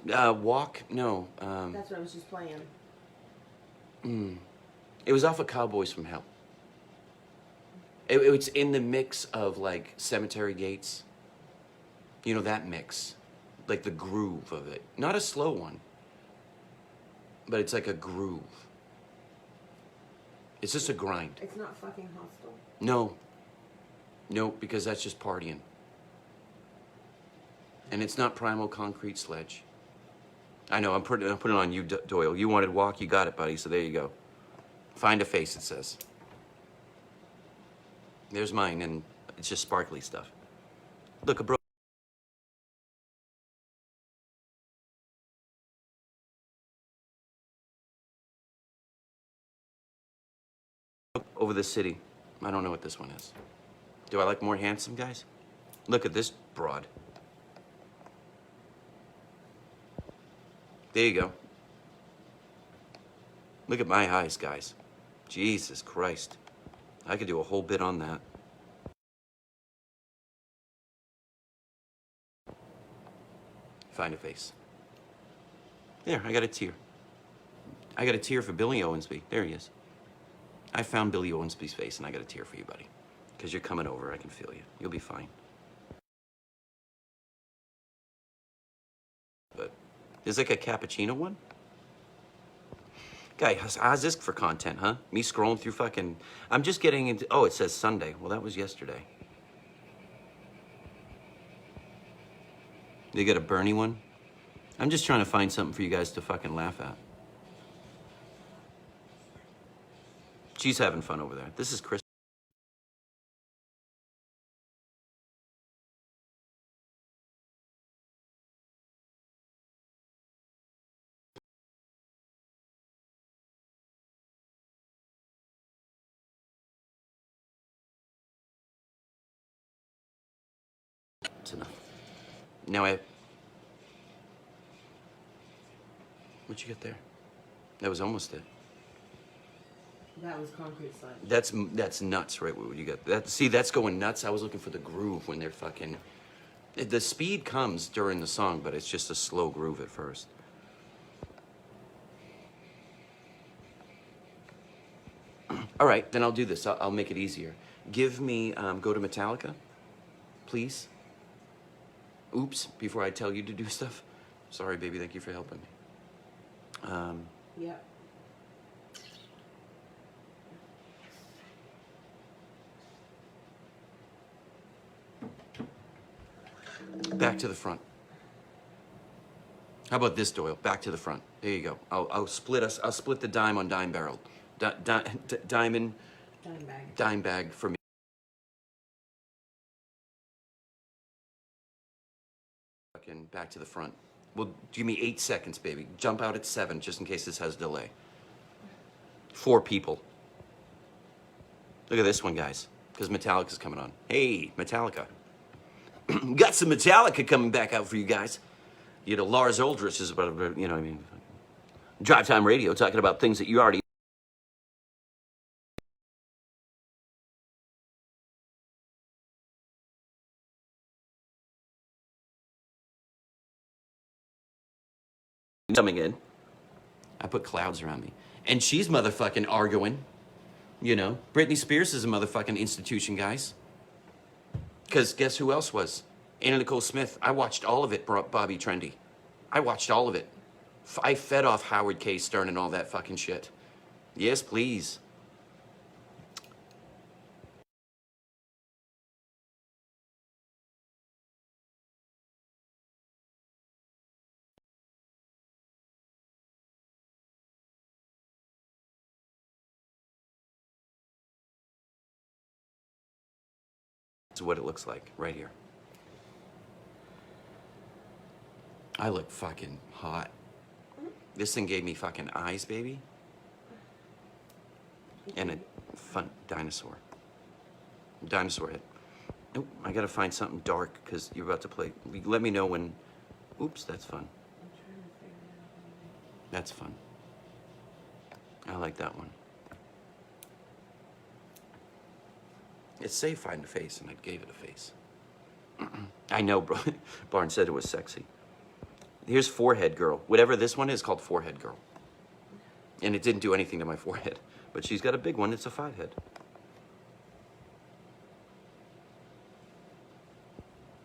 Walk? No. That's what I was just playing. It was off of Cowboys from Hell. It's in the mix of like Cemetery Gates. You know, that mix. Like the groove of it. Not a slow one. But it's like a groove. It's just a grind. It's not fucking hostile. No. No, because that's just partying. And it's not Primal Concrete Sledge. I know, I'm putting it on you, Doyle. You wanted Walk, you got it, buddy, so there you go. Find a Face, it says. There's mine, and it's just sparkly stuff. Look, a bro. Over the city. I don't know what this one is. Do I like more handsome guys? Look at this broad. There you go. Look at my eyes, guys. Jesus Christ. I could do a whole bit on that. Find a Face. There, I got a tear. I got a tear for Billy Owensby. There he is. I found Billy Owensby's face, and I got a tear for you, buddy. Because you're coming over, I can feel you. You'll be fine. But there's like a cappuccino one. Guy, how's this for content, huh? Me scrolling through fucking... I'm just getting into... Oh, it says Sunday. Well, that was yesterday. They got a Bernie one? I'm just trying to find something for you guys to fucking laugh at. She's having fun over there. This is Chris. That's enough. Now what you got there? That was almost it. That was Concrete Sledge. That's nuts, right? What you got? That, see, that's going nuts. I was looking for the groove when they're fucking... The speed comes during the song, but it's just a slow groove at first. All right, then I'll do this. I'll make it easier. Give me, go to Metallica, please. Oops, before I tell you to do stuff. Sorry, baby, thank you for helping me. Yep. Back to the front. How about this, Doyle? Back to the front. There you go. I'll split the dime on Dime Barrel. Diamond. Dime bag. Dime bag for me. Fucking back to the front. Well, give me 8 seconds, baby. Jump out at 7, just in case this has delay. 4 people. Look at this one, guys. Because Metallica's coming on. Hey, Metallica. Got some Metallica coming back out for you guys. You know, Lars Ulrich is about, you know what I mean? Drive Time Radio, talking about things that you already... Coming in. I put clouds around me. And she's motherfucking arguing. You know, Britney Spears is a motherfucking institution, guys. Because guess who else was? Anna Nicole Smith. I watched all of it, Bobby Trendy. I watched all of it. I fed off Howard K. Stern and all that fucking shit. Yes, please. is what it looks like right here. I look fucking hot. This thing gave me fucking eyes, baby. And a fun dinosaur. Dinosaur head. Oh, I gotta find something dark because you're about to play. Let me know when. Oops, that's fun. That's fun. I like that one. It's safe finding a face, and I gave it a face. I know, bro. Barnes said it was sexy. Here's Forehead Girl. Whatever this one is called Forehead Girl. And it didn't do anything to my forehead. But she's got a big one. It's a 5-head.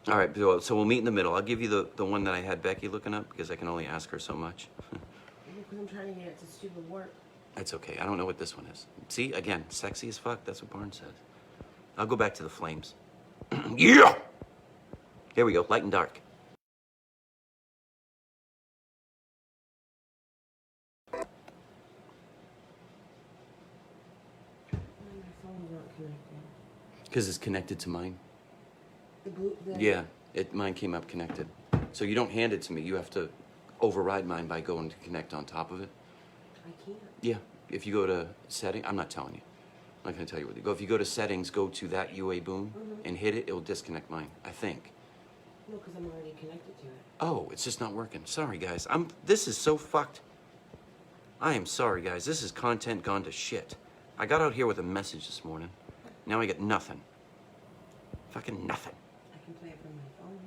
All right, so we'll meet in the middle. I'll give you the one that I had Becky looking up because I can only ask her so much. I'm trying to get it to stupid work. That's okay. I don't know what this one is. See, again, sexy as fuck. That's what Barnes said. I'll go back to the flames. Yeah! Here we go, light and dark. My phone's not connected. Because it's connected to mine. The Yeah, mine came up connected. So you don't hand it to me. You have to override mine by going to connect on top of it. I can't. Yeah, if you go to setting, I'm not telling you. I'm not gonna tell you what to go. If you go to settings, go to that UA boom and hit it, it'll disconnect mine, I think. No, because I'm already connected to it. Oh, it's just not working. Sorry, guys. This is so fucked. I am sorry, guys. This is content gone to shit. I got out here with a message this morning. Now I get nothing. Fucking nothing. I can play it from my phone.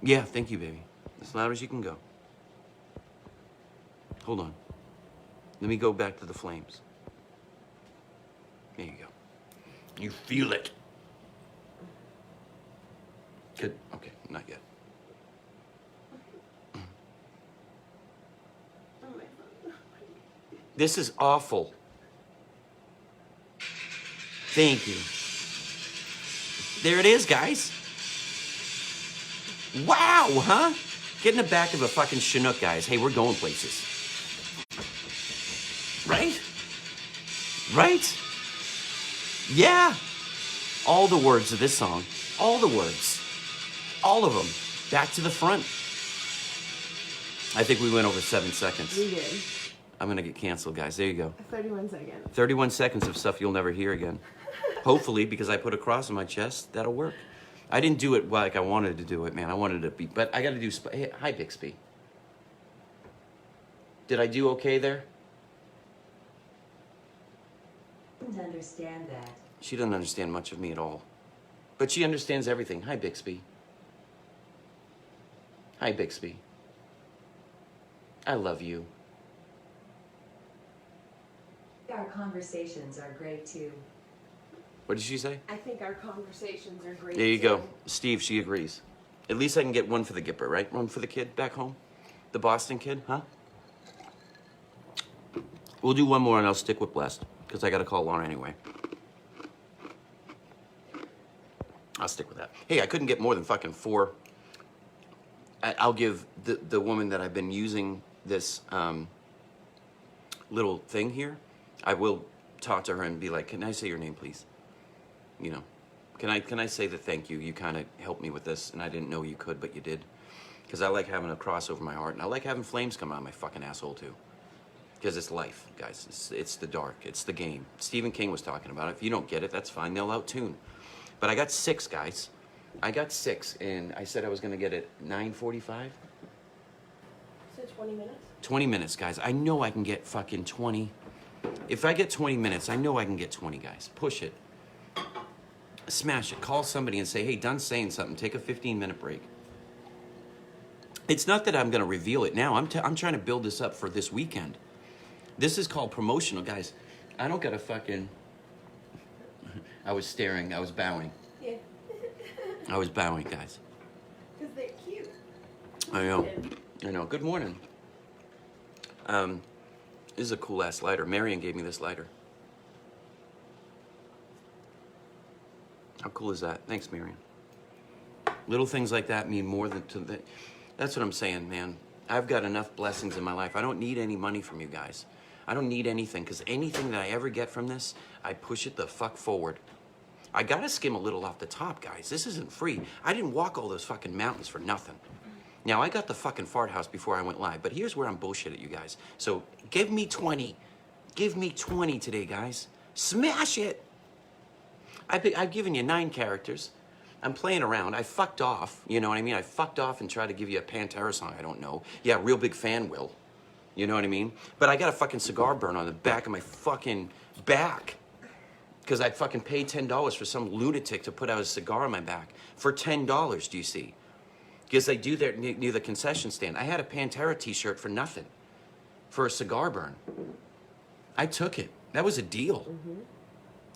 Yeah, thank you, baby. As loud as you can go. Hold on. Let me go back to the flames. There you go. You feel it. Good. Okay, not yet. On my phone. This is awful. Thank you. There it is, guys. Wow, huh? Get in the back of a fucking Chinook, guys. Hey, we're going places. Right? Right? Yeah. All the words of this song. All the words. All of them. Back to the front. I think we went over 7 seconds. We did. I'm gonna get canceled, guys. There you go. 31 seconds. 31 seconds of stuff you'll never hear again. Hopefully, because I put a cross on my chest, that'll work. I didn't do it like I wanted to do it, man. I wanted to be, but I gotta do, hey, hi, Bixby. Did I do okay there? Didn't understand that. She doesn't understand much of me at all. But she understands everything. Hi, Bixby. Hi, Bixby. I love you. Our conversations are great too. What did she say? I think our conversations are great. There you too. go. Steve, she agrees. At least I can get one for the Gipper, right? One for the kid back home? The Boston kid, huh? We'll do one more and I'll stick with Blessed, because I got to call Laura anyway. I'll stick with that. Hey, I couldn't get more than fucking 4. I'll give the woman that I've been using this little thing here, I will talk to her and be like, can I say your name, please? You know, can I say that thank you? You kind of helped me with this, and I didn't know you could, but you did. Because I like having a cross over my heart, and I like having flames come out of my fucking asshole, too. Because it's life, guys. It's the dark. It's the game. Stephen King was talking about it. If you don't get it, that's fine. They'll out-tune. But I got 6, guys. I got 6, and I said I was going to get it 9:45. So 20 minutes? 20 minutes, guys. I know I can get fucking 20. If I get 20 minutes, I know I can get 20, guys. Push it. Smash it. Call somebody and say, hey, done saying something. Take a 15-minute break. It's not that I'm going to reveal it now. I'm trying to build this up for this weekend. This is called promotional, guys. I don't got to fucking... I was staring. I was bowing. Yeah. I was bowing, guys. Because they're cute. I know. I know. Good morning. This is a cool-ass lighter. Marion gave me this lighter. How cool is that? Thanks, Marion. Little things like that mean more than to the... That's what I'm saying, man. I've got enough blessings in my life. I don't need any money from you guys. I don't need anything, because anything that I ever get from this, I push it the fuck forward. I gotta skim a little off the top, guys. This isn't free. I didn't walk all those fucking mountains for nothing. Now, I got the fucking fart house before I went live, but here's where I'm bullshit at you guys. So give me 20. Give me 20 today, guys. Smash it. I've given you 9 characters. I'm playing around. I fucked off. You know what I mean? I fucked off and tried to give you a Pantera song I don't know. Yeah, real big fan will. You know what I mean? But I got a fucking cigar burn on the back of my fucking back. Because I fucking paid $10 for some lunatic to put out a cigar on my back. For $10, do you see? Because they do that near the concession stand. I had a Pantera t-shirt for nothing. For a cigar burn. I took it. That was a deal.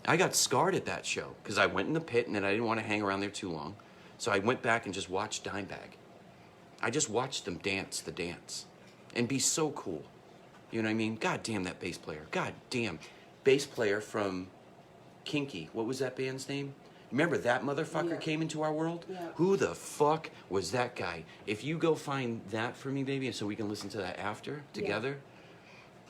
I got scarred at that show. Because I went in the pit and then I didn't want to hang around there too long. So I went back and just watched Dimebag. I just watched them dance the dance. And be so cool. You know what I mean? God damn that bass player. God damn. Bass player from Kinky. What was that band's name? Remember that motherfucker came into our world? Yeah. Who the fuck was that guy? If you go find that for me, baby, so we can listen to that after together.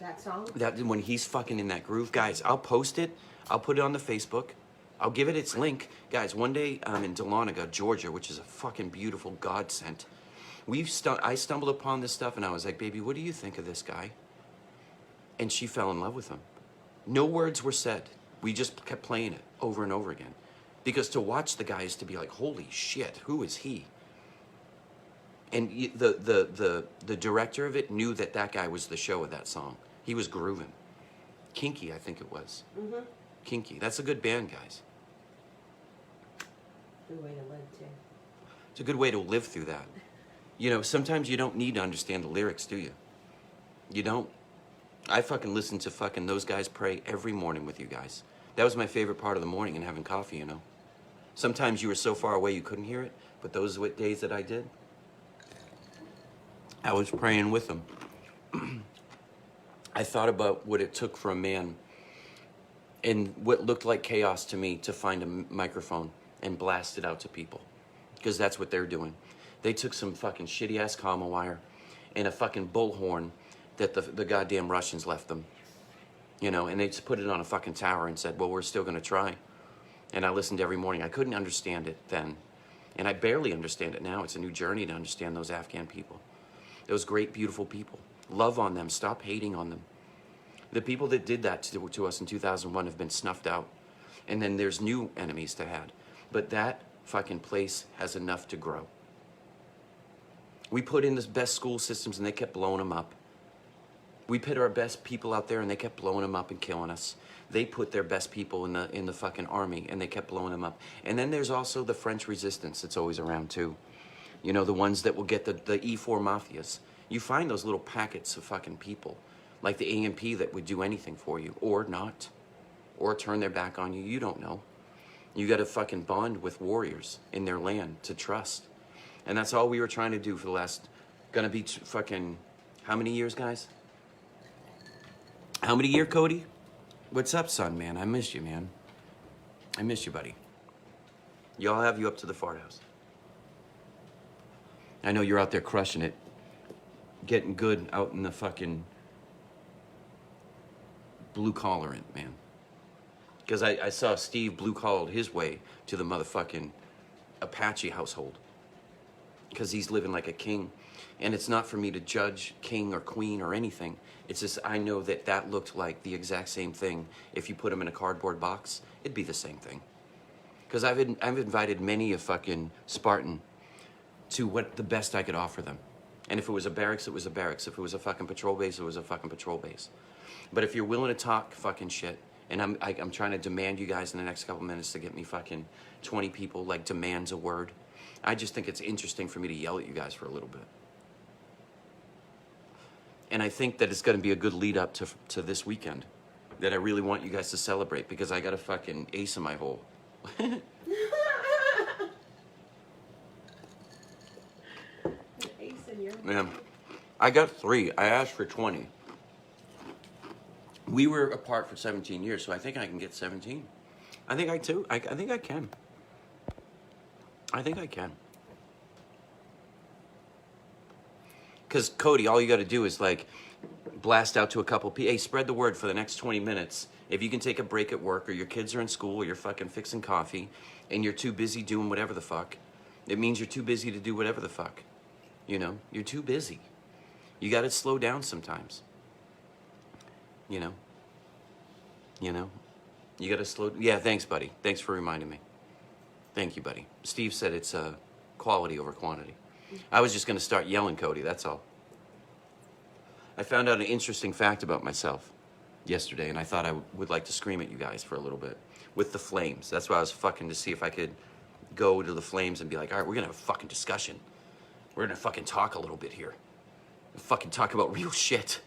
That song? That when he's fucking in that groove, guys. I'll post it. I'll put it on the Facebook. I'll give it its link, guys. One day I'm in Dahlonega, Georgia, which is a fucking beautiful godsend. I stumbled upon this stuff and I was like, baby, what do you think of this guy? And she fell in love with him. No words were said. We just kept playing it over and over again. Because to watch the guy is to be like, holy shit, who is he? And the director of it knew that that guy was the show of that song. He was grooving. Kinky, I think it was. Kinky. That's a good band, guys. Good way to live, too. It's a good way to live through that. You know, sometimes you don't need to understand the lyrics, do you? You don't. I fucking listen to fucking those guys pray every morning with you guys. That was my favorite part of the morning and having coffee, you know. Sometimes you were so far away you couldn't hear it, but those days that I did, I was praying with them. I thought about what it took for a man and what looked like chaos to me to find a microphone and blast it out to people. Because that's what they're doing. They took some fucking shitty-ass comma wire and a fucking bullhorn that the goddamn Russians left them. You know, and they just put it on a fucking tower and said, well, we're still going to try. And I listened every morning. I couldn't understand it then. And I barely understand it now. It's a new journey to understand those Afghan people. Those great, beautiful people. Love on them. Stop hating on them. The people that did that to us in 2001 have been snuffed out. And then there's new enemies to had. But that fucking place has enough to grow. We put in the best school systems and they kept blowing them up. We put our best people out there and they kept blowing them up and killing us. They put their best people in the fucking army and they kept blowing them up. And then there's also the French resistance that's always around too. You know, the ones that will get the E4 mafias. You find those little packets of fucking people, like the AMP that would do anything for you, or not, or turn their back on you. You don't know. You got to fucking bond with warriors in their land to trust. And that's all we were trying to do for the last, gonna be fucking, how many years, guys? How many years, Cody? What's up, son, man? I miss you, man. I miss you, buddy. Y'all have you up to the fart house. I know you're out there crushing it. Getting good out in the fucking blue-collaring, man. Because I saw Steve blue-collared his way to the motherfucking Apache household. Because he's living like a king. And it's not for me to judge king or queen or anything. It's just I know that looked like the exact same thing. If you put them in a cardboard box, it'd be the same thing. Because I've invited many a fucking Spartan to what the best I could offer them. And if it was a barracks, it was a barracks. If it was a fucking patrol base, it was a fucking patrol base. But if you're willing to talk fucking shit, and I'm trying to demand you guys in the next couple minutes to get me fucking 20 people, like demands a word. I just think it's interesting for me to yell at you guys for a little bit. And I think that it's going to be a good lead up to this weekend that I really want you guys to celebrate because I got a fucking ace in my hole. Ace in your... Man, I got 3. I asked for 20. We were apart for 17 years, so I think I can get 17. I think I can. I think I can. Because, Cody, all you got to do is, like, blast out to a couple people. Hey, spread the word for the next 20 minutes. If you can take a break at work or your kids are in school or you're fucking fixing coffee and you're too busy doing whatever the fuck, it means you're too busy to do whatever the fuck. You know, you're too busy. You got to slow down sometimes. You know? You know? You got to slow... Yeah, thanks, buddy. Thanks for reminding me. Thank you, buddy. Steve said it's quality over quantity. I was just going to start yelling, Cody, that's all. I found out an interesting fact about myself yesterday, and I thought I would like to scream at you guys for a little bit. With the Flames. That's why I was fucking to see if I could go to the Flames and be like, all right, we're going to have a fucking discussion. We're going to fucking talk a little bit here. Fucking talk about real shit.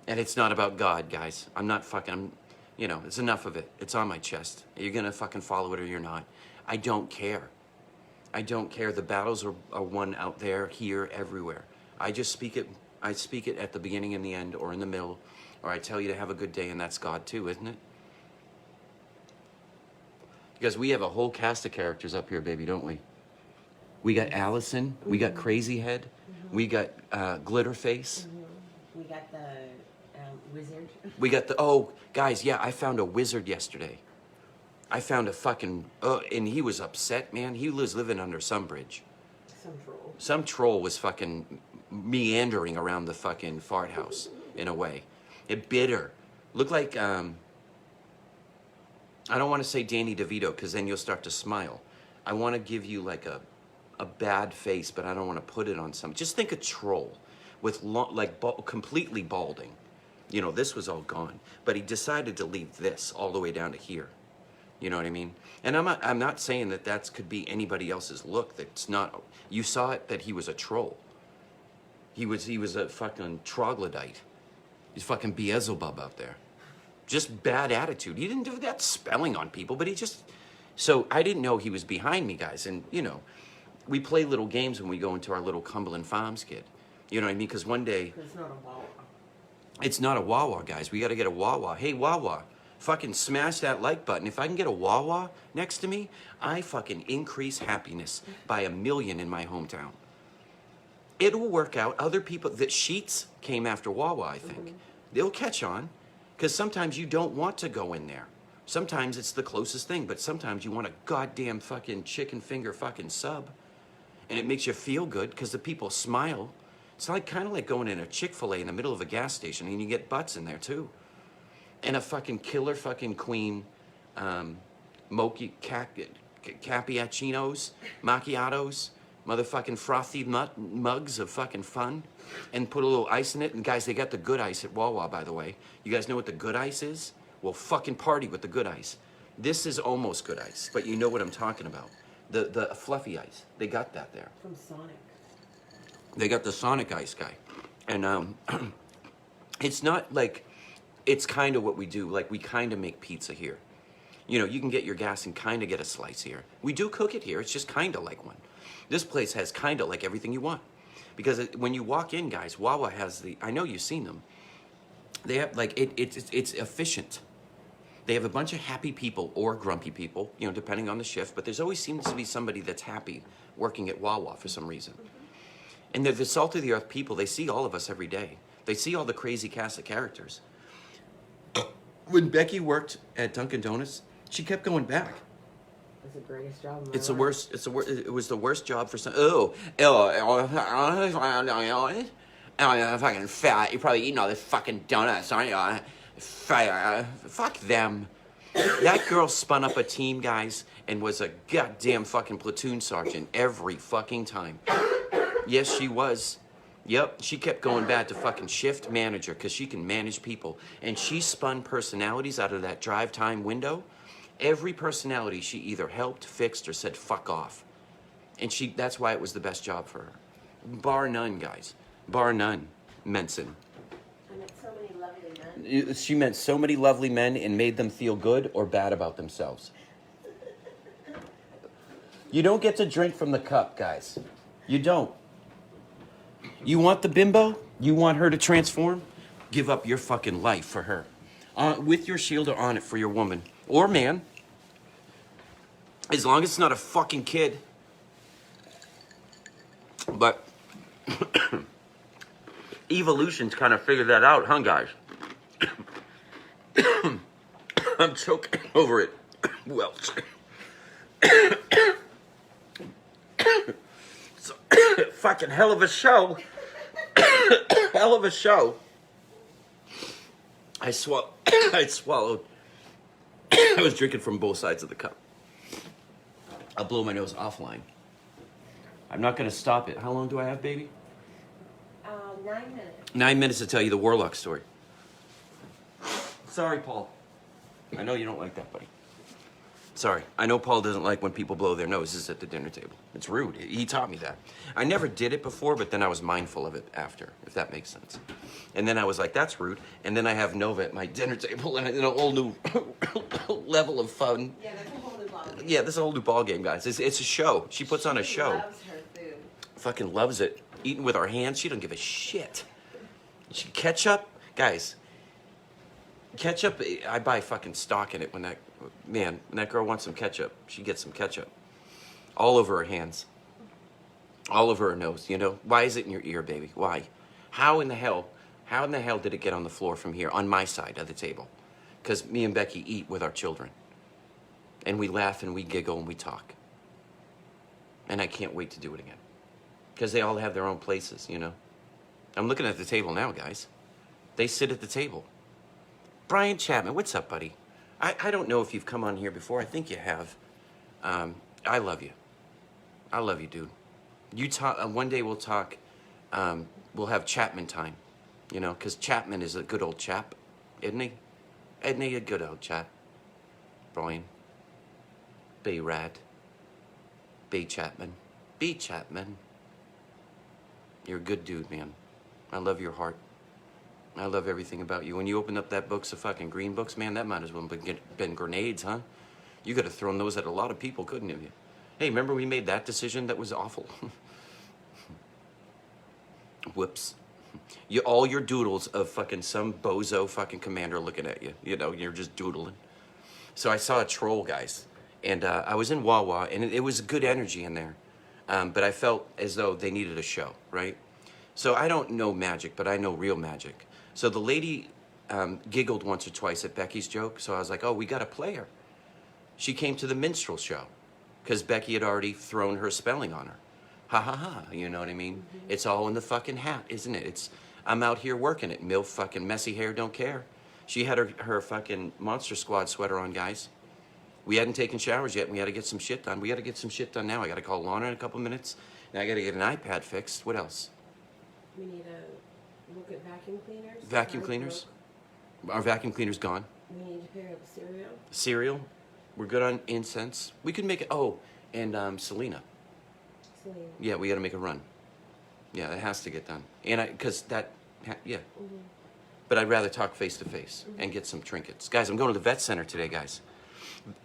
And it's not about God, guys. I'm not fucking... You know, it's enough of it. It's on my chest. You're gonna fucking follow it or you're not. I don't care. I don't care. The battles are won out there, here, everywhere. I just speak it. I speak it at the beginning and the end, or in the middle, or I tell you to have a good day, and that's God too, isn't it? Because we have a whole cast of characters up here, baby, don't we? We got Allison. We got Crazy Head. We got Glitterface. We got the wizard. We got the, oh, guys, yeah, I found a wizard yesterday. I found a fucking, and he was upset, man. He was living under some bridge. Some troll. Some troll was fucking meandering around the fucking fart house, in a way. It bitter. Looked like, I don't want to say Danny DeVito, because then you'll start to smile. I want to give you like a bad face, but I don't want to put it on some. Just think a troll with completely balding. You know, this was all gone, but he decided to leave this all the way down to here. You know what I mean? And I'm not saying that could be anybody else's look. That's not. You saw it that he was a troll. He was a fucking troglodyte. He's fucking Beelzebub out there. Just bad attitude. He didn't do that spelling on people, but he just. So I didn't know he was behind me, guys. And you know, we play little games when we go into our little Cumberland Farms kid. You know what I mean? Because one day. It's not a Wawa. It's not a Wawa, guys. We got to get a Wawa. Hey, Wawa, fucking smash that like button. If I can get a Wawa next to me, I fucking increase happiness by 1,000,000 in my hometown. It'll work out. Other people, the Sheets came after Wawa, I think. They'll catch on, because sometimes you don't want to go in there. Sometimes it's the closest thing, but sometimes you want a goddamn fucking chicken finger fucking sub. And it makes you feel good, because the people smile. It's like kind of like going in a Chick-fil-A in the middle of a gas station, and you get butts in there too. And a fucking killer fucking queen, cappuccinos, macchiatos, motherfucking frothy mugs of fucking fun, and put a little ice in it. And guys, they got the good ice at Wawa, by the way. You guys know what the good ice is? Well, fucking party with the good ice. This is almost good ice, but you know what I'm talking about. The fluffy ice. They got that there. From Sonic. They got the Sonic Ice guy. And it's not like, it's kind of what we do. Like, we kind of make pizza here. You know, you can get your gas and kind of get a slice here. We do cook it here. It's just kind of like one. This place has kind of like everything you want. Because when you walk in, guys, Wawa has I know you've seen them. They have, like, it's efficient. They have a bunch of happy people or grumpy people, you know, depending on the shift. But there's always seems to be somebody that's happy working at Wawa for some reason. And they're the salt of the earth people. They see all of us every day. They see all the crazy cast of characters. When Becky worked at Dunkin' Donuts, she kept going back. It's the greatest job of my It's the life. worst. It was the worst job for some. Fucking fat. You're probably eating all this fucking donuts, aren't you? Fuck them. That girl spun up a team, guys, and was a goddamn fucking platoon sergeant every fucking time. Yes, she was. Yep, she kept going back to fucking shift manager because she can manage people. And she spun personalities out of that drive time window. Every personality she either helped, fixed, or said fuck off. And that's why it was the best job for her. Bar none, guys. Bar none. Menson. I met so many lovely men. She met so many lovely men and made them feel good or bad about themselves. You don't get to drink from the cup, guys. You don't. You want the bimbo? You want her to transform? Give up your fucking life for her. With your shield or on it for your woman. Or man. As long as it's not a fucking kid. But Evolution's kind of figured that out, huh, guys? I'm choking over it. Welch. So, fucking hell of a show. Hell of a show. I swallowed. I was drinking from both sides of the cup. I'll blow my nose offline. I'm not going to stop it. How long do I have, baby? 9 minutes. 9 minutes to tell you the Warlock story. Sorry, Paul. I know you don't like that, buddy. Sorry. I know Paul doesn't like when people blow their noses at the dinner table. It's rude. He taught me that. I never did it before, but then I was mindful of it after, if that makes sense. And then I was like, that's rude. And then I have Nova at my dinner table and a whole new level of fun. Yeah, that's a whole new ball game. Yeah, this is a whole new ball game, guys. It's a show. She puts on a show. She loves her food. Fucking loves it. Eating with our hands, she don't give a shit. She ketchup, guys. Ketchup, I buy fucking stock in it when that girl wants some ketchup, she gets some ketchup. All over her hands. All over her nose, you know? Why is it in your ear, baby? Why? How in the hell did it get on the floor from here, on my side of the table? Because me and Becky eat with our children. And we laugh and we giggle and we talk. And I can't wait to do it again. Because they all have their own places, you know? I'm looking at the table now, guys. They sit at the table. Brian Chapman, what's up, buddy? I don't know if you've come on here before. I think you have. I love you. I love you, dude. You talk. One day we'll talk. We'll have Chapman time, you know, because Chapman is a good old chap, isn't he? Isn't he a good old chap? Brian. B. Rad. B. Chapman. B. Chapman. You're a good dude, man. I love your heart. I love everything about you. When you opened up that box of fucking green books, man, that might as well have been grenades, huh? You could have thrown those at a lot of people, couldn't you? Hey, remember we made that decision? That was awful. Whoops. All your doodles of fucking some bozo fucking commander looking at you. You know, you're just doodling. So I saw a troll, guys. And I was in Wawa, and it was good energy in there. But I felt as though they needed a show, right? So I don't know magic, but I know real magic. So the lady giggled once or twice at Becky's joke. So I was like, oh, we got to play her. She came to the minstrel show because Becky had already thrown her spelling on her. Ha ha ha, you know what I mean? Mm-hmm. It's all in the fucking hat, isn't it? I'm out here working it. MILF fucking messy hair, don't care. She had her fucking Monster Squad sweater on, guys. We hadn't taken showers yet, and we had to get some shit done. We got to get some shit done now. I got to call Lana in a couple minutes, and I got to get an iPad fixed. What else? We need to look at vacuum cleaners. Vacuum cleaners? Our vacuum cleaner's gone. We need to pick up cereal. Cereal? We're good on incense. We could make it. Oh, and Selena. Yeah, we got to make a run. Yeah, it has to get done. And yeah. Mm-hmm. But I'd rather talk face to face and get some trinkets. Guys, I'm going to the vet center today, guys.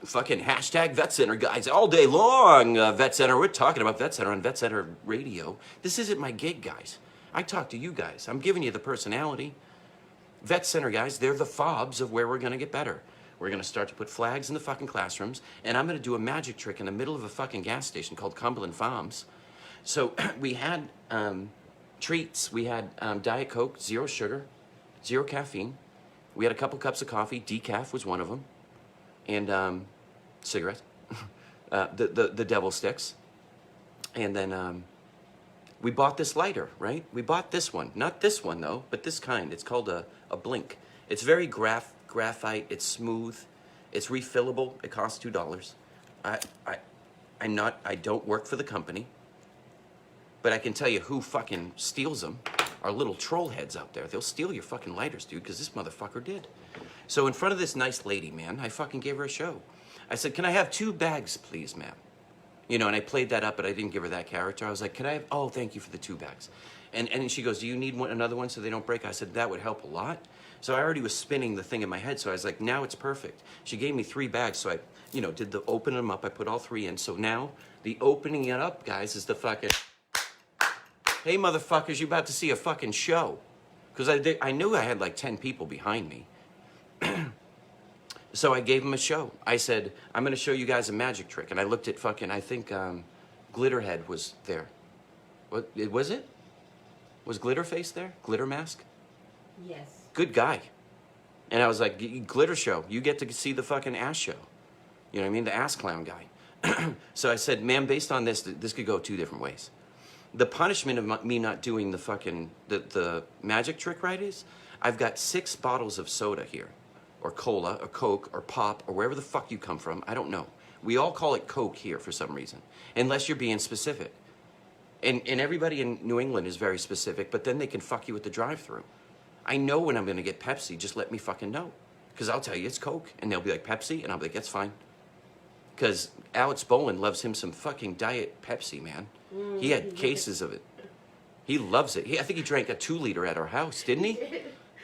Fucking hashtag vet center, guys, all day long. Vet center, we're talking about vet center on Vet Center Radio. This isn't my gig, guys. I talk to you guys. I'm giving you the personality. Vet center, guys, they're the fobs of where we're going to get better. We're going to start to put flags in the fucking classrooms, and I'm going to do a magic trick in the middle of a fucking gas station called Cumberland Farms. So we had treats. We had Diet Coke, 0 sugar, 0 caffeine. We had a couple cups of coffee. Decaf was one of them. And cigarettes, the devil sticks. And then we bought this lighter, right? We bought this one. Not this one, though, but this kind. It's called a Blink. It's very graphite. It's smooth. It's refillable. It costs $2. I don't work for the company. But I can tell you who fucking steals them are little troll heads out there. They'll steal your fucking lighters, dude, because this motherfucker did. So in front of this nice lady, man, I fucking gave her a show. I said, can I have 2 bags, please, ma'am? You know, and I played that up, but I didn't give her that character. I was like, can I have, oh, thank you for the 2 bags. And she goes, do you need another one so they don't break? I said, that would help a lot. So I already was spinning the thing in my head, so I was like, now it's perfect. She gave me 3 bags, so I, you know, did the open them up. I put all 3 in. So now the opening it up, guys, is the fucking, hey, motherfuckers, you about to see a fucking show. Because I knew I had like 10 people behind me. So I gave him a show. I said, I'm going to show you guys a magic trick. And I looked at fucking, I think Glitterhead was there. What, was it? Was Glitterface there? Glitter Mask? Yes. Good guy. And I was like, glitter show. You get to see the fucking ass show. You know what I mean? The ass clown guy. So I said, ma'am, based on this, this could go two different ways. The punishment of me not doing the fucking, the magic trick right is, I've got 6 bottles of soda here. Or cola, or Coke, or pop, or wherever the fuck you come from. I don't know. We all call it Coke here for some reason. Unless you're being specific. And everybody in New England is very specific, but then they can fuck you with the drive-thru. I know when I'm gonna get Pepsi, just let me fucking know. Because I'll tell you it's Coke, and they'll be like, Pepsi? And I'll be like, that's fine. Because Alex Bowen loves him some fucking Diet Pepsi, man. He had cases of it. He loves it. I think he drank a 2-liter at our house, didn't he?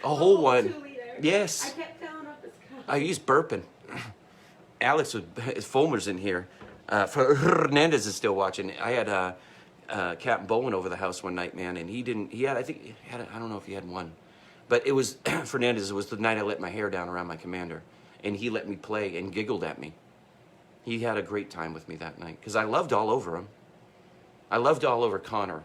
A whole one. 2 liter. Yes. I kept filling up his cup. He's burping. Alex, Fulmer's in here. Hernandez is still watching. I had Captain Bowen over the house one night, man, and I don't know if he had one. But it was, Fernandez, it was the night I let my hair down around my commander. And he let me play and giggled at me. He had a great time with me that night. Because I loved all over him. I loved all over Connor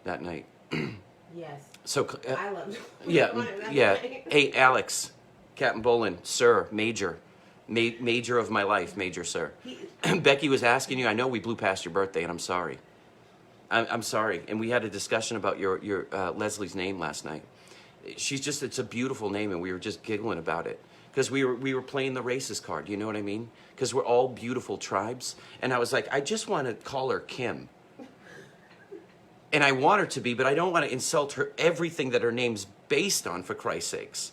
that night. Yes. So, I loved yeah, that yeah. night. Hey, Alex, Captain Bolin, sir, major. Major of my life, major sir. Becky was asking you, I know we blew past your birthday, and I'm sorry. I'm sorry. And we had a discussion about your Leslie's name last night. It's a beautiful name, and we were just giggling about it. Because we were playing the racist card, you know what I mean? Because we're all beautiful tribes. And I was like, I just want to call her Kim. And I want her to be, but I don't want to insult her, everything that her name's based on, for Christ's sakes.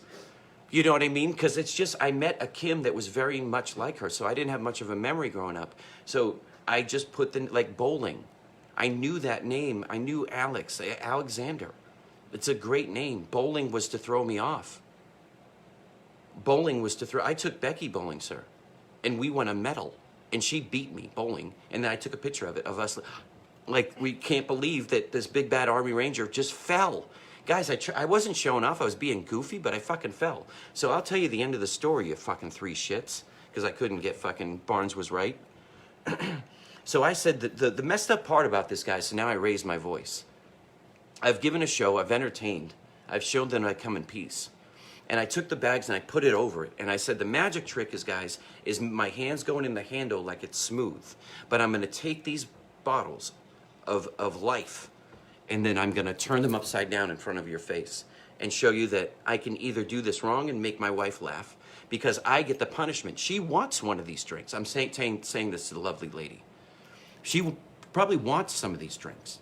You know what I mean? Because it's just, I met a Kim that was very much like her, so I didn't have much of a memory growing up. So I just put like Bowling. I knew that name. I knew Alexander. It's a great name. Bowling was to throw me off. Bowling was to throw. I took Becky bowling, sir, and we won a medal, and she beat me bowling, and then I took a picture of it, of us, like, we can't believe that this big bad Army Ranger just fell. Guys, I wasn't showing off. I was being goofy, but I fucking fell. So I'll tell you the end of the story, you fucking 3 shits, because I couldn't get fucking Barnes was right. So I said that the messed up part about this guy, so now I raise my voice. I've given a show, I've entertained, I've shown them I come in peace. And I took the bags and I put it over it. And I said, the magic trick is, guys, is my hands going in the handle like it's smooth. But I'm going to take these bottles of life, and then I'm going to turn them upside down in front of your face and show you that I can either do this wrong and make my wife laugh, because I get the punishment. She wants one of these drinks. I'm saying this to the lovely lady. She probably wants some of these drinks.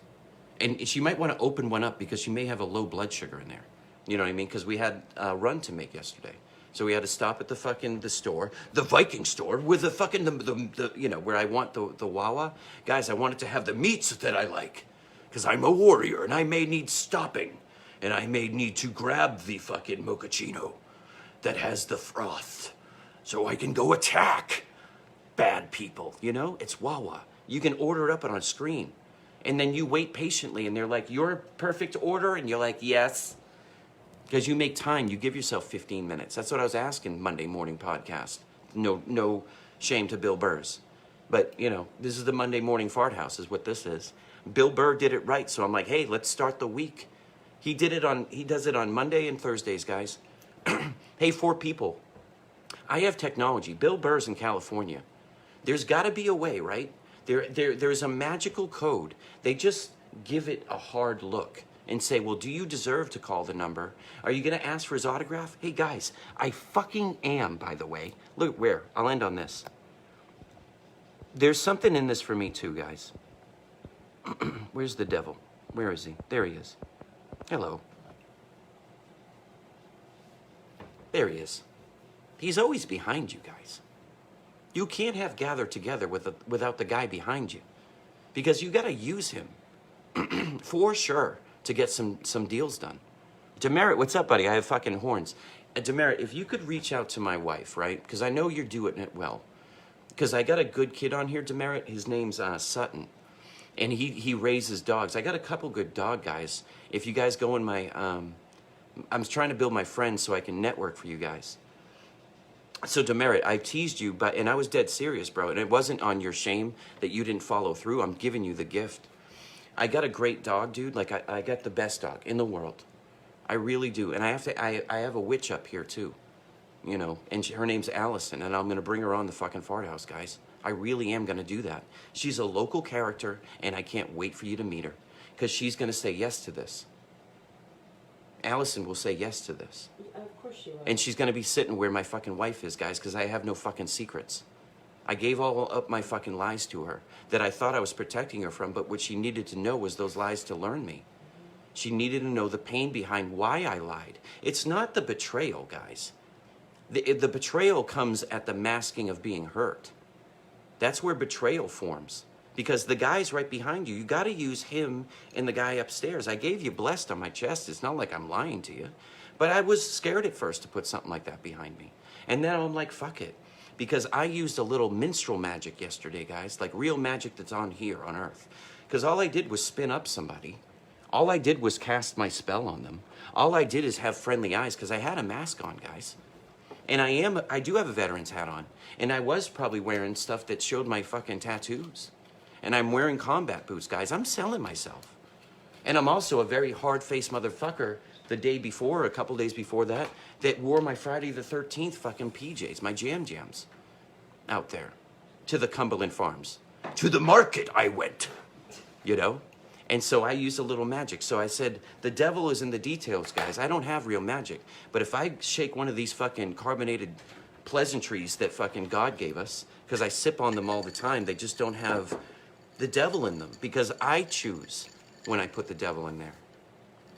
And she might want to open one up because she may have a low blood sugar in there. You know what I mean? Because we had a run to make yesterday. So we had to stop at the store, the Viking store, with the fucking, the you know, where I want the Wawa. Guys, I wanted to have the meats that I like. Because I'm a warrior, and I may need stopping. And I may need to grab the fucking mochaccino that has the froth. So I can go attack bad people, you know? It's Wawa. You can order it up on a screen. And then you wait patiently, and they're like, your perfect order? And you're like, yes. Because you make time, you give yourself 15 minutes. That's what I was asking Monday morning podcast. No shame to Bill Burr's. But, you know, this is the Monday morning fart house is what this is. Bill Burr did it right, so I'm like, hey, let's start the week. He does it on Monday and Thursdays, guys. Hey, 4 people. I have technology. Bill Burr's in California. There's got to be a way, right? There's a magical code. They just give it a hard look and say, well, do you deserve to call the number? Are you going to ask for his autograph? Hey, guys, I fucking am, by the way. Look, where? I'll end on this. There's something in this for me, too, guys. Where's the devil? Where is he? There he is. Hello. There he is. He's always behind you, guys. You can't have Gather Together without the guy behind you. Because you got to use him. For sure. To get some deals done. Demerit, what's up, buddy? I have fucking horns. Demerit, if you could reach out to my wife, right? Because I know you're doing it well. Because I got a good kid on here, Demerit. His name's Sutton. And he raises dogs. I got a couple good dog guys. If you guys go in my... I'm trying to build my friends so I can network for you guys. So, Demerit, I teased you, and I was dead serious, bro. And it wasn't on your shame that you didn't follow through. I'm giving you the gift. I got a great dog, dude. Like, I got the best dog in the world. I really do. And I have a witch up here, too. You know, and her name's Allison, and I'm going to bring her on the fucking fart house, guys. I really am going to do that. She's a local character, and I can't wait for you to meet her, because she's going to say yes to this. Allison will say yes to this. Of course she will. And she's going to be sitting where my fucking wife is, guys, because I have no fucking secrets. I gave all up my fucking lies to her that I thought I was protecting her from, but what she needed to know was those lies to learn me. She needed to know the pain behind why I lied. It's not the betrayal, guys. The betrayal comes at the masking of being hurt. That's where betrayal forms. Because the guy's right behind you. You got to use him and the guy upstairs. I gave you blessed on my chest. It's not like I'm lying to you. But I was scared at first to put something like that behind me. And now I'm like, fuck it. Because I used a little minstrel magic yesterday, guys. Like real magic that's on here on Earth. Because all I did was spin up somebody. All I did was cast my spell on them. All I did is have friendly eyes because I had a mask on, guys. And I do have a veteran's hat on. And I was probably wearing stuff that showed my fucking tattoos. And I'm wearing combat boots, guys. I'm selling myself. And I'm also a very hard-faced motherfucker the day before, a couple days before that wore my Friday the 13th fucking PJs, my jams out there to the Cumberland Farms. To the market I went, you know? And so I used a little magic. So I said, the devil is in the details, guys. I don't have real magic. But if I shake one of these fucking carbonated pleasantries that fucking God gave us, because I sip on them all the time, they just don't have the devil in them. Because I choose when I put the devil in there.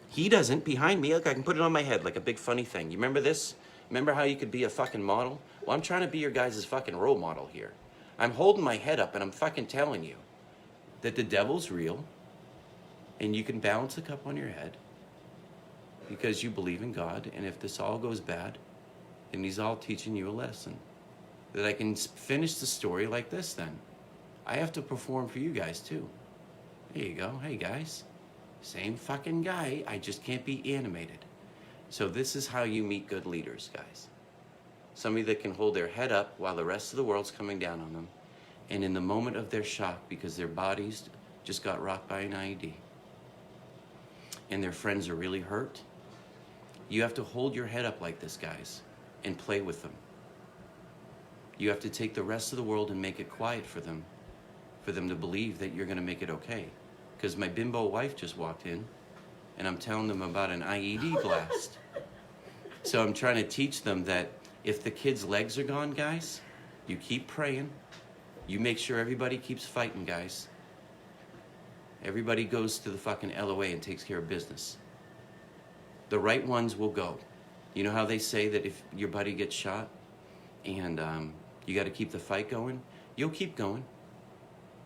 He doesn't. Behind me, look, I can put it on my head like a big funny thing. You remember this? Remember how you could be a fucking model? Well, I'm trying to be your guys' fucking role model here. I'm holding my head up and I'm fucking telling you that the devil's real. And you can balance the cup on your head because you believe in God. And if this all goes bad, then he's all teaching you a lesson. That I can finish the story like this then. I have to perform for you guys too. There you go. Hey guys. Same fucking guy. I just can't be animated. So this is how you meet good leaders, guys. Somebody that can hold their head up while the rest of the world's coming down on them. And in the moment of their shock, because their bodies just got rocked by an IED. And their friends are really hurt, you have to hold your head up like this, guys, and play with them. You have to take the rest of the world and make it quiet for them to believe that you're going to make it okay. Because my bimbo wife just walked in, and I'm telling them about an IED blast. So I'm trying to teach them that if the kid's legs are gone, guys, you keep praying. You make sure everybody keeps fighting, guys. Everybody goes to the fucking LOA and takes care of business. The right ones will go. You know how they say that if your buddy gets shot and you got to keep the fight going? You'll keep going.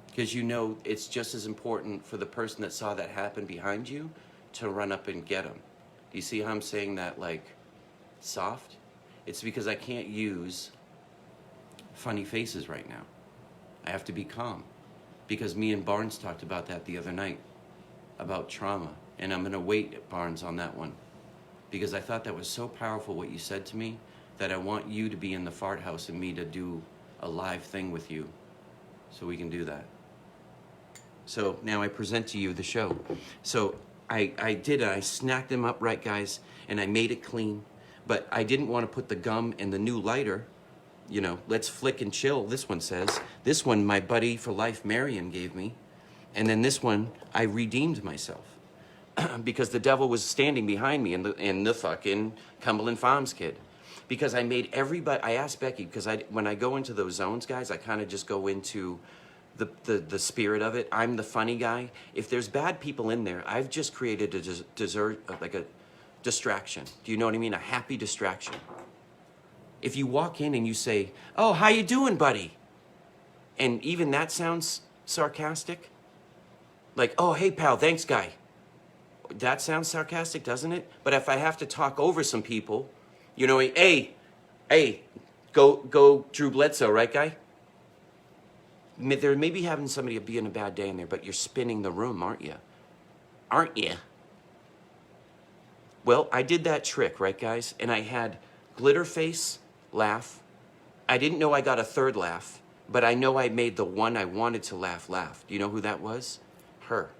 Because you know it's just as important for the person that saw that happen behind you to run up and get them. Do you see how I'm saying that, like, soft? It's because I can't use funny faces right now. I have to be calm. Because me and Barnes talked about that the other night, about trauma. And I'm going to wait, Barnes, on that one. Because I thought that was so powerful what you said to me, that I want you to be in the fart house and me to do a live thing with you. So we can do that. So now I present to you the show. So I snacked them up right, guys, and I made it clean. But I didn't want to put the gum and the new lighter. You know, let's flick and chill, this one says. This one, my buddy for life, Marion, gave me. And then this one, I redeemed myself. Because the devil was standing behind me in the fucking Cumberland Farms kid. Because I made everybody, I asked Becky, because when I go into those zones, guys, I kind of just go into the spirit of it. I'm the funny guy. If there's bad people in there, I've just created a distraction. Do you know what I mean? A happy distraction. If you walk in and you say, "Oh, how you doing, buddy?" And even that sounds sarcastic. Like, "Oh, hey, pal, thanks, guy." That sounds sarcastic, doesn't it? But if I have to talk over some people, you know, hey, go Drew Bledsoe, right, guy? They're maybe having somebody being a bad day in there, but you're spinning the room, aren't you? Aren't you? Well, I did that trick, right, guys? And I had Glitterface laugh. I didn't know I got a third laugh, but I know I made the one I wanted to laugh. Do you know who that was? Her.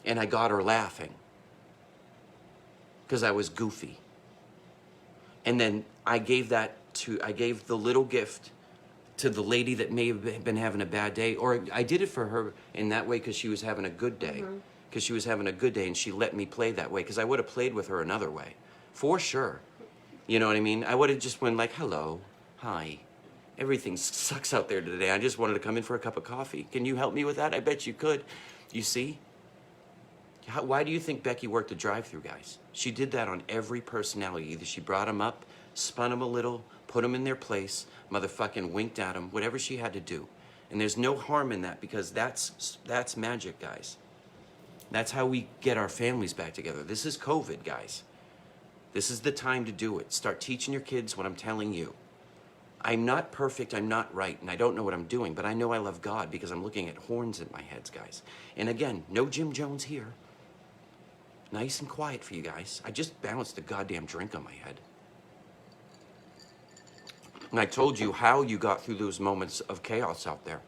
And I got her laughing because I was goofy. And then I gave the little gift to the lady that may have been having a bad day, or I did it for her in that way because she was having a good day. Because she was having a good day and she let me play that way, because I would have played with her another way. For sure. You know what I mean? I would have just went like, hello, hi. Everything sucks out there today. I just wanted to come in for a cup of coffee. Can you help me with that? I bet you could. You see? Why do you think Becky worked the drive-thru, guys? She did that on every personality. Either she brought them up, spun them a little, put them in their place, motherfucking winked at them, whatever she had to do. And there's no harm in that, because that's magic, guys. That's how we get our families back together. This is COVID, guys. This is the time to do it. Start teaching your kids what I'm telling you. I'm not perfect, I'm not right, and I don't know what I'm doing, but I know I love God because I'm looking at horns in my heads, guys. And again, no Jim Jones here. Nice and quiet for you guys. I just balanced a goddamn drink on my head. And I told you how you got through those moments of chaos out there.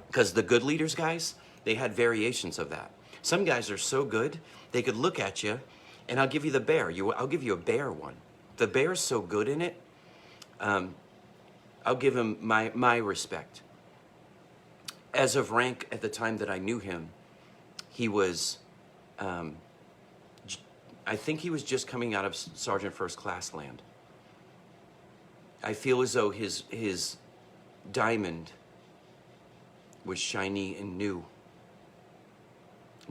Because the good leaders, guys, they had variations of that. Some guys are so good, they could look at you, and I'll give you the bear. I'll give you a bear one. The bear's so good in it, I'll give him my respect. As of rank at the time that I knew him, he was, I think he was just coming out of Sergeant First Class land. I feel as though his diamond was shiny and new,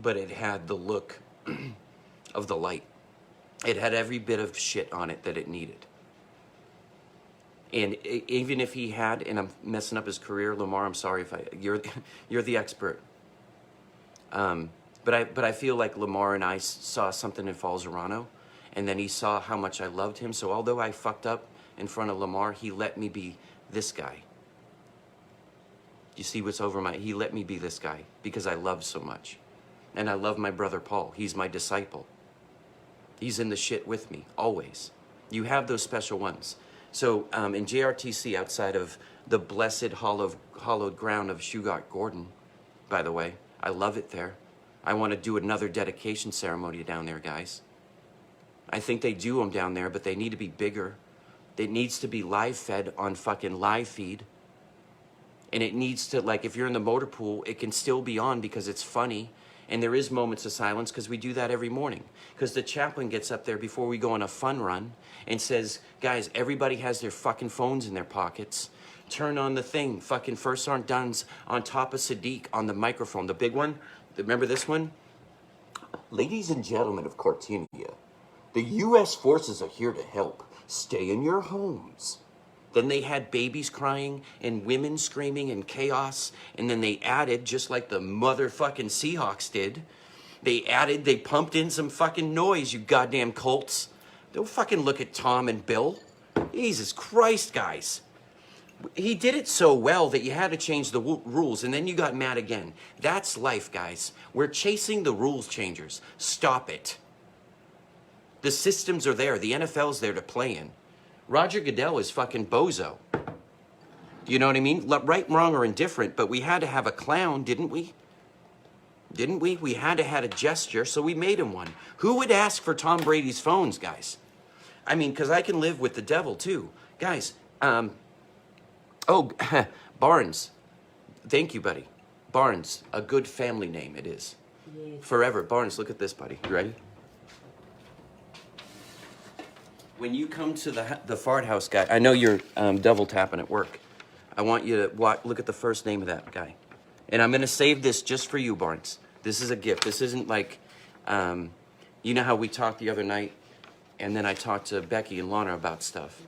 but it had the look of the light. It had every bit of shit on it that it needed. And even if he had, and I'm messing up his career, Lamar, I'm sorry if you're the expert. But I feel like Lamar and I saw something in Falzerano, and then he saw how much I loved him. So although I fucked up in front of Lamar, he let me be this guy. You see what's over he let me be this guy because I love so much. And I love my brother Paul. He's my disciple. He's in the shit with me, always. You have those special ones. So in JRTC, outside of the blessed hallowed ground of Shugart Gordon, by the way, I love it there. I want to do another dedication ceremony down there, guys. I think they do them down there, but they need to be bigger. It needs to be live fed on fucking live feed. And it needs to, like, if you're in the motor pool, it can still be on because it's funny. And there is moments of silence because we do that every morning. Because the chaplain gets up there before we go on a fun run and says, guys, everybody has their fucking phones in their pockets. Turn on the thing. Fucking First Aren't Done's on top of Sadiq on the microphone. The big one. Remember this one? Ladies and gentlemen of Cortinia, the U.S. forces are here to help. Stay in your homes. Then they had babies crying and women screaming and chaos. And then they added, just like the motherfucking Seahawks did, they pumped in some fucking noise, you goddamn Colts. Don't fucking look at Tom and Bill. Jesus Christ, guys. He did it so well that you had to change the rules, and then you got mad again. That's life, guys. We're chasing the rules changers. Stop it. The systems are there. The NFL's there to play in. Roger Goodell is fucking bozo. You know what I mean? Right, wrong, or indifferent, but we had to have a clown, didn't we? Didn't we? We had to have a gesture, so we made him one. Who would ask for Tom Brady's phones, guys? I mean, because I can live with the devil, too. Guys, Barnes. Thank you, buddy. Barnes, a good family name it is. Yes. Forever. Barnes, look at this, buddy. You ready? When you come to the fart house guy, I know you're double tapping at work. I want you to look at the first name of that guy. And I'm going to save this just for you, Barnes. This is a gift. This isn't like, you know how we talked the other night, and then I talked to Becky and Lana about stuff.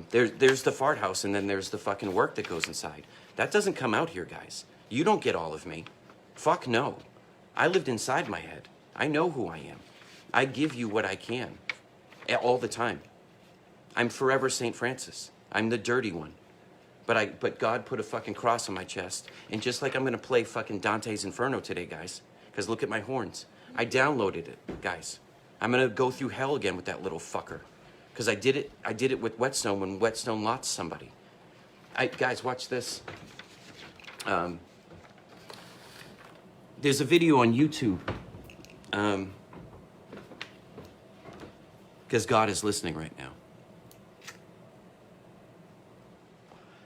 There's the fart house, and then there's the fucking work that goes inside. That doesn't come out here, guys. You don't get all of me. Fuck no. I lived inside my head. I know who I am. I give you what I can. All the time. I'm forever St. Francis. I'm the dirty one. But God put a fucking cross on my chest. And just like I'm going to play fucking Dante's Inferno today, guys, because look at my horns. I downloaded it, guys. I'm going to go through hell again with that little fucker. Because I did it with Whetstone when Whetstone lost somebody. Guys, watch this. there's a video on YouTube. Because God is listening right now.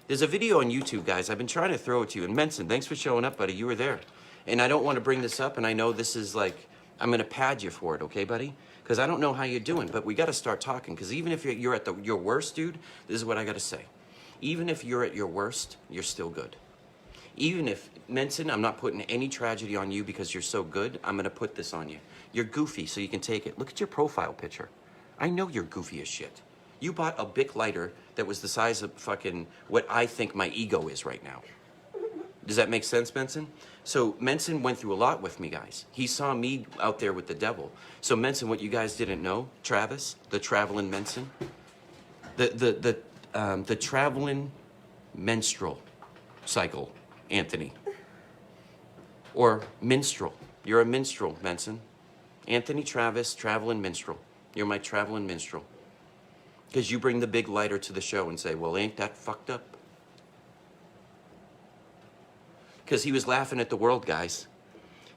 There's a video on YouTube, guys. I've been trying to throw it to you. And Menson, thanks for showing up, buddy. You were there. And I don't want to bring this up, and I know this is like, I'm going to pad you for it, okay, buddy? Because I don't know how you're doing, but we got to start talking. Because even if you're at your worst, dude, this is what I got to say. Even if you're at your worst, you're still good. Even if, Menson, I'm not putting any tragedy on you because you're so good. I'm going to put this on you. You're goofy, so you can take it. Look at your profile picture. I know you're goofy as shit. You bought a Bic lighter that was the size of fucking what I think my ego is right now. Does that make sense, Menson? So Menson went through a lot with me, guys. He saw me out there with the devil. So Menson, what you guys didn't know, Travis, the traveling Menson, the traveling menstrual cycle, Anthony, or minstrel. You're a minstrel, Menson. Anthony Travis, traveling minstrel. You're my traveling minstrel. Because you bring the big lighter to the show and say, well, ain't that fucked up? Because he was laughing at the world, guys.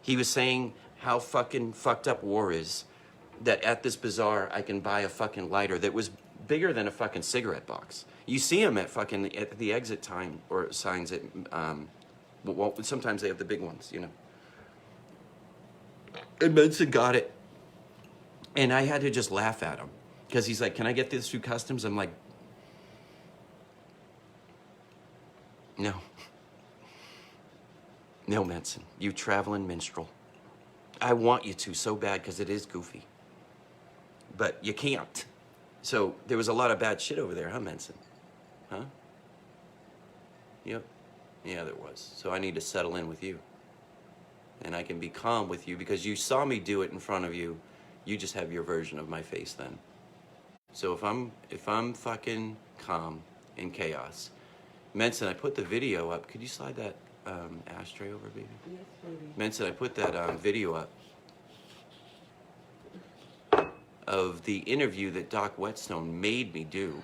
He was saying how fucking fucked up war is. That at this bazaar, I can buy a fucking lighter that was bigger than a fucking cigarette box. You see them at the exit time or signs at, well, sometimes they have the big ones, you know. And Menson got it. And I had to just laugh at him. Because he's like, can I get this through customs? I'm like, no. No, Menson. You traveling minstrel. I want you to so bad because it is goofy. But you can't. So there was a lot of bad shit over there, huh, Menson? Huh? Yep. Yeah, there was. So I need to settle in with you. And I can be calm with you because you saw me do it in front of you. You just have your version of my face then. So if I'm fucking calm in chaos. Menson, I put the video up. Could you slide that ashtray over, baby? Yes, baby. Menson, I put that video up of the interview that Doc Whetstone made me do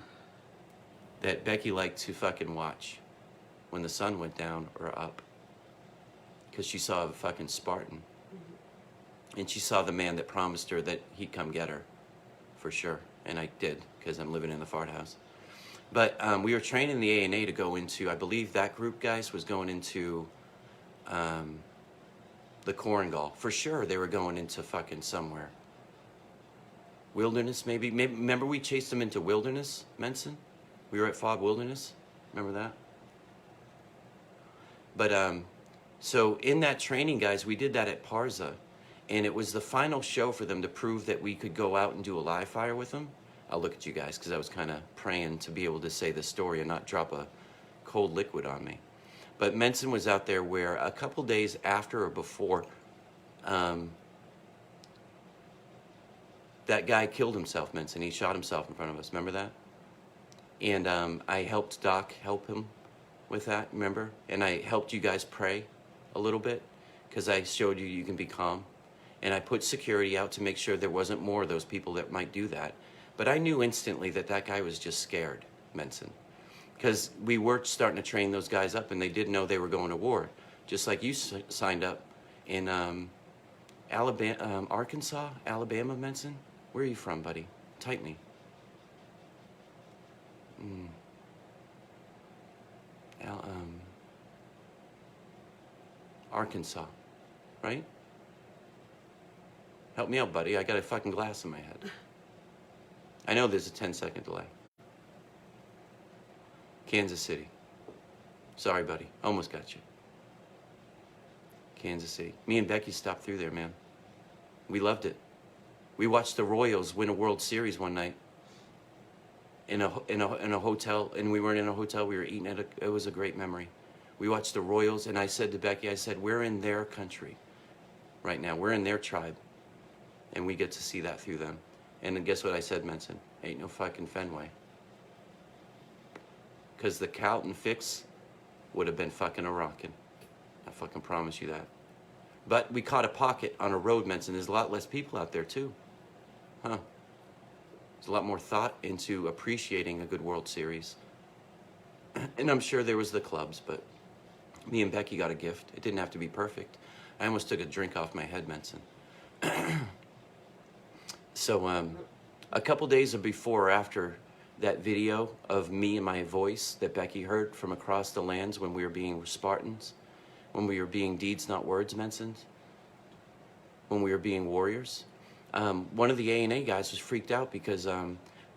that Becky liked to fucking watch when the sun went down or up. Because she saw a fucking Spartan. And she saw the man that promised her that he'd come get her, for sure. And I did, because I'm living in the fart house. But we were training the ANA to go into, I believe that group, guys, was going into the Korengal. For sure, they were going into fucking somewhere. Wilderness, maybe. Remember we chased them into Wilderness, Menson? We were at Fob Wilderness. Remember that? But, so in that training, guys, we did that at Parza. And it was the final show for them to prove that we could go out and do a live fire with them. I'll look at you guys because I was kind of praying to be able to say the story and not drop a cold liquid on me. But Menson was out there where a couple days after or before that guy killed himself, Menson. He shot himself in front of us. Remember that? And I helped Doc help him with that, remember? And I helped you guys pray a little bit because I showed you can be calm. And I put security out to make sure there wasn't more of those people that might do that. But I knew instantly that that guy was just scared, Menson. Because we were starting to train those guys up and they didn't know they were going to war. Just like you signed up in Arkansas, Alabama, Menson. Where are you from, buddy? Type me. Arkansas, right? Help me out, buddy. I got a fucking glass in my head. I know there's a 10-second delay. Kansas City. Sorry, buddy. Almost got you. Kansas City. Me and Becky stopped through there, man. We loved it. We watched the Royals win a World Series one night in a hotel, and we weren't in a hotel. We were eating at it was a great memory. We watched the Royals, and I said to Becky, I said, we're in their country right now. We're in their tribe, and we get to see that through them. And then guess what I said, Menson? Ain't no fucking Fenway. Because the Carlton fix would have been fucking a rockin'. I fucking promise you that. But we caught a pocket on a road, Menson. There's a lot less people out there, too. Huh. There's a lot more thought into appreciating a good World Series. And I'm sure there was the clubs, but me and Becky got a gift. It didn't have to be perfect. I almost took a drink off my head, Menson. So, a couple days before or after that video of me and my voice that Becky heard from across the lands when we were being Spartans, when we were being deeds, not words, Menson, when we were being warriors, one of the A&A guys was freaked out because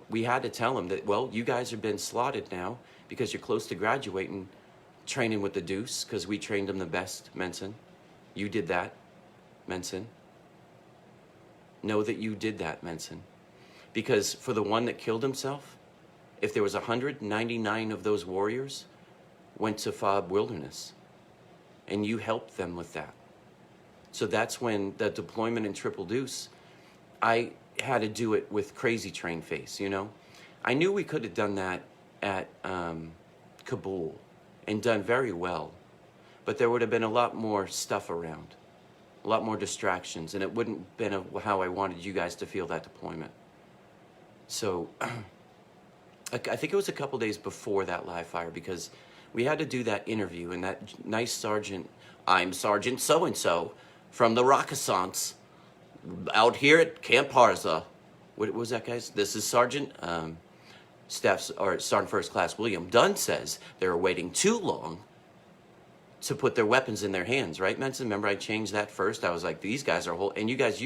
we had to tell him that, well, you guys have been slotted now because you're close to graduating, training with the Deuce, because we trained them the best, Menson. You did that, Menson. Know that you did that, Menson. Because for the one that killed himself, if there was 199 of those warriors went to Fob Wilderness, and you helped them with that. So that's when the deployment in Triple Deuce, I had to do it with crazy train face, you know? I knew we could have done that at Kabul and done very well, but there would have been a lot more stuff around, a lot more distractions, and it wouldn't have been how I wanted you guys to feel that deployment. So I think it was a couple days before that live fire, because we had to do that interview, and that nice sergeant, I'm Sergeant so-and-so from the Reconnaissance out here at Camp Harza. What was that, guys? This is Sergeant Sergeant First Class William Dunn says they're waiting too long to put their weapons in their hands, right, Menson? Remember I changed that first? I was like, these guys are and you guys,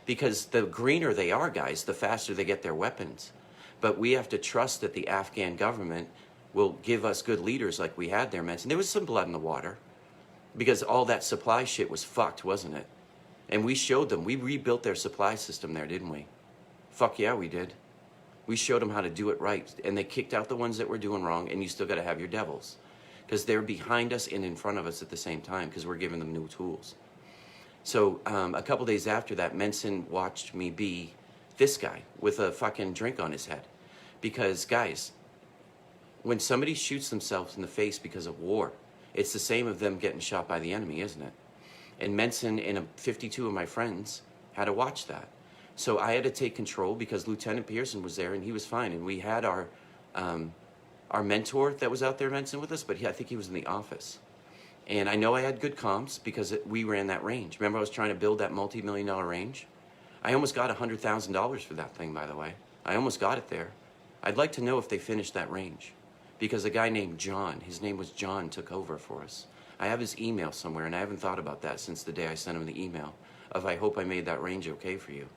because the greener they are, guys, the faster they get their weapons. But we have to trust that the Afghan government will give us good leaders like we had there, Menson. There was some blood in the water because all that supply shit was fucked, wasn't it? And we showed them. We rebuilt their supply system there, didn't we? Fuck yeah, we did. We showed them how to do it right. And they kicked out the ones that were doing wrong, and you still got to have your devils. Because they're behind us and in front of us at the same time, because we're giving them new tools. So a couple days after that, Menson watched me be this guy with a fucking drink on his head. Because, guys, when somebody shoots themselves in the face because of war, it's the same of them getting shot by the enemy, isn't it? And Menson and 52 of my friends had to watch that. So I had to take control because Lieutenant Pearson was there and he was fine. And we had our mentor that was out there, Menson, with us, but I think he was in the office. And I know I had good comms because we ran that range. Remember I was trying to build that multi-million-dollar range? I almost got $100,000 for that thing, by the way. I almost got it there. I'd like to know if they finished that range. Because a guy named John, his name was John, took over for us. I have his email somewhere, and I haven't thought about that since the day I sent him the email of I hope I made that range okay for you.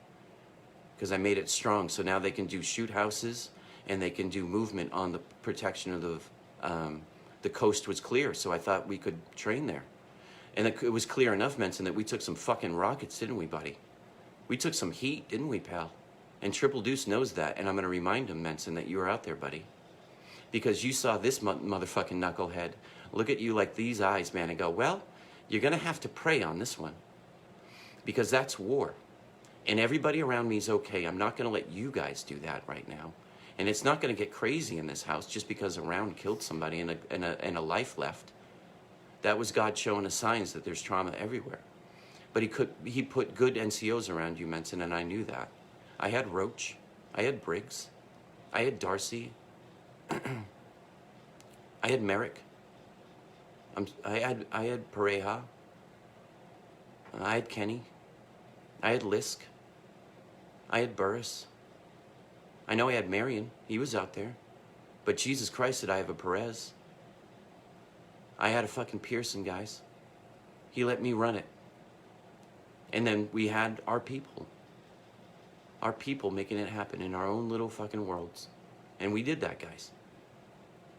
Because I made it strong, so now they can do shoot houses, and they can do movement on the protection of the coast was clear, so I thought we could train there. And it was clear enough, Menson, that we took some fucking rockets, didn't we, buddy? We took some heat, didn't we, pal? And Triple Deuce knows that, and I'm going to remind him, Menson, that you were out there, buddy. Because you saw this motherfucking knucklehead look at you like these eyes, man, and go, well, you're going to have to pray on this one. Because that's war. And everybody around me is okay. I'm not going to let you guys do that right now. And it's not going to get crazy in this house just because a round killed somebody and a life left. That was God showing us signs that there's trauma everywhere. But he put good NCOs around you, Menson, and I knew that. I had Roach. I had Briggs. I had Darcy. I had Merrick. I had Pareja. I had Kenny. I had Lisk. I had Burris. I know I had Marion. He was out there. But Jesus Christ, did I have a Perez? I had a fucking Pearson, guys. He let me run it. And then we had our people. Our people making it happen in our own little fucking worlds. And we did that, guys.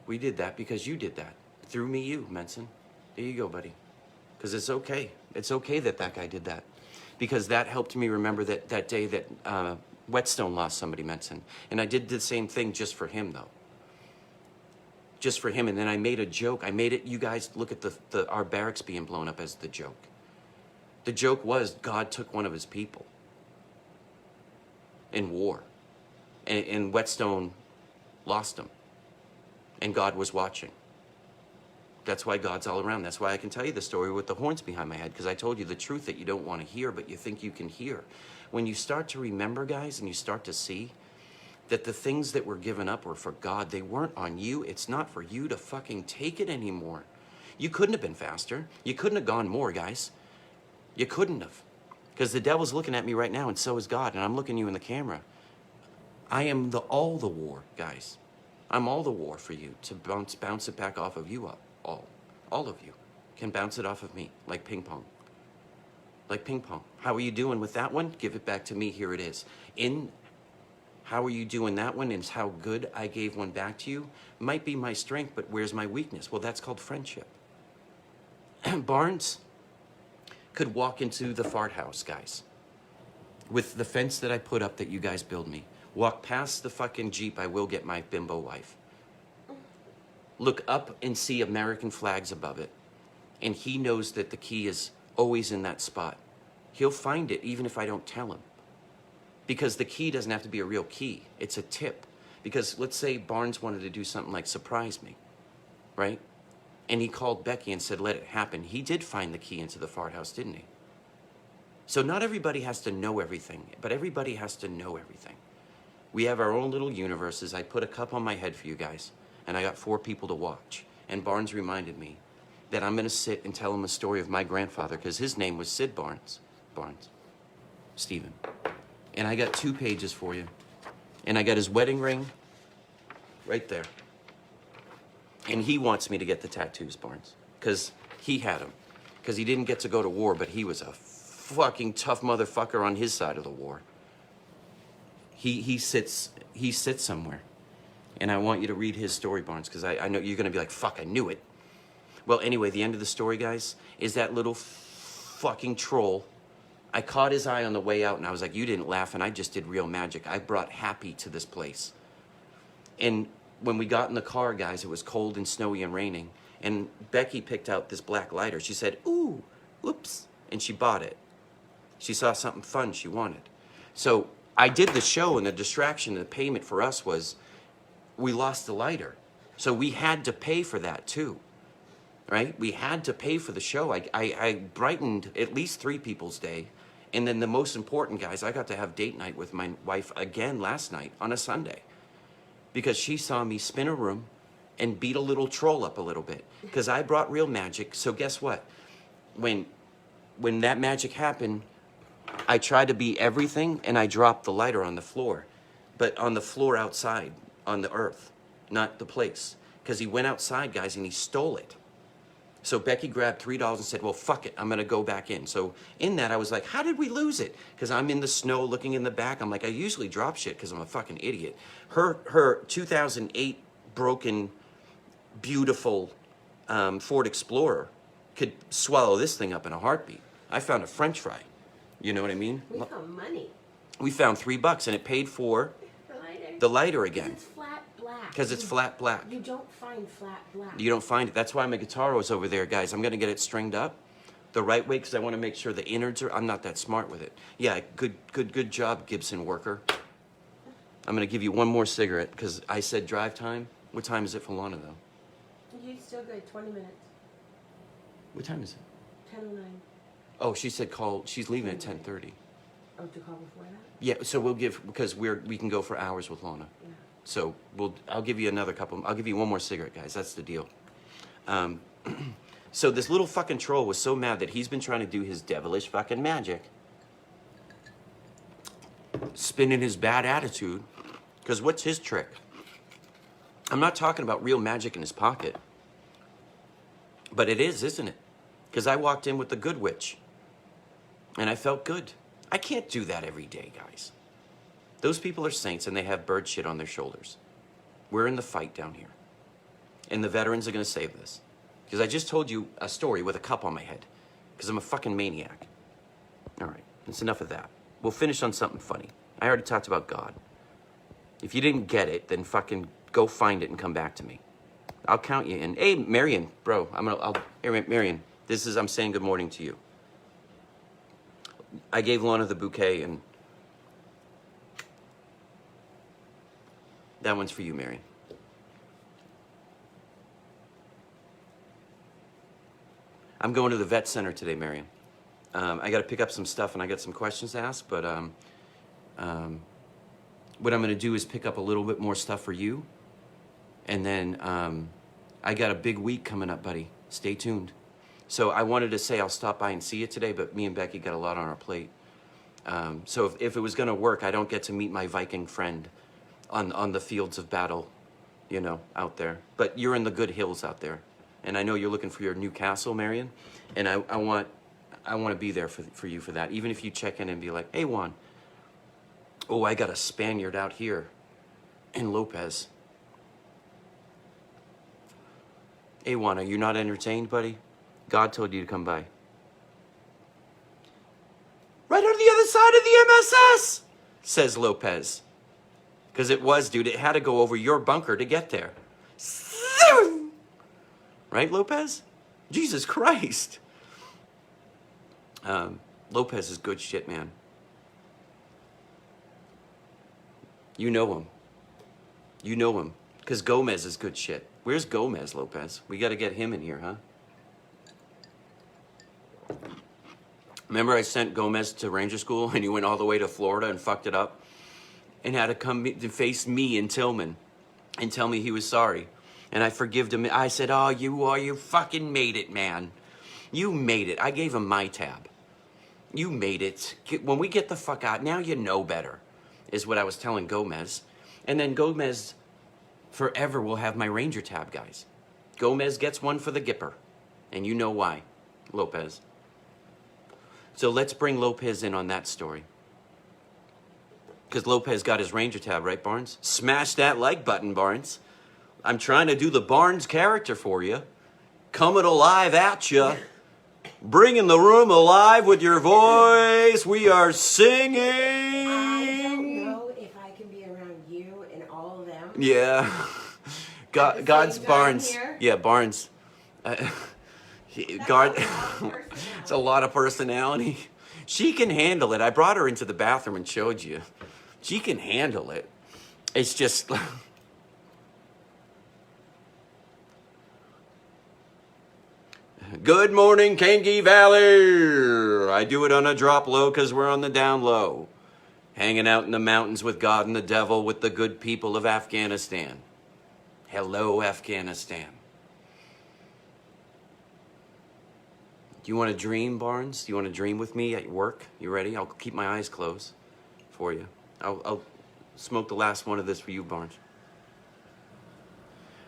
We did that because you did that. Through me, you, Menson. There you go, buddy. Because it's okay. It's okay that that guy did that. Because that helped me remember that day that Whetstone lost somebody, Menson. And I did the same thing just for him, though. Just for him. And then I made a joke. I made it, you guys look at our barracks being blown up as the joke. The joke was God took one of his people in war. And Whetstone lost him. And God was watching. That's why God's all around. That's why I can tell you the story with the horns behind my head, because I told you the truth that you don't want to hear, but you think you can hear. When you start to remember, guys, and you start to see that the things that were given up were for God, they weren't on you. It's not for you to fucking take it anymore. You couldn't have been faster. You couldn't have gone more, guys. You couldn't have. Because the devil's looking at me right now, and so is God, and I'm looking you in the camera. I am all the war, guys. I'm all the war for you to bounce it back off of you up. All of you can bounce it off of me like ping pong. Like ping pong. How are you doing with that one? Give it back to me. Here it is. How are you doing that one? And how good I gave one back to you might be my strength, but where's my weakness? Well, that's called friendship. Barnes could walk into the fart house, guys, with the fence that I put up that you guys build me. Walk past the fucking Jeep, I will get my bimbo wife. Look up and see American flags above it. And he knows that the key is always in that spot. He'll find it even if I don't tell him. Because the key doesn't have to be a real key. It's a tip. Because let's say Barnes wanted to do something like surprise me, right? And he called Becky and said, let it happen. He did find the key into the fart house, didn't he? So not everybody has to know everything, but everybody has to know everything. We have our own little universes. I put a cup on my head for you guys, and I got 4 people to watch. And Barnes reminded me that I'm going to sit and tell him a story of my grandfather, because his name was Sid Barnes. Stephen. And I got 2 pages for you. And I got his wedding ring right there. And he wants me to get the tattoos, Barnes, because he had them. Because he didn't get to go to war, but he was a fucking tough motherfucker on his side of the war. He sits somewhere. And I want you to read his story, Barnes, because I know you're going to be like, fuck, I knew it. Well, anyway, the end of the story, guys, is that little fucking troll. I caught his eye on the way out, and I was like, you didn't laugh, and I just did real magic. I brought happy to this place. And when we got in the car, guys, it was cold and snowy and raining. And Becky picked out this black lighter. She said, ooh, oops. And she bought it. She saw something fun she wanted. So I did the show, and the distraction and the payment for us was we lost the lighter. So we had to pay for that too, right? We had to pay for the show. I brightened at least 3 people's day. And then the most important, guys, I got to have date night with my wife again last night on a Sunday. Because she saw me spin a room and beat a little troll up a little bit. Because I brought real magic. So guess what? When that magic happened, I tried to be everything, and I dropped the lighter on the floor. But on the floor outside, on the earth, not the place. Because he went outside, guys, and he stole it. So Becky grabbed $3 and said, well, fuck it, I'm going to go back in. So in that, I was like, how did we lose it? Because I'm in the snow looking in the back. I'm like, I usually drop shit because I'm a fucking idiot. Her 2008 broken, beautiful Ford Explorer could swallow this thing up in a heartbeat. I found a French fry. You know what I mean? We found money. We found $3, and it paid for the lighter again. It's flat black. Because it's flat black. You don't find flat black. You don't find it. That's why my guitar was over there, guys. I'm going to get it stringed up the right way because I want to make sure the innards are... I'm not that smart with it. Yeah, good job, Gibson worker. I'm going to give you one more cigarette because I said drive time. What time is it for Lana, though? You still good, 20 minutes. What time is it? 10:09. Oh, she said call... She's leaving at 10:30. Oh, to call before that? Yeah, so we'll give... Because we can go for hours with Lana. Yeah. So I'll give you another couple... I'll give you one more cigarette, guys. That's the deal. So this little fucking troll was so mad that he's been trying to do his devilish fucking magic. Spinning his bad attitude. Because what's his trick? I'm not talking about real magic in his pocket. But it is, isn't it? Because I walked in with the good witch. And I felt good. I can't do that every day, guys. Those people are saints and they have bird shit on their shoulders. We're in the fight down here. And the veterans are going to save this. Because I just told you a story with a cup on my head. Because I'm a fucking maniac. All right, that's enough of that. We'll finish on something funny. I already talked about God. If you didn't get it, then fucking go find it and come back to me. I'll count you in. Hey, Marion, bro, here, Marion, I'm saying good morning to you. I gave Lana the bouquet, and that one's for you, Marion. I'm going to the vet center today, Marion. I got to pick up some stuff, and I got some questions to ask, but what I'm going to do is pick up a little bit more stuff for you, and then I got a big week coming up, buddy. Stay tuned. So I wanted to say I'll stop by and see you today, but me and Becky got a lot on our plate. So if it was going to work, I don't get to meet my Viking friend on the fields of battle, you know, out there. But you're in the good hills out there. And I know you're looking for your new castle, Marion. And I want to be there for you for that. Even if you check in and be like, hey, Juan, oh, I got a Spaniard out here in Lopez. Hey, Juan, are you not entertained, buddy? God told you to come by. Right on the other side of the MSS, says Lopez. Because it was, dude, it had to go over your bunker to get there. Right, Lopez? Jesus Christ. Lopez is good shit, man. You know him. You know him. Because Gomez is good shit. Where's Gomez, Lopez? We got to get him in here, huh? Remember I sent Gomez to Ranger School and he went all the way to Florida and fucked it up? And had to come to face me in Tillman and tell me he was sorry. And I forgived him. I said, oh, you fucking made it, man. You made it. I gave him my tab. You made it. When we get the fuck out, now you know better, is what I was telling Gomez. And then Gomez forever will have my Ranger tab, guys. Gomez gets one for the Gipper. And you know why, Lopez. So let's bring Lopez in on that story. Because Lopez got his Ranger tab, right, Barnes? Smash that like button, Barnes. I'm trying to do the Barnes character for you. Coming alive at you. Bringing the room alive with your voice. We are singing. I don't know if I can be around you and all of them. Yeah. God's same time Barnes. here? Yeah, Barnes. God, it's a lot of personality. She can handle it. I brought her into the bathroom and showed you. She can handle it. It's just... Good morning, Kangi Valley. I do it on a drop low because we're on the down low. Hanging out in the mountains with God and the devil with the good people of Afghanistan. Hello, Afghanistan. Do you want to dream, Barnes? Do you want to dream with me at work? You ready? I'll keep my eyes closed for you. I'll smoke the last one of this for you, Barnes.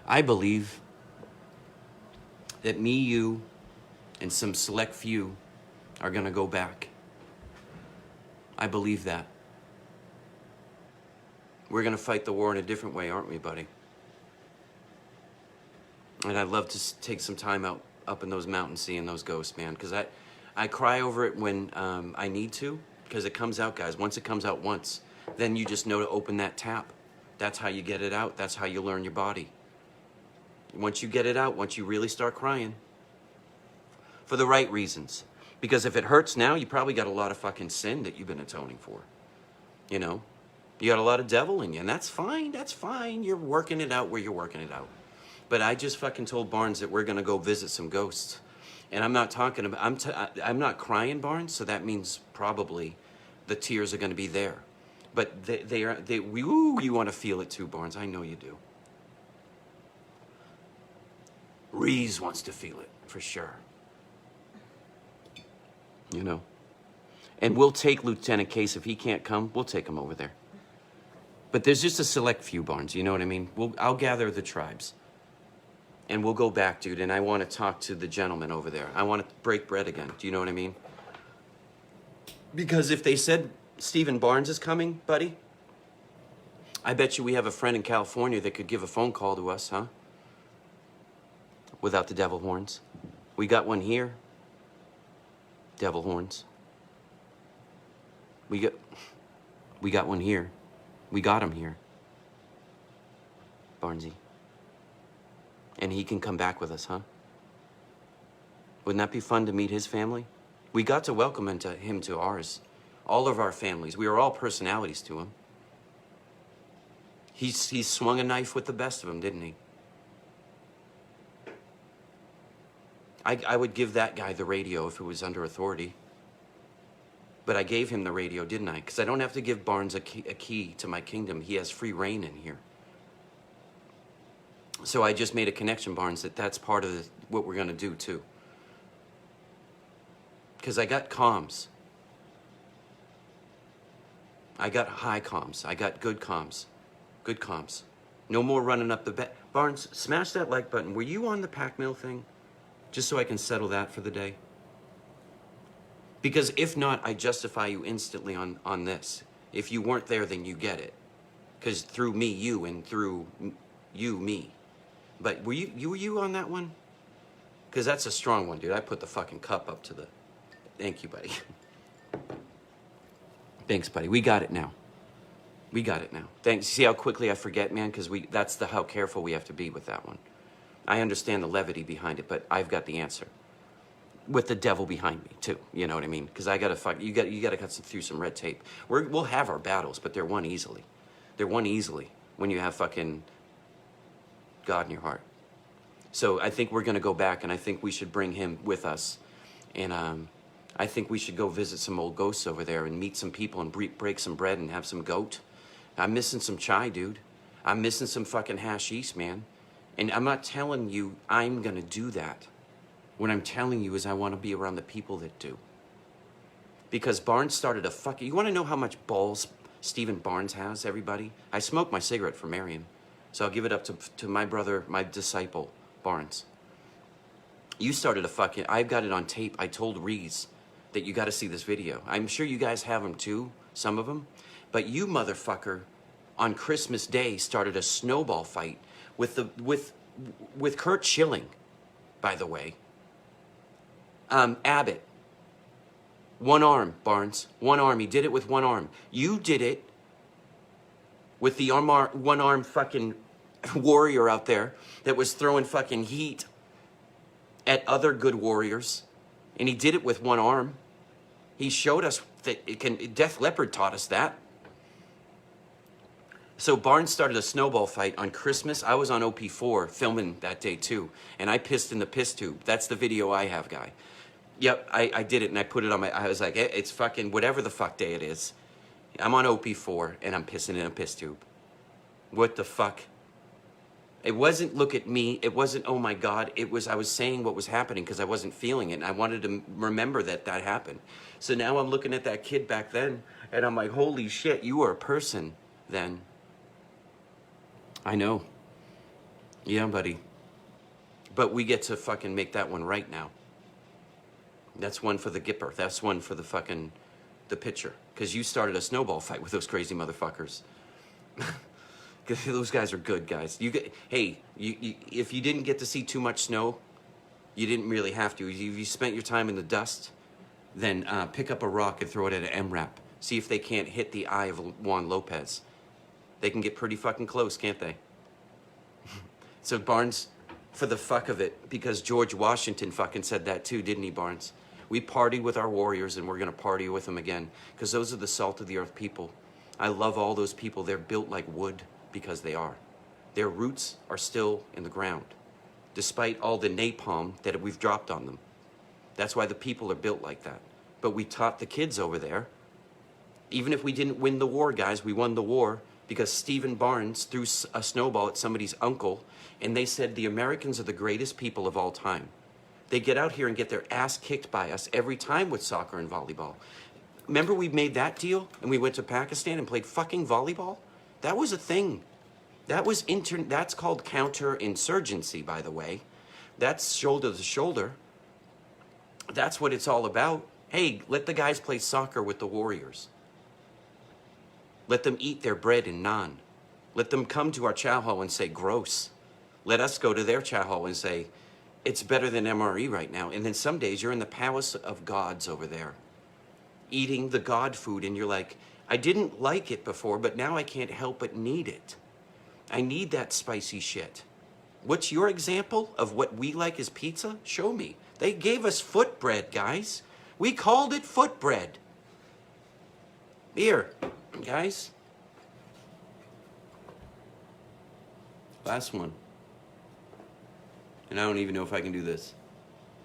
I believe that me, you, and some select few are going to go back. I believe that. We're going to fight the war in a different way, aren't we, buddy? And I'd love to take some time out up in those mountains seeing those ghosts, man, because I cry over it when I need to, because it comes out, guys. Once it comes out once, then you just know to open that tap. That's how you get it out. That's how you learn your body. Once you get it out, once you really start crying, for the right reasons. Because if it hurts now, you probably got a lot of fucking sin that you've been atoning for. You know? You got a lot of devil in you, and that's fine. That's fine. You're working it out where you're working it out. But I just fucking told Barnes that we're going to go visit some ghosts. And I'm not talking about, I'm not crying, Barnes, so that means probably the tears are going to be there. But you want to feel it too, Barnes. I know you do. Reese wants to feel it, for sure. You know? And we'll take Lieutenant Case. If he can't come, we'll take him over there. But there's just a select few, Barnes, you know what I mean? I'll gather the tribes. And we'll go back, dude, and I want to talk to the gentleman over there. I want to break bread again. Do you know what I mean? Because if they said Stephen Barnes is coming, buddy, I bet you we have a friend in California that could give a phone call to us, huh? Without the devil horns. We got one here. Devil horns. We got one here. We got him here. Barnesy. And he can come back with us, huh? Wouldn't that be fun to meet his family? We got to welcome him to ours. All of our families. We are all personalities to him. He swung a knife with the best of them, didn't he? I would give that guy the radio if it was under authority. But I gave him the radio, didn't I? Because I don't have to give Barnes a key to my kingdom. He has free reign in here. So I just made a connection, Barnes, that's part of what we're going to do, too. because I got comms. I got high comms. I got good comms. Good comms. No more running up the bed. Barnes, smash that like button. Were you on the Pac Mill thing? Just so I can settle that for the day. Because if not, I justify you instantly on this. If you weren't there, then you get it. Because through me, you, and through you, me. But were you on that one? Because that's a strong one, dude. I put the fucking cup up to the... Thank you, buddy. Thanks, buddy. We got it now. We got it now. Thanks. See how quickly I forget, man? Because that's how careful we have to be with that one. I understand the levity behind it, but I've got the answer. With the devil behind me, too. You know what I mean? Because I got to you got to cut through some red tape. We'll have our battles, but they're won easily. They're won easily when you have fucking God in your heart. So I think we're going to go back, and I think we should bring him with us. And I think we should go visit some old ghosts over there and meet some people and break some bread and have some goat. I'm missing some chai, dude. I'm missing some fucking hashish, man. And I'm not telling you I'm going to do that. What I'm telling you is I want to be around the people that do. Because Barnes started a fucking... You want to know how much balls Stephen Barnes has, everybody? I smoked my cigarette for Miriam. So I'll give it up to my brother, my disciple, Barnes. You started a fucking... I've got it on tape. I told Reese that you got to see this video. I'm sure you guys have them too, some of them. But you motherfucker, on Christmas Day, started a snowball fight with Kurt Schilling, by the way. Abbott. One arm, Barnes. One arm. He did it with one arm. You did it with the one arm fucking warrior out there that was throwing fucking heat at other good warriors. And he did it with one arm. He showed us that it can... Death Leopard taught us that. So Barnes started a snowball fight on Christmas. I was on OP4 filming that day too. And I pissed in the piss tube. That's the video I have, guy. Yep, I did it and I put it on my... I was like, it's fucking whatever the fuck day it is. I'm on OP4 and I'm pissing in a piss tube. What the fuck? It wasn't look at me. It wasn't, oh my God. It was, I was saying what was happening because I wasn't feeling it. And I wanted to remember that happened. So now I'm looking at that kid back then and I'm like, holy shit, you were a person then. I know. Yeah, buddy. But we get to fucking make that one right now. That's one for the Gipper. That's one for the pitcher. Because you started a snowball fight with those crazy motherfuckers. Those guys are good guys. Hey, if you didn't get to see too much snow, you didn't really have to. If you spent your time in the dust, then pick up a rock and throw it at an MRAP. See if they can't hit the eye of Juan Lopez. They can get pretty fucking close, can't they? So Barnes, for the fuck of it, because George Washington fucking said that too, didn't he, Barnes? We party with our warriors and we're going to party with them again. Because those are the salt of the earth people. I love all those people. They're built like wood because they are. Their roots are still in the ground. Despite all the napalm that we've dropped on them. That's why the people are built like that. But we taught the kids over there. Even if we didn't win the war, guys, we won the war. Because Stephen Barnes threw a snowball at somebody's uncle. And they said the Americans are the greatest people of all time. They get out here and get their ass kicked by us every time with soccer and volleyball. Remember we made that deal and we went to Pakistan and played fucking volleyball? That was a thing. That's called counterinsurgency, by the way. That's shoulder to shoulder. That's what it's all about. Hey, let the guys play soccer with the warriors. Let them eat their bread and naan. Let them come to our chow hall and say, gross. Let us go to their chow hall and say, it's better than MRE right now. And then some days you're in the palace of gods over there, eating the god food, and you're like, I didn't like it before, but now I can't help but need it. I need that spicy shit. What's your example of what we like as pizza? Show me. They gave us foot bread, guys. We called it foot bread. Here, guys. Last one. And I don't even know if I can do this.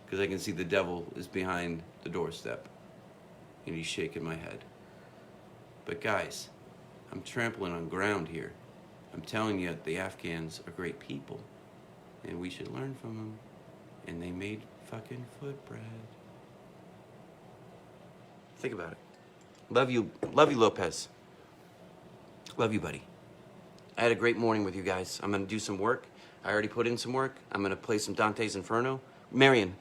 Because I can see the devil is behind the doorstep. And he's shaking my head. But guys, I'm trampling on ground here. I'm telling you, the Afghans are great people. And we should learn from them. And they made fucking foot bread. Think about it. Love you, Lopez. Love you, buddy. I had a great morning with you guys. I'm gonna do some work. I already put in some work. I'm gonna play some Dante's Inferno. Marion,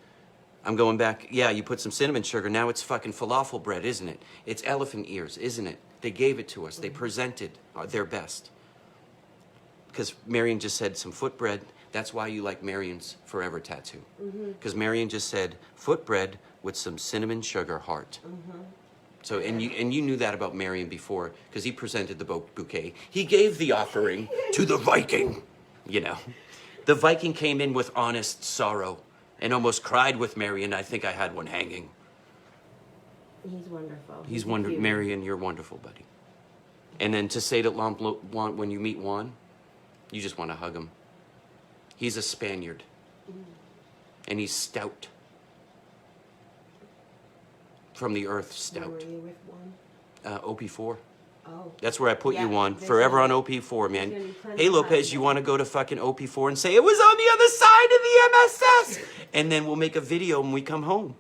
I'm going back. Yeah, you put some cinnamon sugar. Now it's fucking falafel bread, isn't it? It's elephant ears, isn't it? They gave it to us. They presented their best. Because Marion just said some foot bread. That's why you like Marion's forever tattoo. Because Marion just said foot bread with some cinnamon sugar heart. So, and you knew that about Marion before, because he presented the bouquet. He gave the offering to the Viking, you know. The Viking came in with honest sorrow and almost cried with Marion. I think I had one hanging. He's wonderful. He's wonderful. Marion, you're wonderful, buddy. And then to say that Juan, when you meet Juan, you just want to hug him. He's a Spaniard. And he's stout. From the earth, Where stout. were you with one? OP4. Oh. That's where I put you Yeah, on. there's Forever on gonna- OP4, man. there's gonna be plenty Hey, of Lopez, time you there. want to go to fucking OP4 and say, it was on the other side of the MSS? And then we'll make a video when we come home.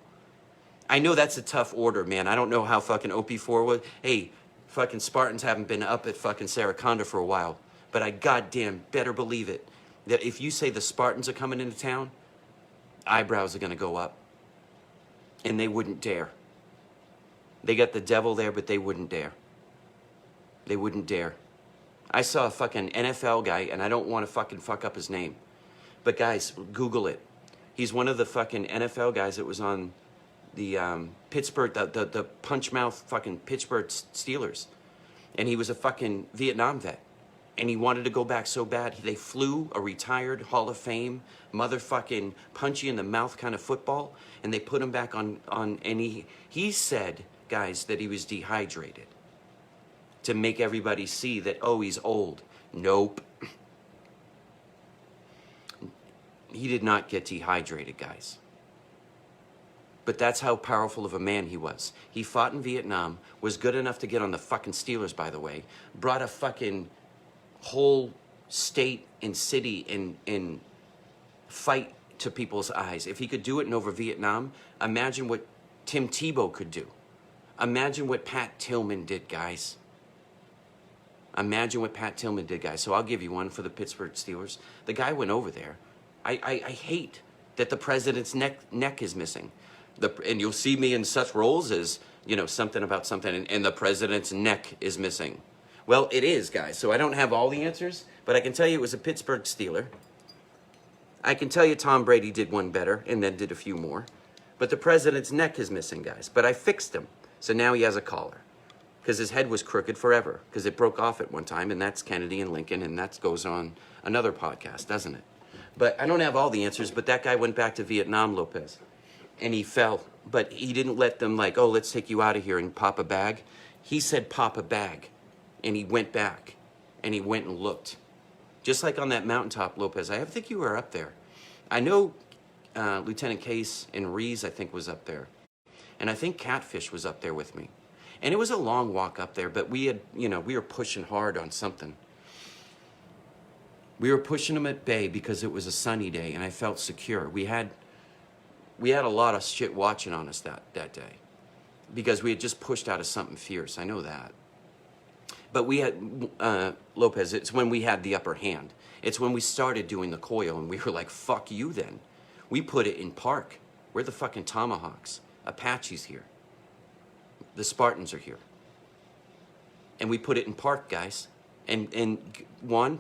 I know that's a tough order, man. I don't know how fucking OP4 was. Hey, fucking Spartans haven't been up at fucking Saraconda for a while. But I goddamn better believe it, that if you say the Spartans are coming into town, eyebrows are going to go up. And they wouldn't dare. They got the devil there, but they wouldn't dare. They wouldn't dare. I saw a fucking NFL guy, and I don't want to fucking fuck up his name. But guys, Google it. He's one of the fucking NFL guys that was on the Pittsburgh, the punch mouth fucking Pittsburgh Steelers. And he was a fucking Vietnam vet. And he wanted to go back so bad. They flew a retired Hall of Fame, motherfucking punchy in the mouth kind of football. And they put him back on and he said, guys, that he was dehydrated. To make everybody see that, oh, he's old. Nope. He did not get dehydrated, guys. But that's how powerful of a man he was. He fought in Vietnam, was good enough to get on the fucking Steelers, by the way, brought a fucking whole state and city and fight to people's eyes. If he could do it over Vietnam, imagine what Tim Tebow could do. Imagine what Pat Tillman did, guys. Imagine what Pat Tillman did, guys. So I'll give you one for the Pittsburgh Steelers. The guy went over there. I hate that the president's neck is missing. And you'll see me in such roles as, you know, something about something, and the president's neck is missing. Well, it is, guys. So I don't have all the answers, but I can tell you it was a Pittsburgh Steeler. I can tell you Tom Brady did one better and then did a few more. But the president's neck is missing, guys. But I fixed him. So now he has a collar. Because his head was crooked forever. Because it broke off at one time, and that's Kennedy and Lincoln, and that goes on another podcast, doesn't it? But I don't have all the answers, but that guy went back to Vietnam, Lopez. And he fell. But he didn't let them like, oh, let's take you out of here and pop a bag. He said pop a bag. And he went back. And he went and looked. Just like on that mountaintop, Lopez. I think you were up there. I know Lieutenant Case and Rees, I think, was up there. And I think Catfish was up there with me. And it was a long walk up there, but we had, you know, we were pushing hard on something. We were pushing them at bay because it was a sunny day and I felt secure. We had a lot of shit watching on us that day because we had just pushed out of something fierce. I know that. But we had, Lopez, it's when we had the upper hand. It's when we started doing the coil and we were like, fuck you then. We put it in park. We're the fucking Tomahawks. Apache's here. The Spartans are here. And we put it in park, guys. And one,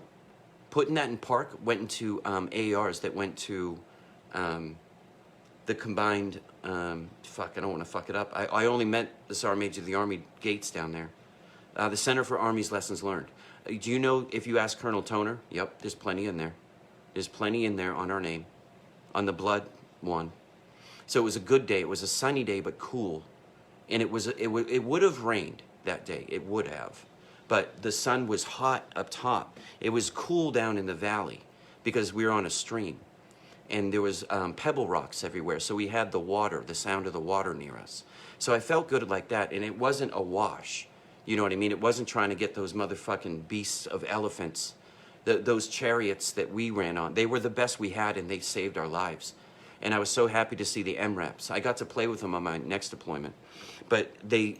putting that in park went into AARs that went to the combined, fuck, I don't want to fuck it up. I only met the Sergeant Major of the Army Gates down there. The Center for Army's Lessons Learned. Do you know, if you ask Colonel Toner, yep, there's plenty in there. There's plenty in there on our name. On the blood one. So it was a good day. It was a sunny day, but cool. And it would have rained that day. It would have. But the sun was hot up top. It was cool down in the valley because we were on a stream. And there was pebble rocks everywhere. So we had the water, the sound of the water near us. So I felt good like that. And it wasn't a wash. You know what I mean? It wasn't trying to get those motherfucking beasts of elephants. Those chariots that we ran on. They were the best we had and they saved our lives. And I was so happy to see the MRAPs. I got to play with them on my next deployment. But they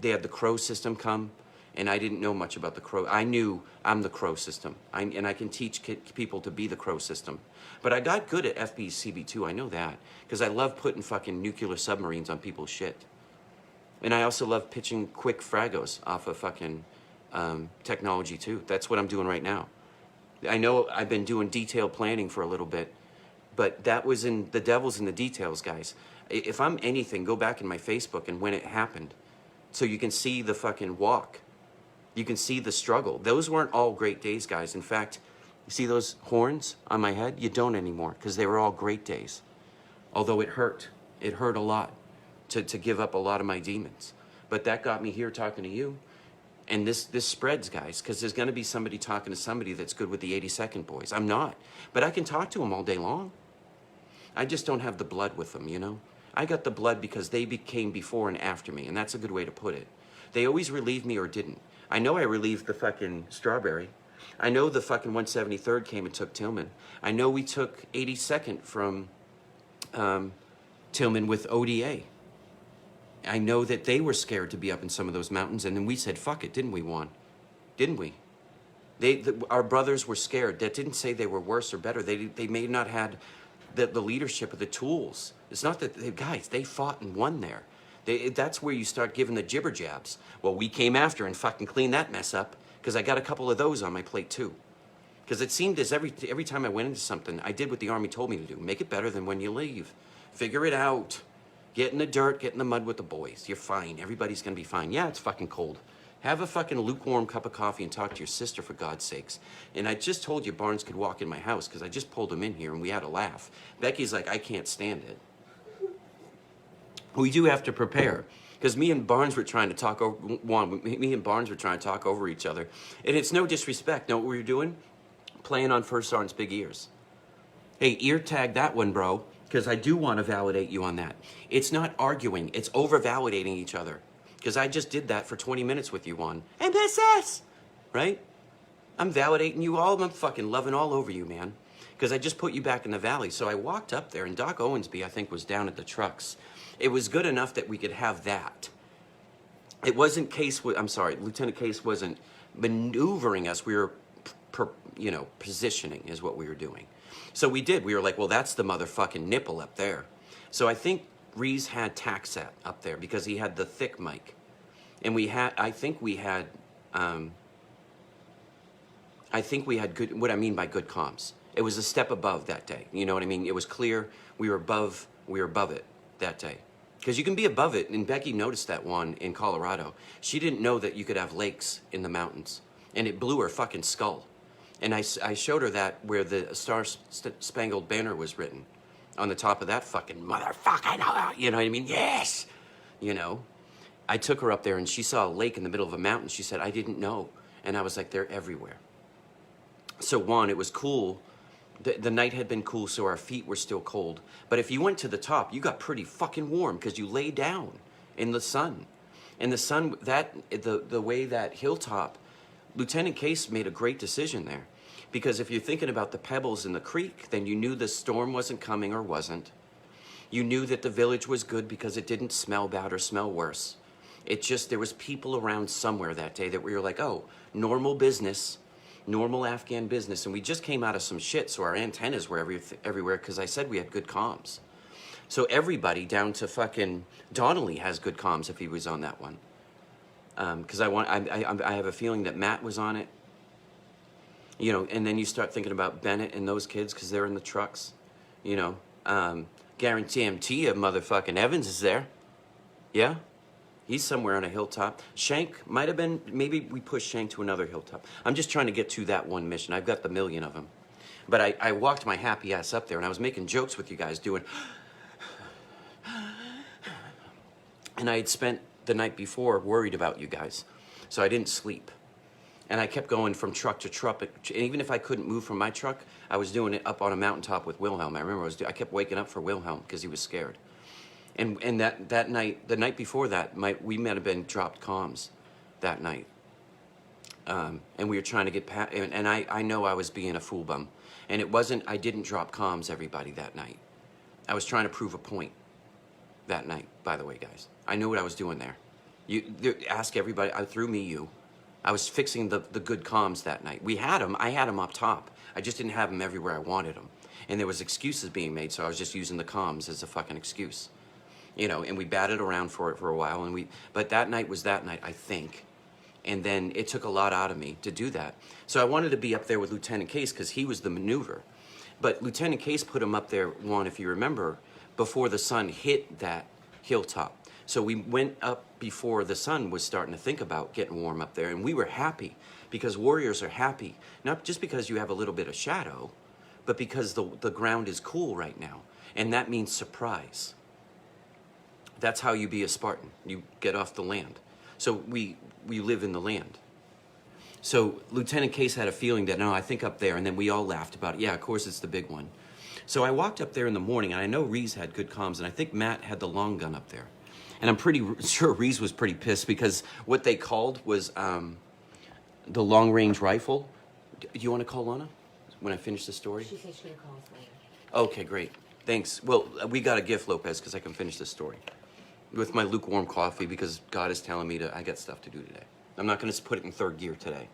had the Crow system come, and I didn't know much about the Crow. I knew I'm the Crow system, and I can teach people to be the Crow system. But I got good at FBCB2, I know that, because I love putting fucking nuclear submarines on people's shit. And I also love pitching quick fragos off of fucking technology too. That's what I'm doing right now. I know I've been doing detailed planning for a little bit, but that was in the devil's in the details, guys. If I'm anything, go back in my Facebook and when it happened, so you can see the fucking walk. You can see the struggle. Those weren't all great days, guys. In fact, you see those horns on my head? You don't anymore, because they were all great days. Although it hurt. It hurt a lot to give up a lot of my demons. But that got me here talking to you. And this spreads, guys, because there's going to be somebody talking to somebody that's good with the 82nd boys. I'm not. But I can talk to them all day long. I just don't have the blood with them, you know? I got the blood because they came before and after me, and that's a good way to put it. They always relieved me or didn't. I know I relieved the fucking Strawberry. I know the fucking 173rd came and took Tillman. I know we took 82nd from Tillman with ODA. I know that they were scared to be up in some of those mountains, and then we said, fuck it, didn't we, Juan? Didn't we? Our brothers were scared. That didn't say they were worse or better. They may not had the leadership of the tools. It's not that, guys, they fought and won there. That's where you start giving the jibber jabs. Well, we came after and fucking cleaned that mess up, because I got a couple of those on my plate too. Because it seemed as every time I went into something, I did what the Army told me to do. Make it better than when you leave. Figure it out. Get in the dirt, get in the mud with the boys. You're fine. Everybody's gonna be fine. Yeah, it's fucking cold. Have a fucking lukewarm cup of coffee and talk to your sister, for God's sakes. And I just told you Barnes could walk in my house because I just pulled him in here and we had a laugh. Becky's like, I can't stand it. We do have to prepare, because me and Barnes were trying to talk over, me and Barnes were trying to talk over each other. And it's no disrespect. Know what we were doing? Playing on First Sergeant's big ears. Hey, ear tag that one, bro, because I do want to validate you on that. It's not arguing, it's over-validating each other. Because I just did that for 20 minutes with you on MSS, right? I'm validating you all, I'm fucking loving all over you, man. Because I just put you back in the valley. So I walked up there, and Doc Owensby, I think, was down at the trucks. It was good enough that we could have that. It wasn't Lieutenant Case wasn't maneuvering us. We were, positioning is what we were doing. So we did. We were like, well, that's the motherfucking nipple up there. So I think Reese had Taxat up there because he had the thick mic. And I think we had good, what I mean by good comms. It was a step above that day. You know what I mean? It was clear we were above it that day. Because you can be above it, and Becky noticed that one in Colorado. She didn't know that you could have lakes in the mountains. And it blew her fucking skull. And I showed her that where the Star-Spangled Banner was written. On the top of that fucking motherfucking, you know what I mean? Yes! You know? I took her up there and she saw a lake in the middle of a mountain. She said, I didn't know. And I was like, they're everywhere. So one, it was cool. The night had been cool, so our feet were still cold. But if you went to the top, you got pretty fucking warm because you lay down in the sun. And the sun, the way that hilltop, Lieutenant Case made a great decision there. Because if you're thinking about the pebbles in the creek, then you knew the storm wasn't coming or wasn't. You knew that the village was good because it didn't smell bad or smell worse. It just, there was people around somewhere that day that we were like, oh, normal business, normal Afghan business. And we just came out of some shit, so our antennas were everywhere because I said we had good comms. So everybody down to fucking Donnelly has good comms if he was on that one. Because I have a feeling that Matt was on it. You know, and then you start thinking about Bennett and those kids because they're in the trucks. You know, guarantee you motherfucking Evans is there. Yeah? He's somewhere on a hilltop. Shank might have been, maybe we pushed Shank to another hilltop. I'm just trying to get to that one mission. I've got the million of them. But I walked my happy ass up there and I was making jokes with you guys doing... And I had spent the night before worried about you guys. So I didn't sleep. And I kept going from truck to truck. And even if I couldn't move from my truck, I was doing it up on a mountaintop with Wilhelm. I remember I kept waking up for Wilhelm because he was scared. And that night, the night before that, we might have been dropped comms that night. And we were trying to get past, and I know I was being a fool bum. And it wasn't, I didn't drop comms, everybody, that night. I was trying to prove a point that night, by the way, guys. I knew what I was doing there. Ask everybody, through me, you. I was fixing the good comms that night. We had them. I had them up top. I just didn't have them everywhere I wanted them. And there was excuses being made, so I was just using the comms as a fucking excuse. You know, and we batted around for it for a while, but that night was that night, I think. And then it took a lot out of me to do that. So I wanted to be up there with Lieutenant Case because he was the maneuver. But Lieutenant Case put him up there, Juan, if you remember, before the sun hit that hilltop. So we went up before the sun was starting to think about getting warm up there, and we were happy because warriors are happy, not just because you have a little bit of shadow, but because the ground is cool right now, and that means surprise. That's how you be a Spartan. You get off the land. So we live in the land. So Lieutenant Case had a feeling that, no, I think up there, and then we all laughed about it. Yeah, of course it's the big one. So I walked up there in the morning, and I know Reese had good comms, and I think Matt had the long gun up there. And I'm pretty sure Reese was pretty pissed because what they called was the long-range rifle. Do you want to call Lana when I finish the story? She said she's going to call us later. Okay, great. Thanks. Well, we got a gift, Lopez, because I can finish this story with my lukewarm coffee because God is telling me I got stuff to do today. I'm not going to put it in third gear today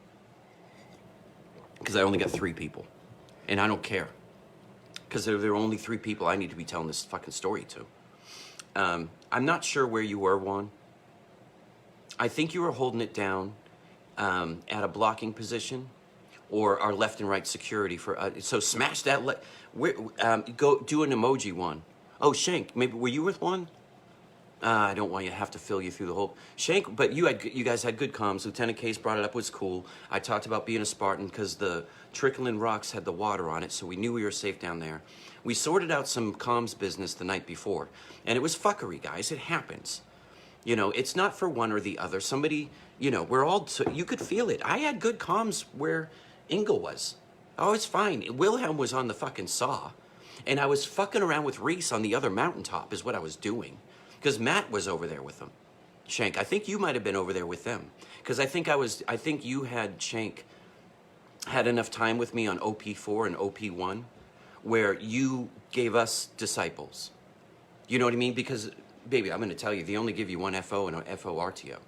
because I only got 3 people, and I don't care because there are only 3 people I need to be telling this fucking story to. I'm not sure where you were, Juan. I think you were holding it down at a blocking position or our left and right security for so smash that go do an emoji, Juan. Oh, Shank, maybe were you with one? I don't want you to have to fill you through the whole Shank, but you guys had good comms. Lieutenant Case brought it up, was cool. I talked about being a Spartan because the trickling rocks had the water on it, so we knew we were safe down there. We sorted out some comms business the night before, and it was fuckery, guys. It happens. You know, it's not for one or the other. Somebody, you know, we're all, so you could feel it. I had good comms where Ingle was. Oh, it's fine. Wilhelm was on the fucking saw, and I was fucking around with Reese on the other mountaintop is what I was doing, because Matt was over there with them. Shank, I think you might have been over there with them, because I think you had, Shank, had enough time with me on OP4 and OP1 where you gave us disciples. You know what I mean? Because, baby, I'm going to tell you, they only give you 1 FO and an FO RTO.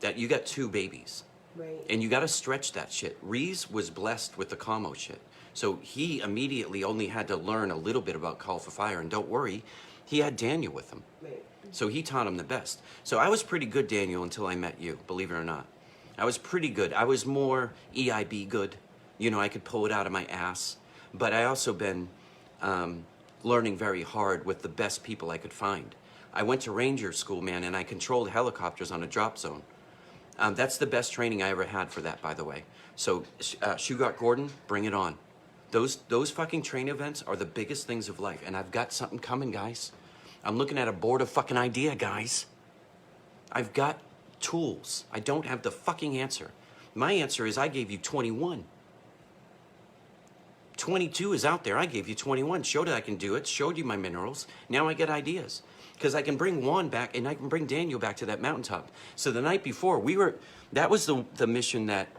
That you got 2 babies. Right. And you got to stretch that shit. Reese was blessed with the commo shit. So he immediately only had to learn a little bit about Call for Fire. And don't worry, he had Daniel with him. Right. So he taught him the best. So I was pretty good, Daniel, until I met you, believe it or not. I was pretty good. I was more EIB good. You know, I could pull it out of my ass. But I also been learning very hard with the best people I could find. I went to Ranger School, man, and I controlled helicopters on a drop zone. That's the best training I ever had for that, by the way. So, Shugart Gordon, bring it on. Those fucking train events are the biggest things of life. And I've got something coming, guys. I'm looking at a board of fucking idea, guys. I've got tools. I don't have the fucking answer. My answer is I gave you 21. 22 is out there. I gave you 21. Showed that I can do it. Showed you my minerals. Now I get ideas. Because I can bring Juan back and I can bring Daniel back to that mountaintop. So the night before, that was the mission that,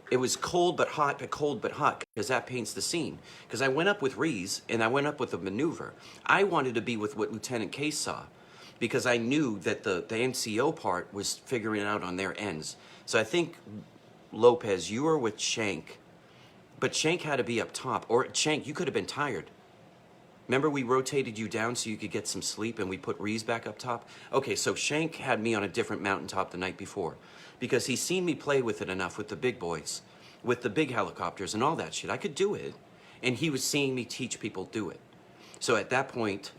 it was cold but hot, because that paints the scene. Because I went up with Reese and I went up with a maneuver. I wanted to be with what Lieutenant Case saw because I knew that the NCO part was figuring it out on their ends. So I think, Lopez, you were with Shank, but Shank had to be up top. Or Shank, you could have been tired. Remember we rotated you down so you could get some sleep and we put Reese back up top? Okay, so Shank had me on a different mountaintop the night before because he's seen me play with it enough with the big boys, with the big helicopters and all that shit. I could do it. And he was seeing me teach people do it. So at that point,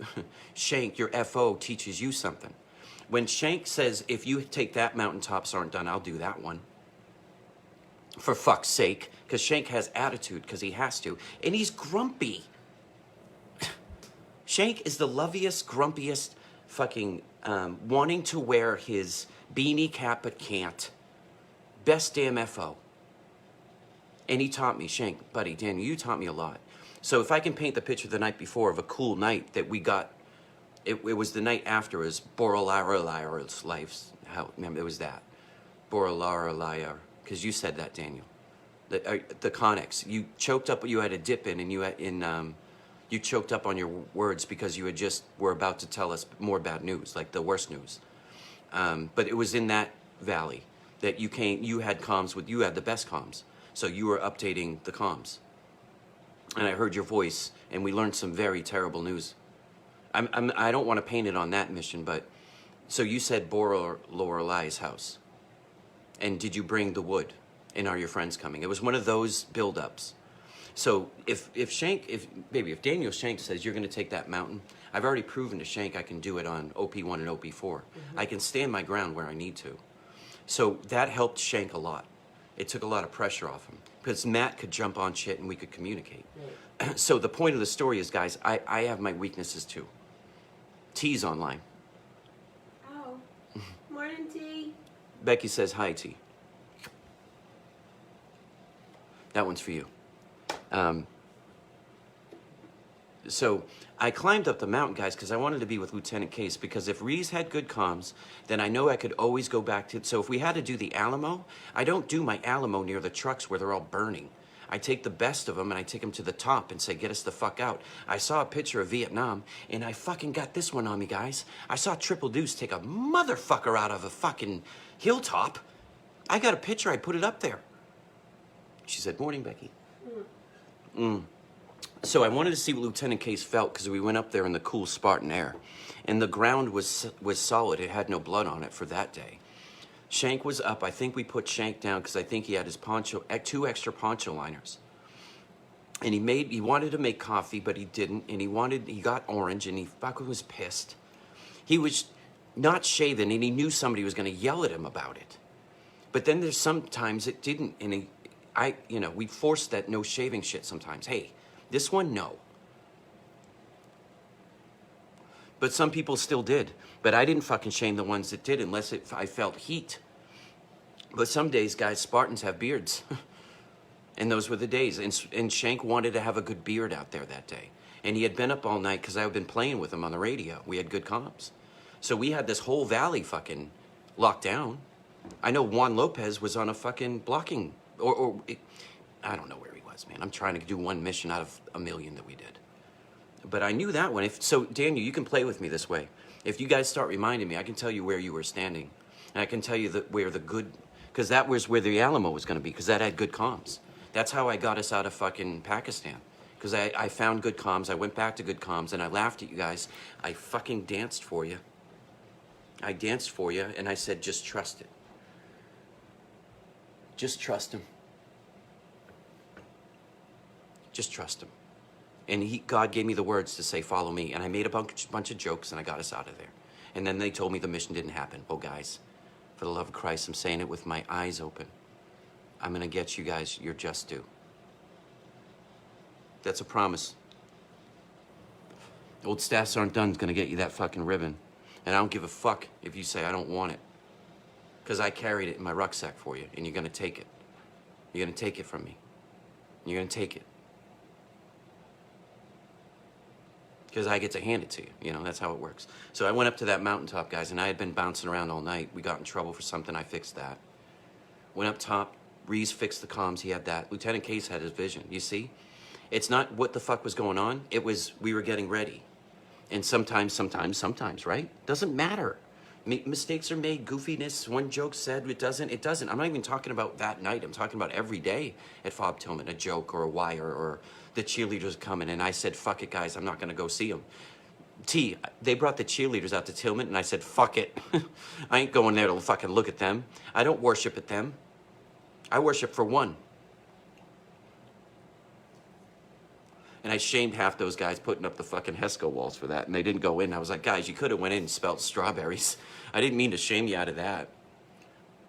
Shank, your FO, teaches you something. When Shank says, if you take that mountaintops aren't done, I'll do that one. For fuck's sake. Because Shank has attitude because he has to. And he's grumpy. Shank is the loveliest, grumpiest, fucking wanting to wear his beanie cap but can't. Best damn FO. And he taught me, Shank, buddy, Daniel, you taught me a lot. So if I can paint the picture the night before of a cool night that we got, it was the night after, is Borolaril's life. Remember, it was that. Borolarilire, because you said that, Daniel. The conics. You choked up, you had a dip in, and you You choked up on your words because you had just were about to tell us more bad news, like the worst news. But it was in that valley that you had comms with, you had the best comms. So you were updating the comms. And I heard your voice, and we learned some very terrible news. I don't want to paint it on that mission, but so you said Bora Lorelai's house. And did you bring the wood? And are your friends coming? It was one of those build-ups. So if Daniel Shank says you're going to take that mountain, I've already proven to Shank I can do it on OP1 and OP4. Mm-hmm. I can stand my ground where I need to. So that helped Shank a lot. It took a lot of pressure off him because Matt could jump on shit and we could communicate. Right. So the point of the story is, guys, I have my weaknesses too. T's online. Oh, morning, T. Becky says hi, T. That one's for you. So I climbed up the mountain, guys, because I wanted to be with Lieutenant Case, because if Reese had good comms, then I know I could always go back to... So if we had to do the Alamo, I don't do my Alamo near the trucks where they're all burning. I take the best of them and I take them to the top and say, get us the fuck out. I saw a picture of Vietnam and I fucking got this one on me, guys. I saw Triple Deuce take a motherfucker out of a fucking hilltop. I got a picture, I put it up there. She said, morning, Becky. So I wanted to see what Lieutenant Case felt because we went up there in the cool Spartan air. And the ground was solid. It had no blood on it for that day. Shank was up. I think we put Shank down because I think he had his poncho, 2 extra poncho liners. And he wanted to make coffee, but he didn't. And he got orange and he fucking was pissed. He was not shaven and he knew somebody was going to yell at him about it. But then there's sometimes it didn't. And we forced that no shaving shit sometimes. Hey, this one, no. But some people still did. But I didn't fucking shame the ones that did unless I felt heat. But some days, guys, Spartans have beards. And those were the days. And Shank wanted to have a good beard out there that day. And he had been up all night because I had been playing with him on the radio. We had good comms. So we had this whole valley fucking locked down. I know Juan Lopez was on a fucking blocking... I don't know where he was, man. I'm trying to do one mission out of a million that we did. But I knew that one. So, Daniel, you can play with me this way. If you guys start reminding me, I can tell you where you were standing. And I can tell you where the good... Because that was where the Alamo was going to be, because that had good comms. That's how I got us out of fucking Pakistan. Because I found good comms, I went back to good comms, and I laughed at you guys. I fucking danced for you. I danced for you, and I said, just trust it. Just trust him. Just trust him. And God gave me the words to say, follow me. And I made a bunch of jokes and I got us out of there. And then they told me the mission didn't happen. Oh, guys, for the love of Christ, I'm saying it with my eyes open. I'm going to get you guys your just due. That's a promise. Old Staffs Aren't Done's going to get you that fucking ribbon. And I don't give a fuck if you say I don't want it. Because I carried it in my rucksack for you, and you're going to take it. You're going to take it from me. You're going to take it. Because I get to hand it to you. You know, that's how it works. So I went up to that mountaintop, guys, and I had been bouncing around all night. We got in trouble for something. I fixed that. Went up top. Reese fixed the comms. He had that. Lieutenant Case had his vision. You see? It's not what the fuck was going on. It was we were getting ready. And sometimes, right? Doesn't matter. Mistakes are made. Goofiness. One joke said it doesn't. I'm not even talking about that night. I'm talking about every day at Fob Tillman. A joke or a wire or the cheerleaders coming. And I said, fuck it, guys. I'm not going to go see them. They brought the cheerleaders out to Tillman. And I said, fuck it. I ain't going there to fucking look at them. I don't worship at them. I worship for one. And I shamed half those guys putting up the fucking HESCO walls for that. And they didn't go in. I was like, guys, you could have went in and spelled strawberries. I didn't mean to shame you out of that.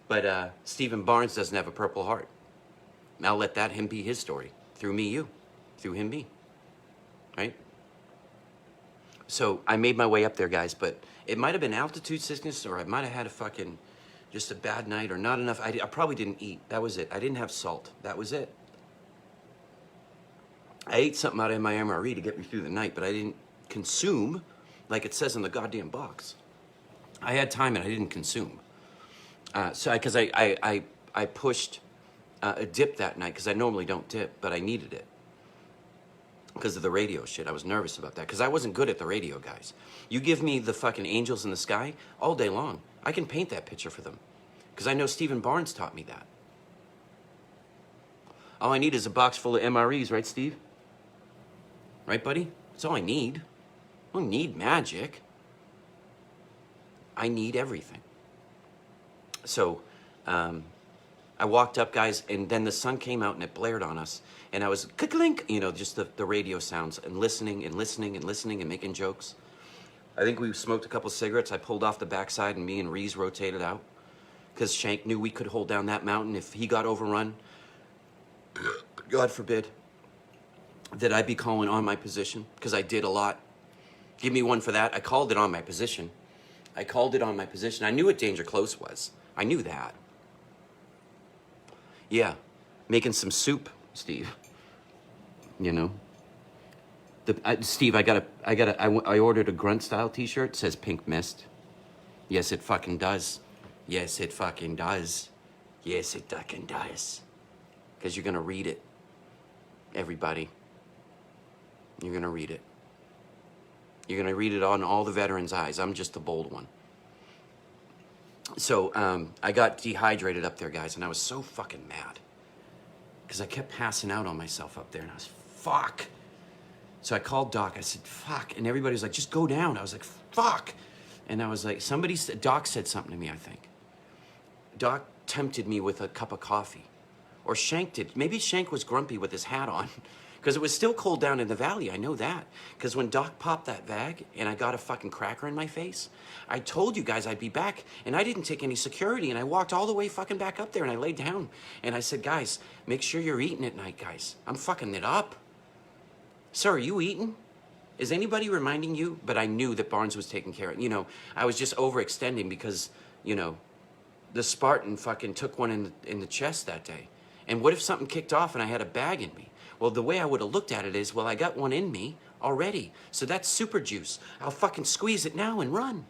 But Stephen Barnes doesn't have a Purple Heart. And I'll let him be his story. Through me, you. Through him, me. Right? So I made my way up there, guys. But it might have been altitude sickness, or I might have had just a bad night, or not enough. I probably didn't eat. That was it. I didn't have salt. That was it. I ate something out of my MRE to get me through the night, but I didn't consume like it says in the goddamn box. I had time and I didn't consume. Because I pushed a dip that night because I normally don't dip, but I needed it. because of the radio shit. I was nervous about that because I wasn't good at the radio, guys. You give me the fucking angels in the sky all day long. I can paint that picture for them because I know Stephen Barnes taught me that. All I need is a box full of MREs, right, Steve? Right, buddy? That's all I need. I don't need magic. I need everything. So, I walked up, guys, and then the sun came out and it blared on us. And I was clink, you know, just the radio sounds and listening and listening and listening and making jokes. I think we smoked a couple cigarettes. I pulled off the backside and me and Reese rotated out because Shank knew we could hold down that mountain. If he got overrun, God forbid, that I'd be calling on my position because I did a lot. Give me one for that. I called it on my position. I called it on my position. I knew what danger close was. I knew that. Yeah, making some soup, Steve. You know, Steve, I ordered a grunt style T-shirt. It says Pink Mist. Yes, it fucking does. Yes, it fucking does. Yes, it fucking does. Because you're gonna read it, everybody. You're gonna read it. You're gonna read it on all the veterans' eyes. I'm just the bold one. So I got dehydrated up there, guys, and I was so fucking mad because I kept passing out on myself up there, and I was fuck. So I called Doc. I said fuck, and everybody was like, just go down. I was like fuck, and I was like, Doc said something to me. I think Doc tempted me with a cup of coffee, or Shank did. Maybe Shank was grumpy with his hat on. Because it was still cold down in the valley, I know that. Because when Doc popped that bag and I got a fucking cracker in my face, I told you guys I'd be back and I didn't take any security and I walked all the way fucking back up there and I laid down and I said, guys, make sure you're eating at night, guys. I'm fucking it up. Sir, are you eating? Is anybody reminding you? But I knew that Barnes was taking care of it. You know, I was just overextending because, you know, the Spartan fucking took one in the chest that day. And what if something kicked off and I had a bag in me? Well, the way I would have looked at it is, well, I got one in me already. So that's super juice. I'll fucking squeeze it now and run.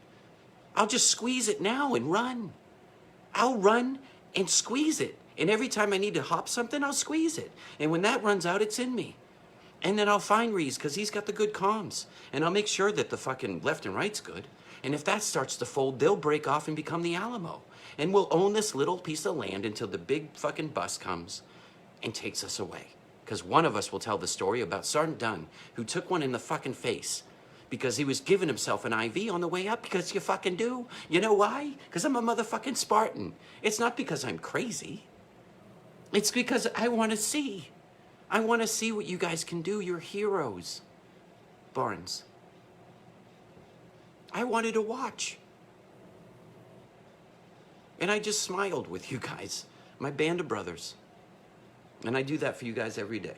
I'll just squeeze it now and run. I'll run and squeeze it. And every time I need to hop something, I'll squeeze it. And when that runs out, it's in me. And then I'll find Reese because he's got the good comms. And I'll make sure that the fucking left and right's good. And if that starts to fold, they'll break off and become the Alamo. And we'll own this little piece of land until the big fucking bus comes and takes us away. Because one of us will tell the story about Sergeant Dunn, who took one in the fucking face because he was giving himself an IV on the way up, because you fucking do. You know why? Because I'm a motherfucking Spartan. It's not because I'm crazy. It's because I want to see. I want to see what you guys can do. You're heroes, Barnes. I wanted to watch. And I just smiled with you guys, my band of brothers. And I do that for you guys every day.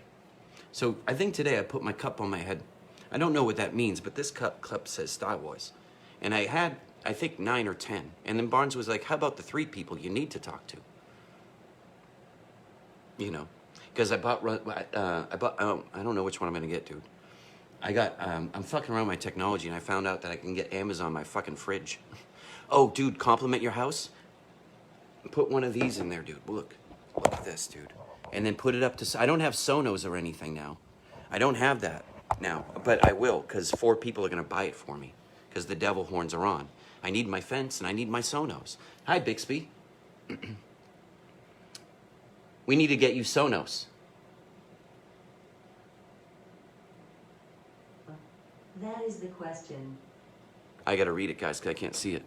So I think today I put my cup on my head. I don't know what that means, but this cup says Star Wars. And I had, I think, 9 or 10. And then Barnes was like, how about the 3 people you need to talk to? You know, because I don't know which one I'm going to get, dude. I'm fucking around my technology and I found out that I can get Amazon my fucking fridge. Oh, dude, compliment your house? Put one of these in there, dude. Look at this, dude. And then put it up to, I don't have Sonos or anything now. I don't have that now, but I will, because 4 people are going to buy it for me, because the devil horns are on. I need my fence and I need my Sonos. Hi, Bixby. We need to get you Sonos. That is the question. I got to read it, guys, because I can't see it.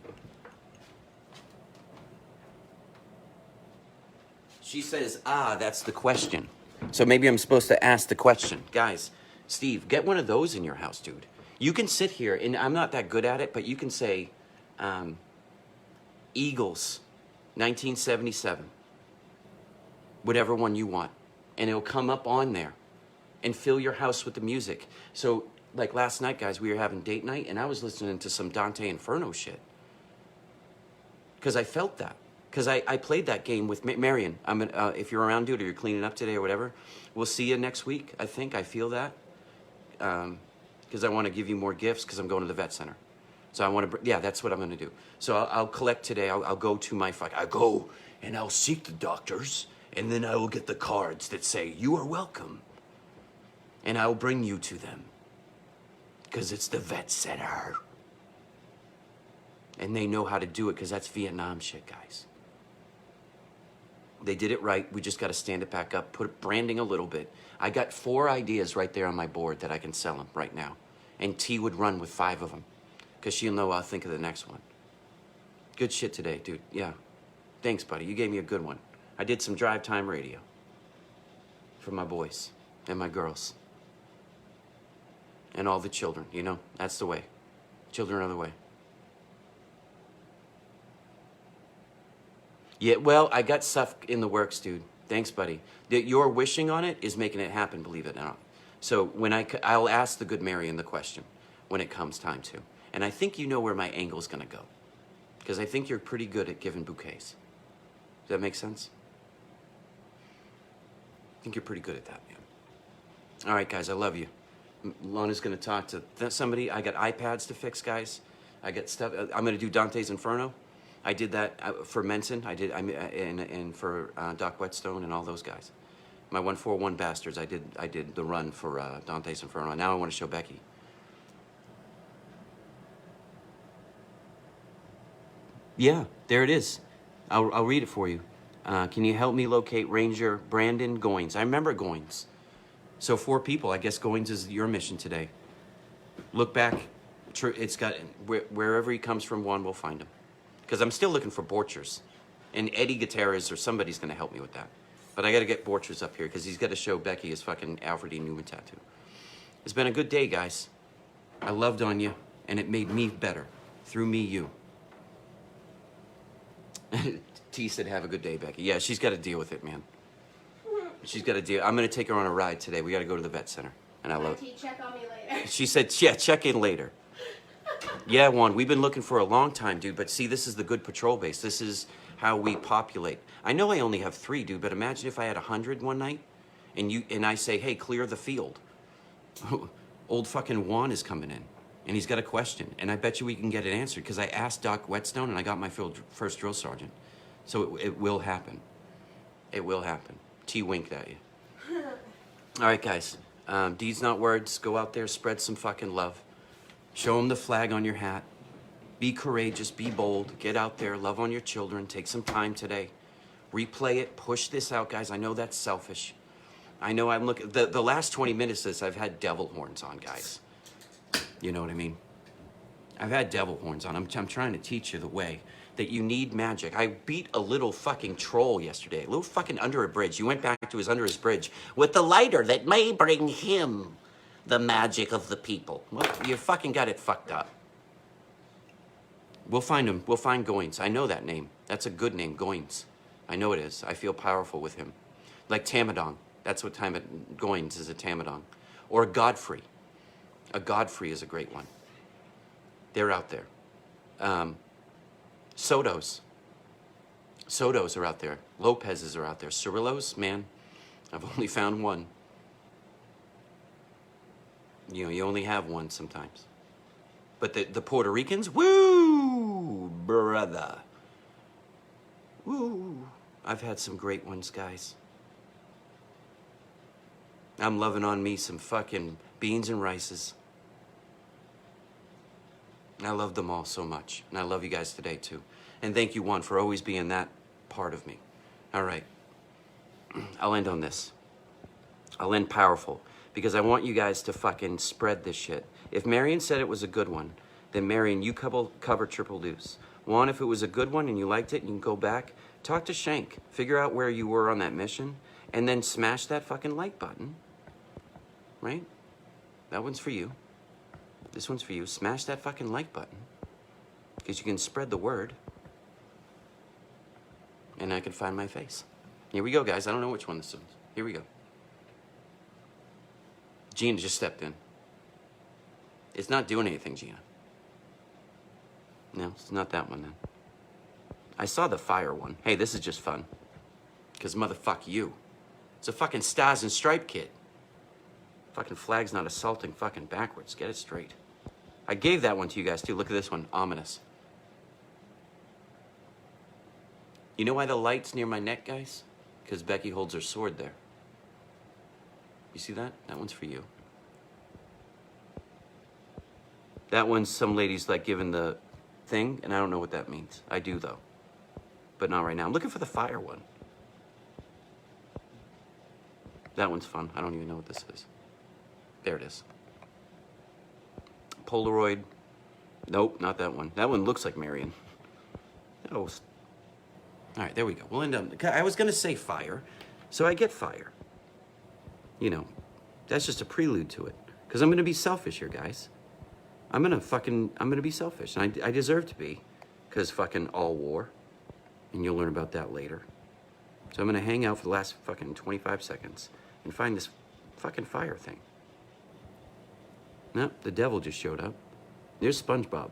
She says, that's the question. So maybe I'm supposed to ask the question. Guys, Steve, get one of those in your house, dude. You can sit here, and I'm not that good at it, but you can say, Eagles, 1977. Whatever one you want. And it'll come up on there and fill your house with the music. So, like last night, guys, we were having date night, and I was listening to some Dante Inferno shit. Because I felt that. Because I played that game with Marion. If you're around, dude, or you're cleaning up today or whatever, we'll see you next week, I think. I feel that. Because I want to give you more gifts because I'm going to the vet center. So I want to, that's what I'm going to do. So I'll collect today. I'll go to my, I go and I'll seek the doctors, and then I will get the cards that say, you are welcome. And I'll bring you to them. Because it's the vet center. And they know how to do it because that's Vietnam shit, guys. They did it right. We just got to stand it back up, put branding a little bit. I got 4 ideas right there on my board that I can sell them right now. And T would run with 5 of them because she'll know I'll think of the next one. Good shit today, dude. Yeah. Thanks, buddy. You gave me a good one. I did some drive time radio for my boys and my girls and all the children, you know? That's the way. Children are the way. Yeah, well, I got stuff in the works, dude. Thanks, buddy. Your wishing on it is making it happen, believe it or not. So when I'll ask the good Marion the question when it comes time to. And I think you know where my angle's gonna go. Because I think you're pretty good at giving bouquets. Does that make sense? I think you're pretty good at that, man. All right, guys, I love you. Lana's gonna talk to somebody. I got iPads to fix, guys. I got stuff. I'm gonna do Dante's Inferno. I did that for Menson. And for Doc Whetstone and all those guys. My 141 bastards. I did the run for Dante's Inferno. Now I want to show Becky. Yeah, there it is. I'll read it for you. Can you help me locate Ranger Brandon Goins? I remember Goins. So 4 people. I guess Goins is your mission today. Look back. It's got wherever he comes from. We'll find him. Because I'm still looking for Borchers. And Eddie Gutierrez or somebody's going to help me with that. But I got to get Borchers up here because he's got to show Becky his fucking Alfred E. Newman tattoo. It's been a good day, guys. I loved on you, and it made me better. Through me, you. T said, have a good day, Becky. Yeah, she's got to deal with it, man. She's got to deal. I'm going to take her on a ride today. We got to go to the vet center. And I love it. Check on me later. She said, yeah, check in later. Yeah, Juan, we've been looking for a long time, dude. But see, this is the good patrol base. This is how we populate. I know I only have 3, dude, but imagine if I had 100 one night and I say, hey, clear the field. Old fucking Juan is coming in, and he's got a question. And I bet you we can get it answered because I asked Doc Whetstone, and I got my first drill sergeant. So it will happen. It will happen. T winked at you. All right, guys. Deeds, not words. Go out there, spread some fucking love. Show them the flag on your hat. Be courageous, be bold. Get out there, love on your children. Take some time today. Replay it, push this out, guys. I know that's selfish. I know I'm looking, the last 20 minutes of this, I've had devil horns on, guys. You know what I mean? I've had devil horns on. I'm trying to teach you the way that you need magic. I beat a little fucking troll yesterday, a little fucking under a bridge. You went back to his under his bridge with the lighter that may bring him the magic of the people. Well, you fucking got it fucked up. We'll find him. We'll find Goins. I know that name. That's a good name, Goins. I know it is. I feel powerful with him. Like Tamadong. That's what Goins is, a Tamadong. Or a Godfrey. A Godfrey is a great one. They're out there. Sotos. Sotos are out there. Lopez's are out there. Cirillos, man, I've only found one. You know, you only have one sometimes. But the Puerto Ricans, woo, brother. Woo. I've had some great ones, guys. I'm loving on me some fucking beans and rices. I love them all so much. And I love you guys today, too. And thank you, Juan, for always being that part of me. All right. I'll end on this. I'll end powerful. Because I want you guys to fucking spread this shit. If Marion said it was a good one, then Marion, you cover Triple Deuce. Juan, if it was a good one and you liked it, you can go back, talk to Shank, figure out where you were on that mission, and then smash that fucking like button. Right? That one's for you. This one's for you. Smash that fucking like button. Because you can spread the word. And I can find my face. Here we go, guys. I don't know which one this is. Here we go. Gina just stepped in. It's not doing anything, Gina. No, it's not that one then. I saw the fire one. Hey, this is just fun. Because motherfuck you. It's a fucking Stars and Stripe kit. Fucking flag's not assaulting fucking backwards. Get it straight. I gave that one to you guys too. Look at this one. Ominous. You know why the light's near my neck, guys? Because Becky holds her sword there. You see that? That one's for you. That one's some ladies like giving the thing, and I don't know what that means. I do though, but not right now. I'm looking for the fire one. That one's fun. I don't even know what this is. There it is. Polaroid. Nope, not that one. That one looks like Marion. Oh. All right, there we go. We'll end up. I was gonna say fire, so I get fire. You know, that's just a prelude to it. Because I'm gonna be selfish here, guys. I'm gonna be selfish, and I deserve to be, because fucking all war, and you'll learn about that later. So I'm gonna hang out for the last fucking 25 seconds and find this fucking fire thing. Nope, the devil just showed up. There's SpongeBob.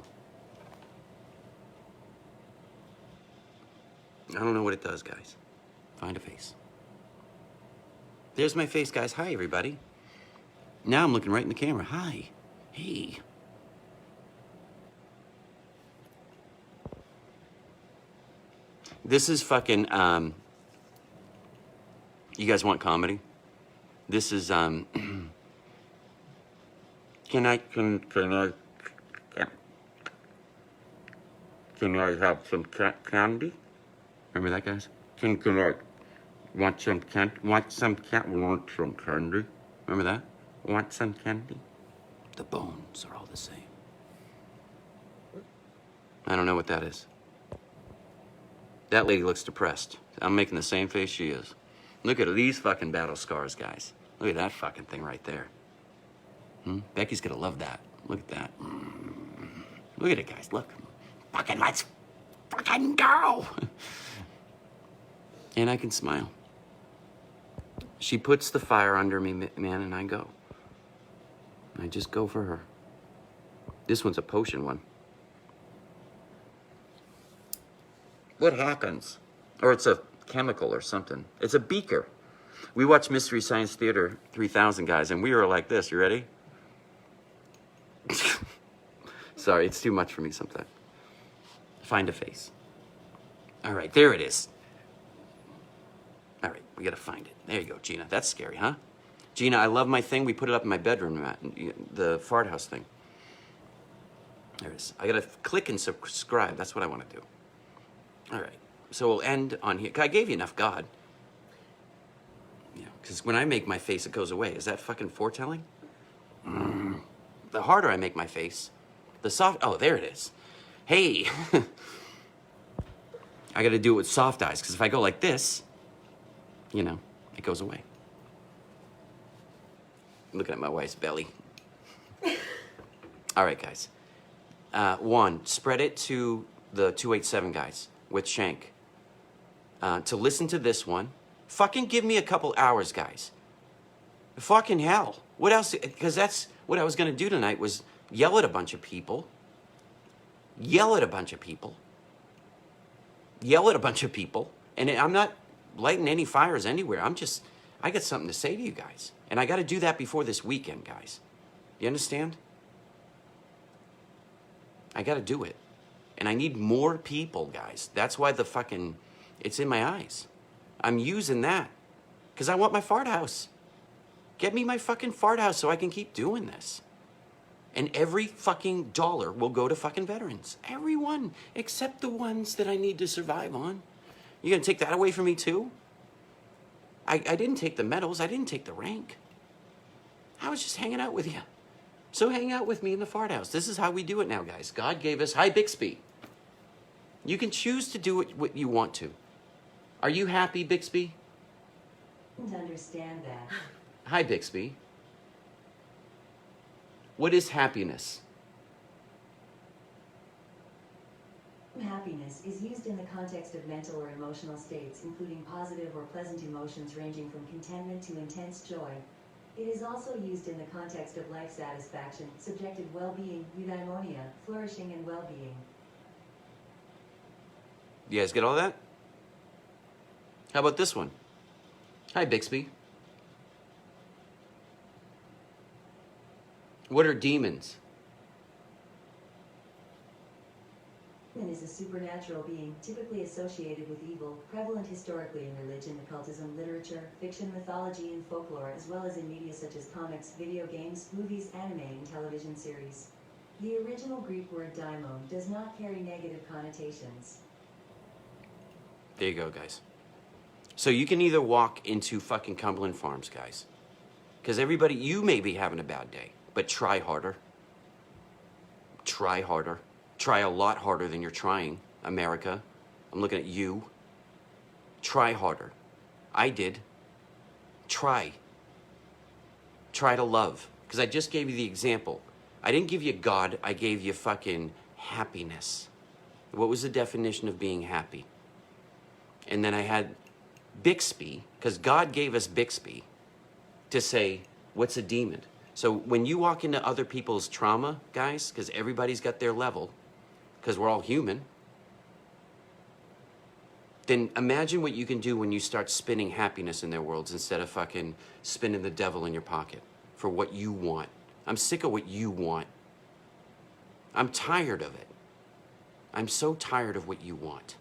I don't know what it does, guys. Find a face. There's my face, guys. Hi, everybody. Now I'm looking right in the camera. Hi. Hey. This is fucking, you guys want comedy? This is, can I have some candy? Remember that, guys? Can I want some candy? Want some candy? Remember that? Want some candy? The bones are all the same. I don't know what that is. That lady looks depressed. I'm making the same face she is. Look at these fucking battle scars, guys. Look at that fucking thing right there. Becky's gonna love that. Look at that. Look at it, guys. Look. Fucking let's fucking go. And I can smile. She puts the fire under me, man, and I go. I just go for her. This one's a potion one. What happens? Or it's a chemical or something. It's a beaker. We watched Mystery Science Theater 3000, guys, and we were like this. You ready? Sorry, it's too much for me sometimes. Find a face. All right, there it is. All right, we gotta find it. There you go, Gina. That's scary, huh? Gina, I love my thing. We put it up in my bedroom, the fart house thing. There it is. I gotta click and subscribe. That's what I want to do. All right, so we'll end on here. I gave you enough God. Yeah, because when I make my face, it goes away. Is that fucking foretelling? The harder I make my face, the soft. Oh, there it is. Hey, I got to do it with soft eyes because if I go like this, you know, it goes away. I'm looking at my wife's belly. All right, guys. One, spread it to the 287 guys with Shank. To listen to this one, fucking give me a couple hours, guys. Fucking hell. What else? Because that's what I was going to do tonight was yell at a bunch of people. Yell at a bunch of people. Yell at a bunch of people. And I'm not lighting any fires anywhere. I got something to say to you guys. And I got to do that before this weekend, guys. You understand? I got to do it. And I need more people, guys. That's why it's in my eyes. I'm using that. Because I want my fart house. Get me my fucking fart house so I can keep doing this. And every fucking dollar will go to fucking veterans. Everyone, except the ones that I need to survive on. You gonna take that away from me too? I didn't take the medals. I didn't take the rank. I was just hanging out with you. So hang out with me in the fart house. This is how we do it now, guys. God gave us... Hi, Bixby. You can choose to do what you want to. Are you happy, Bixby? I don't understand that. Hi, Bixby. What is happiness? Happiness is used in the context of mental or emotional states, including positive or pleasant emotions ranging from contentment to intense joy. It is also used in the context of life satisfaction, subjective well-being, eudaimonia, flourishing and well-being. You guys get all that? How about this one? Hi, Bixby. What are demons? Demon is a supernatural being, typically associated with evil, prevalent historically in religion, occultism, literature, fiction, mythology, and folklore, as well as in media such as comics, video games, movies, anime, and television series. The original Greek word daimon does not carry negative connotations. There you go, guys. So you can either walk into fucking Cumberland Farms, guys. Because everybody, you may be having a bad day, but try harder. Try harder. Try a lot harder than you're trying, America. I'm looking at you. Try harder. I did. Try. Try to love. Because I just gave you the example. I didn't give you God, I gave you fucking happiness. What was the definition of being happy? And then I had Bixby, because God gave us Bixby to say, what's a demon? So when you walk into other people's trauma, guys, because everybody's got their level, because we're all human, then imagine what you can do when you start spinning happiness in their worlds instead of fucking spinning the devil in your pocket for what you want. I'm sick of what you want. I'm tired of it. I'm so tired of what you want.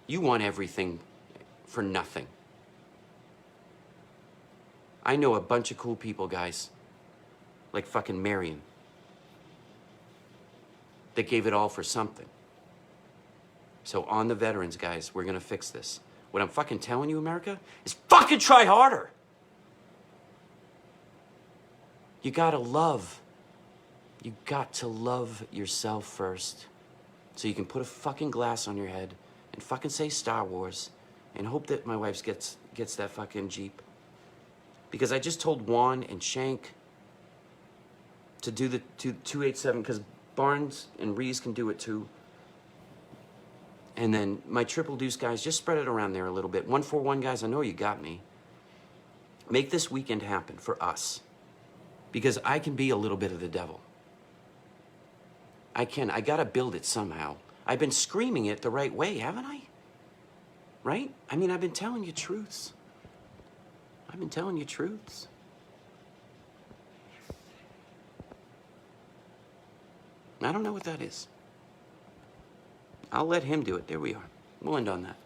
You want everything for nothing. I know a bunch of cool people, guys, like fucking Marion, that gave it all for something. So on the veterans, guys, we're gonna fix this. What I'm fucking telling you, America, is fucking try harder. You gotta love. You got to love yourself first. So you can put a fucking glass on your head and fucking say Star Wars and hope that my wife gets that fucking Jeep. Because I just told Juan and Shank to do the 287, because Barnes and Reese can do it too. And then my triple deuce guys, just spread it around there a little bit. 141 guys, I know you got me. Make this weekend happen for us. Because I can be a little bit of the devil. I gotta build it somehow. I've been screaming it the right way, haven't I? Right? I mean, I've been telling you truths. I've been telling you truths. I don't know what that is. I'll let him do it. There we are. We'll end on that.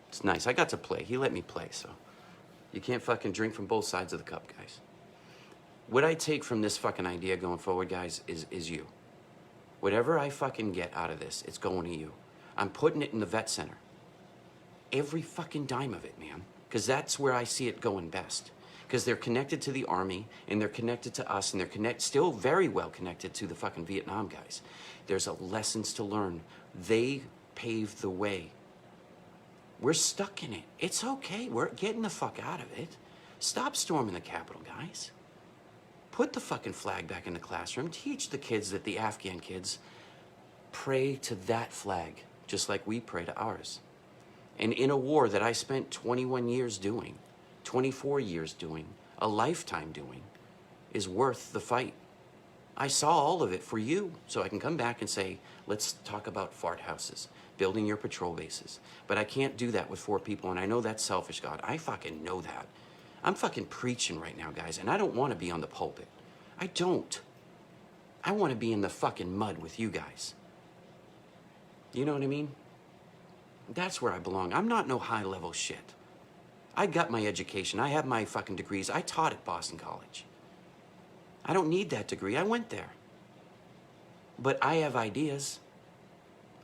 It's nice. I got to play. He let me play, so. You can't fucking drink from both sides of the cup, guys. What I take from this fucking idea going forward, guys, is you. Whatever I fucking get out of this, it's going to you. I'm putting it in the vet center. Every fucking dime of it, man. Because that's where I see it going best. Because they're connected to the Army, and they're connected to us, and they're still very well connected to the fucking Vietnam guys. There's lessons to learn. They paved the way. We're stuck in it. It's okay. We're getting the fuck out of it. Stop storming the Capitol, guys. Put the fucking flag back in the classroom. Teach the kids that the Afghan kids pray to that flag, just like we pray to ours. And in a war that I spent 21 years doing, 24 years doing, a lifetime doing, is worth the fight. I saw all of it for you, so I can come back and say, let's talk about fart houses, building your patrol bases. But I can't do that with 4 people, and I know that's selfish, God. I fucking know that. I'm fucking preaching right now, guys, and I don't want to be on the pulpit. I don't. I want to be in the fucking mud with you guys. You know what I mean? That's where I belong. I'm not no high-level shit. I got my education. I have my fucking degrees. I taught at Boston College. I don't need that degree. I went there. But I have ideas.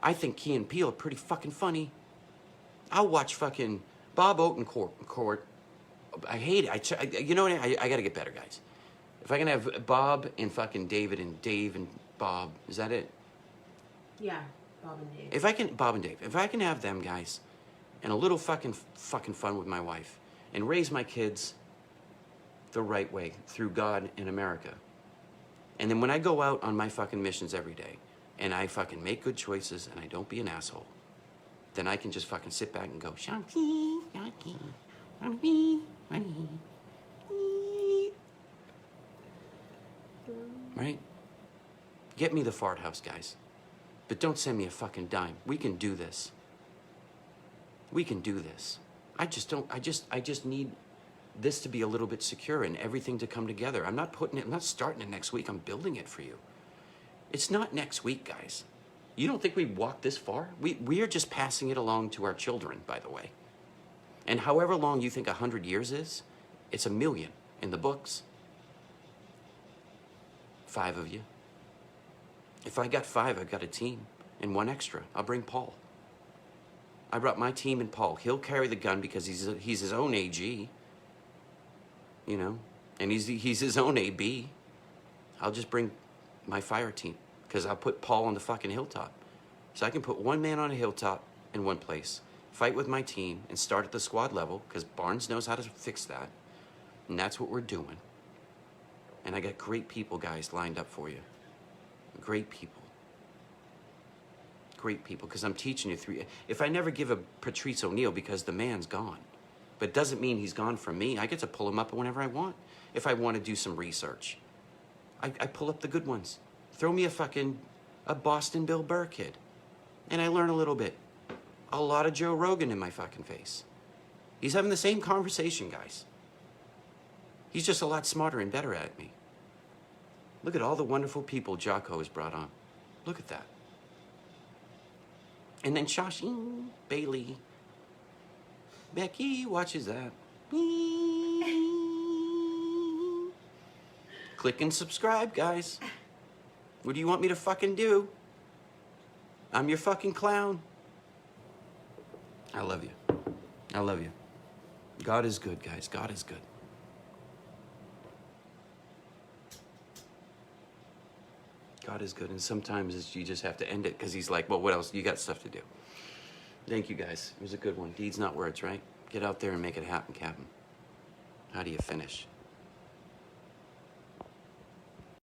I think Key and Peele are pretty fucking funny. I'll watch fucking Bob Odenkirk. I hate it. You know what? I gotta get better, guys. If I can have Bob and fucking David and Dave and Bob, is that it? Yeah, Bob and Dave. Bob and Dave, if I can have them, guys, and a little fucking fun with my wife, and raise my kids the right way through God and America. And then when I go out on my fucking missions every day, and I fucking make good choices, and I don't be an asshole, then I can just fucking sit back and go, Shanti, Shanti, Shanti, Shanti. Right? Get me the fart house, guys. But don't send me a fucking dime. We can do this. We can do this. I just need this to be a little bit secure and everything to come together. I'm not starting it next week. I'm building it for you. It's not next week, guys. You don't think we've walked this far? We are just passing it along to our children, by the way. And however long you think 100 years is, it's 1,000,000 in the books. 5 of you. If I got 5, I've got a team and 1 extra. I'll bring Paul. I brought my team and Paul. He'll carry the gun because he's his own AG, you know, and he's his own AB. I'll just bring my fire team because I'll put Paul on the fucking hilltop. So I can put 1 man on a hilltop in 1 place, fight with my team, and start at the squad level because Barnes knows how to fix that. And that's what we're doing. And I got great people, guys, lined up for you. Great people. Great people, because I'm teaching you 3. If I never give a Patrice O'Neal because the man's gone, but it doesn't mean he's gone from me. I get to pull him up whenever I want. If I want to do some research, I pull up the good ones. Throw me a Boston Bill Burr kid, and I learn a little bit. A lot of Joe Rogan in my fucking face. He's having the same conversation, guys. He's just a lot smarter and better at me. Look at all the wonderful people Jocko has brought on. Look at that. And then Shashin, Bailey, Becky watches that. Click and subscribe, guys. What do you want me to fucking do? I'm your fucking clown. I love you. I love you. God is good, guys. God is good. God is good, and sometimes you just have to end it because he's like, well, what else? You got stuff to do. Thank you, guys. It was a good one. Deeds, not words, right? Get out there and make it happen, Captain. How do you finish?